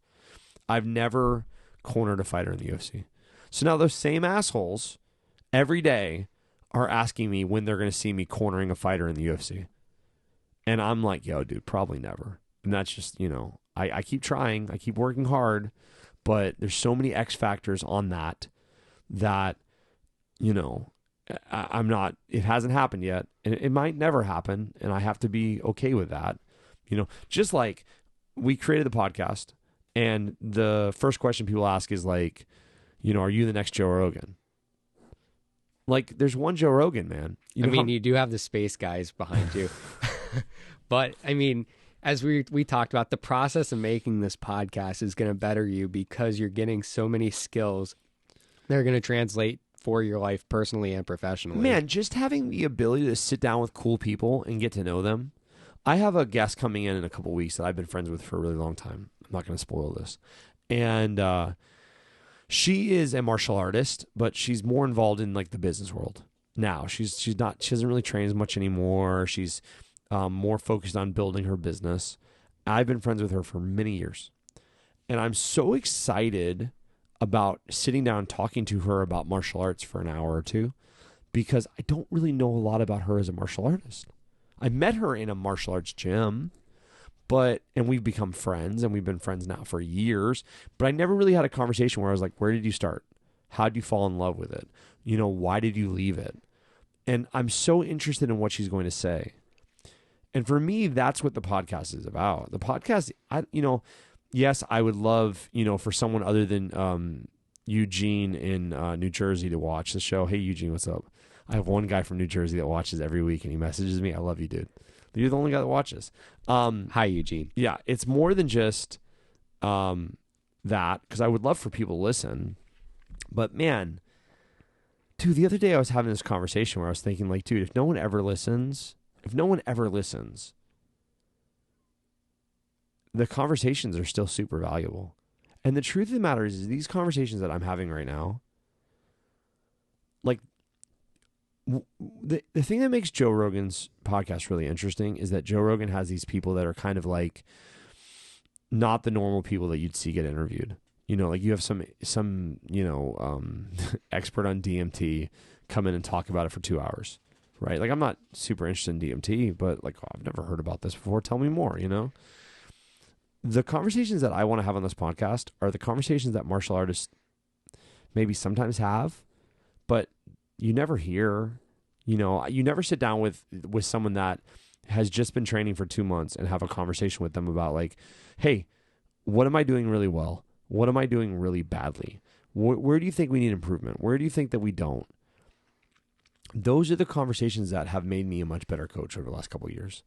Speaker 2: I've never cornered a fighter in the UFC. So now those same assholes every day are asking me when they're going to see me cornering a fighter in the UFC. And I'm like, yo, dude, probably never. And that's just, I keep trying. I keep working hard. But there's so many X factors on that, I'm not, it hasn't happened yet. And it might never happen. And I have to be okay with that. Just like we created the podcast, and the first question people ask is like, are you the next Joe Rogan? Like, there's one Joe Rogan, man.
Speaker 3: You do have the space guys behind you. But, I mean, as we talked about, the process of making this podcast is going to better you because you're getting so many skills that are going to translate for your life personally and professionally.
Speaker 2: Man, just having the ability to sit down with cool people and get to know them. I have a guest coming in a couple of weeks that I've been friends with for a really long time. I'm not going to spoil this. And she is a martial artist, but she's more involved in like the business world now. She doesn't really train as much anymore. She's more focused on building her business. I've been friends with her for many years. And I'm so excited about sitting down and talking to her about martial arts for an hour or two, because I don't really know a lot about her as a martial artist. I met her in a martial arts gym, and we've become friends, and we've been friends now for years, but I never really had a conversation where I was like, where did you start? How did you fall in love with it? Why did you leave it? And I'm so interested in what she's going to say. And for me, that's what the podcast is about. The podcast, yes, I would love, for someone other than Eugene in New Jersey to watch the show. Hey, Eugene, what's up? I have one guy from New Jersey that watches every week, and he messages me. I love you, dude. You're the only guy that watches.
Speaker 3: Hi, Eugene.
Speaker 2: Yeah, it's more than just that, because I would love for people to listen. But man, dude, the other day I was having this conversation where I was thinking, like, dude, if no one ever listens, the conversations are still super valuable. And the truth of the matter is these conversations that I'm having right now, like, the thing that makes Joe Rogan's podcast really interesting is that Joe Rogan has these people that are kind of like not the normal people that you'd see get interviewed. Like you have some expert on DMT come in and talk about it for 2 hours, right? Like, I'm not super interested in DMT, but like, oh, I've never heard about this before. Tell me more, The conversations that I want to have on this podcast are the conversations that martial artists maybe sometimes have, but you never hear. You never sit down with someone that has just been training for 2 months and have a conversation with them about, like, hey, what am I doing really well? What am I doing really badly? Where do you think we need improvement? Where do you think that we don't? Those are the conversations that have made me a much better coach over the last couple of years.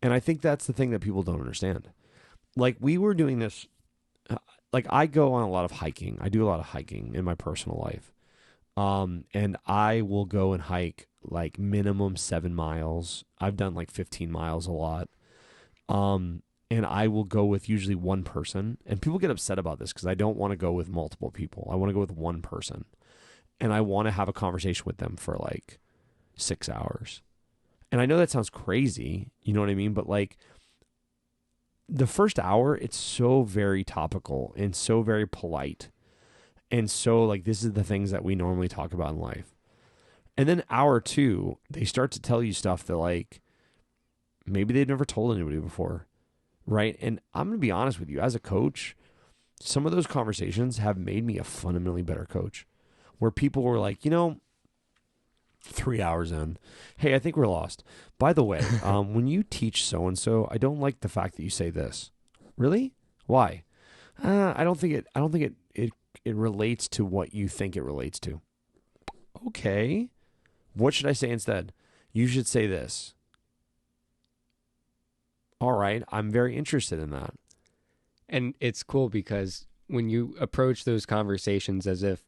Speaker 2: And I think that's the thing that people don't understand. Like, we were doing this, like, I go on a lot of hiking. I do a lot of hiking in my personal life. And I will go and hike like minimum 7 miles. I've done like 15 miles a lot. And I will go with usually one person, and people get upset about this because I don't want to go with multiple people. I want to go with one person, and I want to have a conversation with them for like 6 hours. And I know that sounds crazy, you know what I mean? But like, the first hour, it's so very topical and so very polite. And so, like, this is the things that we normally talk about in life. And then hour 2, they start to tell you stuff that, like, maybe they've never told anybody before, right? And I'm going to be honest with you, as a coach, some of those conversations have made me a fundamentally better coach, where people were like, 3 hours in, hey, I think we're lost. By the way, when you teach so-and-so, I don't like the fact that you say this. Really? Why? I don't think it relates to what you think it relates to. Okay. What should I say instead? You should say this. All right. I'm very interested in that.
Speaker 3: And it's cool because when you approach those conversations as if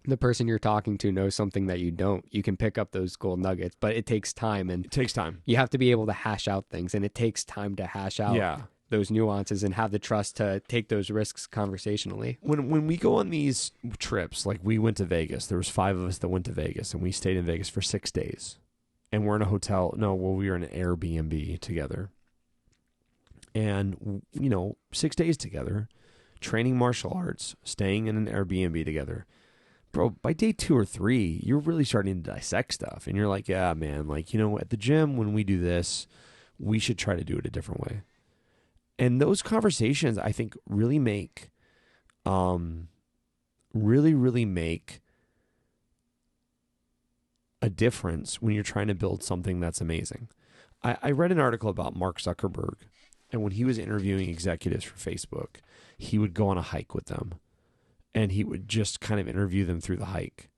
Speaker 3: the person you're talking to knows something that you don't, you can pick up those gold nuggets, but it takes time. And
Speaker 2: it takes time.
Speaker 3: You have to be able to hash out things, and it takes time to hash out those nuances and have the trust to take those risks conversationally.
Speaker 2: When we go on these trips, like we went to Vegas, there was 5 of us that went to Vegas, and we stayed in Vegas for 6 days. And we're in a hotel. We were in an Airbnb together. And, 6 days together, training martial arts, staying in an Airbnb together. Bro, by day 2 or 3, you're really starting to dissect stuff. And you're like, yeah, man, like, at the gym, when we do this, we should try to do it a different way. And those conversations, I think, really make, really make a difference when you're trying to build something that's amazing. I read an article about Mark Zuckerberg, and when he was interviewing executives for Facebook, he would go on a hike with them, and he would just kind of interview them through the hike,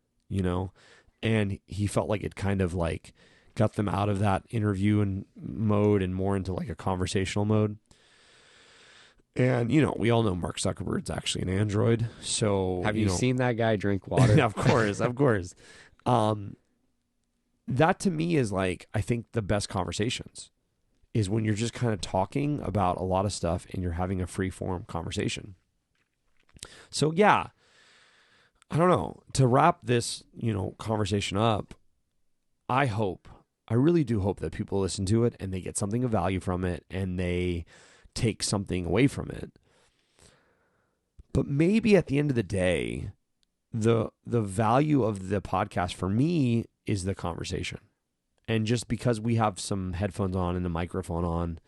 Speaker 2: and he felt like it kind of like got them out of that interview mode and more into like a conversational mode. And, we all know Mark Zuckerberg's actually an android. So
Speaker 3: have you seen that guy drink water?
Speaker 2: Of course. That to me is like, I think the best conversations is when you're just kind of talking about a lot of stuff and you're having a free form conversation. So yeah, I don't know, to wrap this, conversation up, I hope I really do hope that people listen to it and they get something of value from it and they take something away from it. But maybe at the end of the day, the value of the podcast for me is the conversation. And just because we have some headphones on and a microphone on,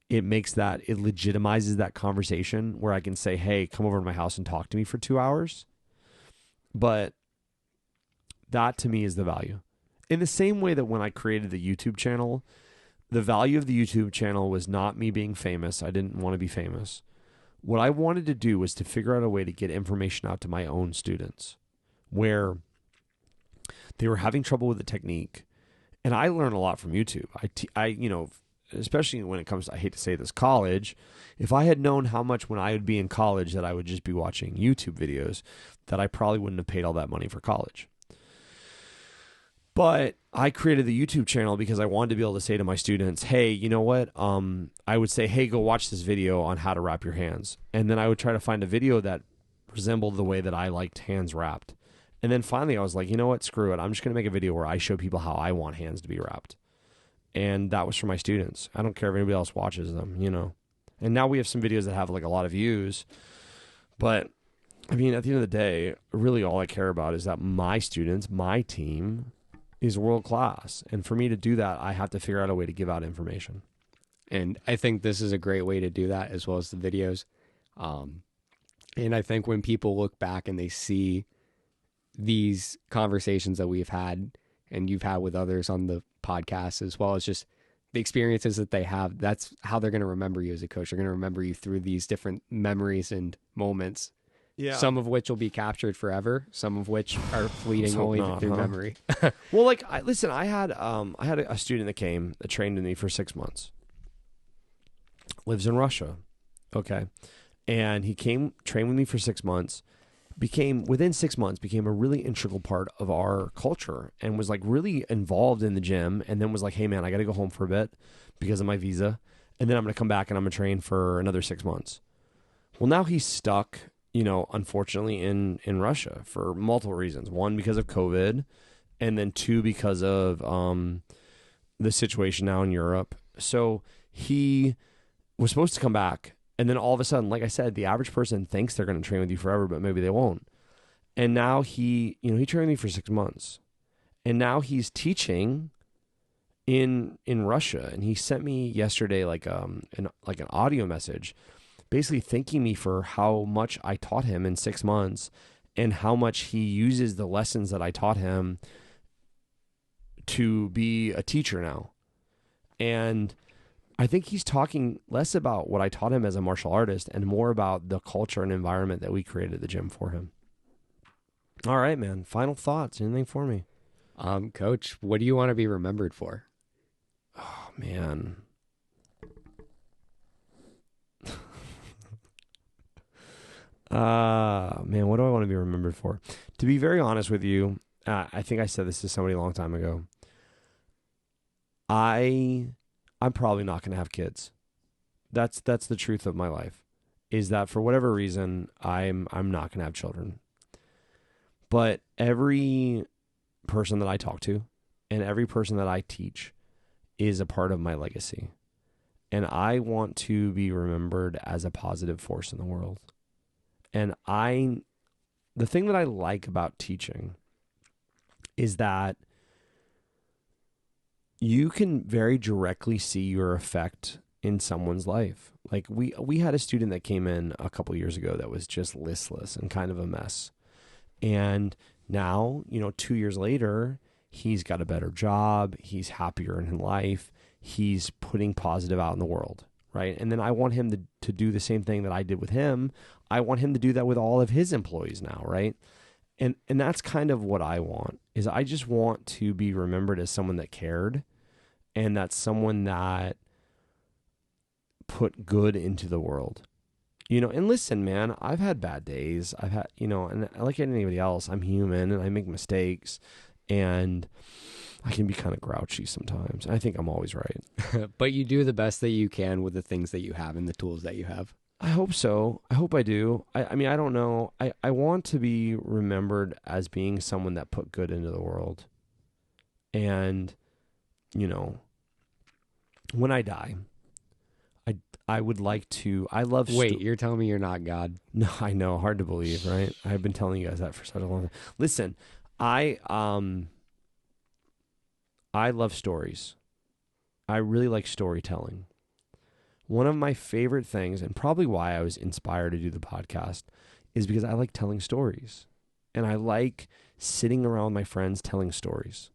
Speaker 2: it legitimizes that conversation where I can say, hey, come over to my house and talk to me for 2 hours. But that to me is the value. In the same way that when I created the YouTube channel, the value of the YouTube channel was not me being famous. I didn't want to be famous. What I wanted to do was to figure out a way to get information out to my own students where they were having trouble with the technique. And I learn a lot from YouTube. I especially when it comes to, I hate to say this, college. If I had known how much when I would be in college that I would just be watching YouTube videos, that I probably wouldn't have paid all that money for college. But I created the YouTube channel because I wanted to be able to say to my students, hey, you know what? I would say, hey, go watch this video on how to wrap your hands. And then I would try to find a video that resembled the way that I liked hands wrapped. And then finally I was like, you know what? Screw it. I'm just going to make a video where I show people how I want hands to be wrapped. And that was for my students. I don't care if anybody else watches them, And now we have some videos that have like a lot of views. But I mean, at the end of the day, really all I care about is that my students, my team is world class. And for me to do that, I have to figure out a way to give out information.
Speaker 3: And I think this is a great way to do that, as well as the videos. And I think when people look back and they see these conversations that we've had and you've had with others on the podcast, as well as just the experiences that they have, that's how they're going to remember you as a coach. They're going to remember you through these different memories and moments. Yeah. Some of which will be captured forever. Some of which are fleeting only through memory.
Speaker 2: Well, like, I had a student that trained with me for 6 months. Lives in Russia. Okay. And he trained with me for 6 months, within 6 months, became a really integral part of our culture and was like really involved in the gym, and then was like, hey man, I got to go home for a bit because of my visa. And then I'm going to come back and I'm going to train for another 6 months. Well, now he's stuck, unfortunately in Russia for multiple reasons. One, because of COVID, and then two, because of the situation now in Europe. So he was supposed to come back. And then all of a sudden, like I said, the average person thinks they're going to train with you forever, but maybe they won't. And now he trained with me for 6 months. And now he's teaching in Russia. And he sent me yesterday like an audio message, basically thanking me for how much I taught him in 6 months and how much he uses the lessons that I taught him to be a teacher now. And I think he's talking less about what I taught him as a martial artist and more about the culture and environment that we created the gym for him. All right, man. Final thoughts. Anything for me?
Speaker 3: Coach, what do you want to be remembered for?
Speaker 2: Oh, man. Man, what do I want to be remembered for? To be very honest with you, I think I said this to somebody a long time ago. I'm probably not going to have kids. That's the truth of my life, is that for whatever reason, I'm not going to have children. But every person that I talk to and every person that I teach is a part of my legacy. And I want to be remembered as a positive force in the world. And the thing that I like about teaching is that you can very directly see your effect in someone's life. Like we had a student that came in a couple years ago that was just listless and kind of a mess. And now, 2 years later, he's got a better job. He's happier in life. He's putting positive out in the world, right? And then I want him to do the same thing that I did with him. I want him to do that with all of his employees now, right? And that's kind of what I want, is I just want to be remembered as someone that cared, and that's someone that put good into the world. And listen, man, I've had bad days. I've had, and like anybody else, I'm human and I make mistakes, and I can be kind of grouchy sometimes. I think I'm always right.
Speaker 3: But you do the best that you can with the things that you have and the tools that you have.
Speaker 2: I hope so. I hope I do. I mean, I don't know. I want to be remembered as being someone that put good into the world. And you know, when I die, I would like to. I love.
Speaker 3: Wait, you're telling me you're not God?
Speaker 2: No, I know, hard to believe, right? I've been telling you guys that for such a long time. Listen, I love stories. I really like storytelling. One of my favorite things, and probably why I was inspired to do the podcast, is because I like telling stories. And I like sitting around with my friends telling stories.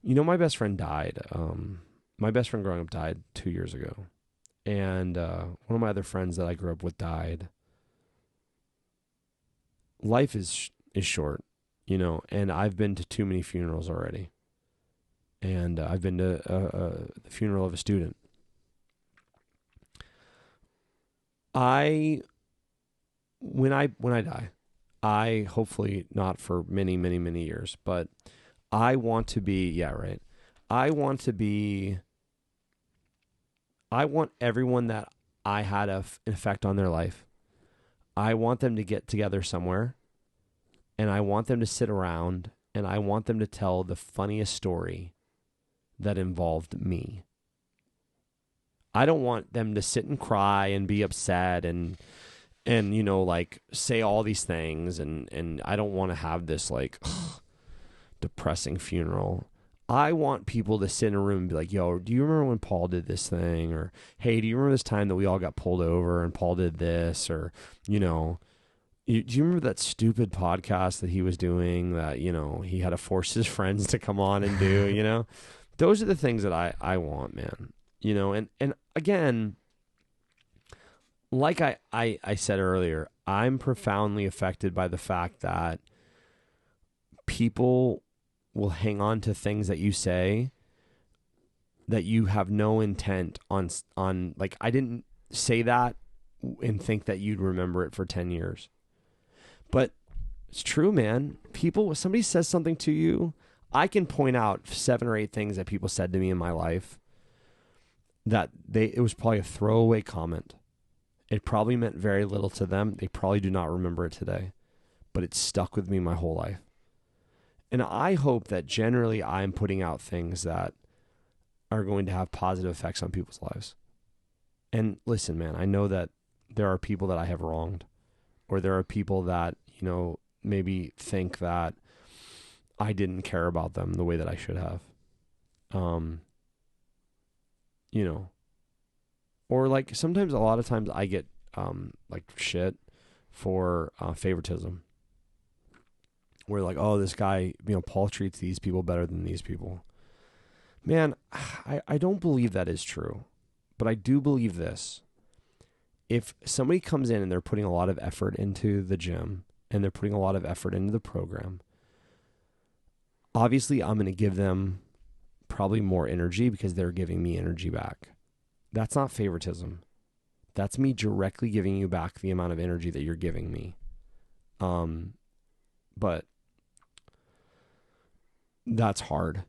Speaker 2: You know, my best friend died. My best friend growing up died 2 years ago. And one of my other friends that I grew up with died. Life is short, you know, and I've been to too many funerals already. And I've been to the funeral of a student. When I die, I hopefully not for many, many, many years, but I want to be, I want everyone that I had an effect on their life. I want them to get together somewhere, and I want them to sit around, and I want them to tell the funniest story that involved me. I don't want them to sit and cry and be upset and you know, like, say all these things, and I don't want to have this, like, depressing funeral. I want people to sit in a room and be like, yo, do you remember when Paul did this thing? Or, hey, do you remember this time that we all got pulled over and Paul did this? Or, you know, do you remember that stupid podcast that he was doing that, you know, he had to force his friends to come on and do, you know? Those are the things that I want, man. You know, and again, like I said earlier, I'm profoundly affected by the fact that people will hang on to things that you say that you have no intent on, like, I didn't say that and think that you'd remember it for 10 years. But it's true, man. Somebody says something to you, I can point out 7 or 8 things that people said to me in my life that it was probably a throwaway comment. It probably meant very little to them. They probably do not remember it today, but it stuck with me my whole life. And I hope that generally I'm putting out things that are going to have positive effects on people's lives. And listen, man, I know that there are people that I have wronged, or there are people that, you know, maybe think that I didn't care about them the way that I should have. You know, or like sometimes, a lot of times I get like shit for favoritism. Where like, oh, this guy, you know, Paul treats these people better than these people. Man, I don't believe that is true. But I do believe this. If somebody comes in and they're putting a lot of effort into the gym and they're putting a lot of effort into the program, obviously I'm going to give them probably more energy because they're giving me energy back. That's not favoritism. That's me directly giving you back the amount of energy that you're giving me. But that's hard.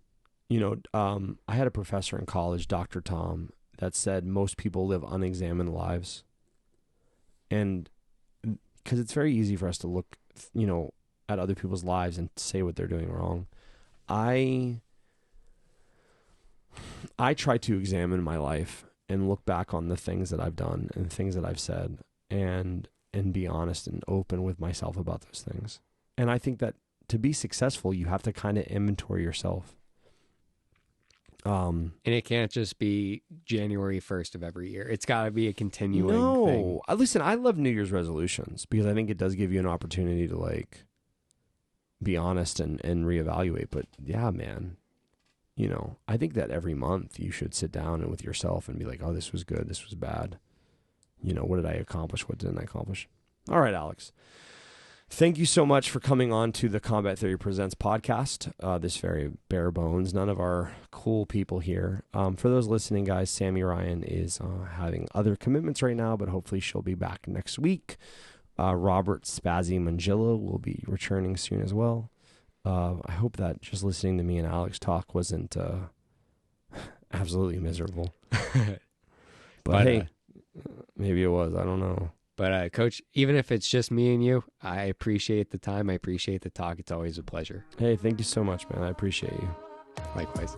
Speaker 2: You know, I had a professor in college, Dr. Tom, that said most people live unexamined lives. And because it's very easy for us to look, you know, at other people's lives and say what they're doing wrong. I try to examine my life and look back on the things that I've done and things that I've said and be honest and open with myself about those things. And I think that to be successful, you have to kind of inventory yourself.
Speaker 3: And it can't just be January 1st of every year. It's got to be a continuing thing.
Speaker 2: Listen, I love New Year's resolutions because I think it does give you an opportunity to like be honest and reevaluate. But yeah, man, you know, I think that every month you should sit down and with yourself and be like, oh, this was good. This was bad. You know, what did I accomplish? What didn't I accomplish? All right, Alex. Thank you so much for coming on to the Combat Theory Presents podcast. This very bare bones, none of our cool people here. For those listening, guys, Sammy Ryan is having other commitments right now, but hopefully she'll be back next week. Robert Spazzy Mangillo will be returning soon as well. I hope that just listening to me and Alex talk wasn't absolutely miserable. But hey, maybe it was. I don't know.
Speaker 3: But Coach, even if it's just me and you, I appreciate the time. I appreciate the talk. It's always a pleasure.
Speaker 2: Hey, thank you so much, man. I appreciate you.
Speaker 3: Likewise.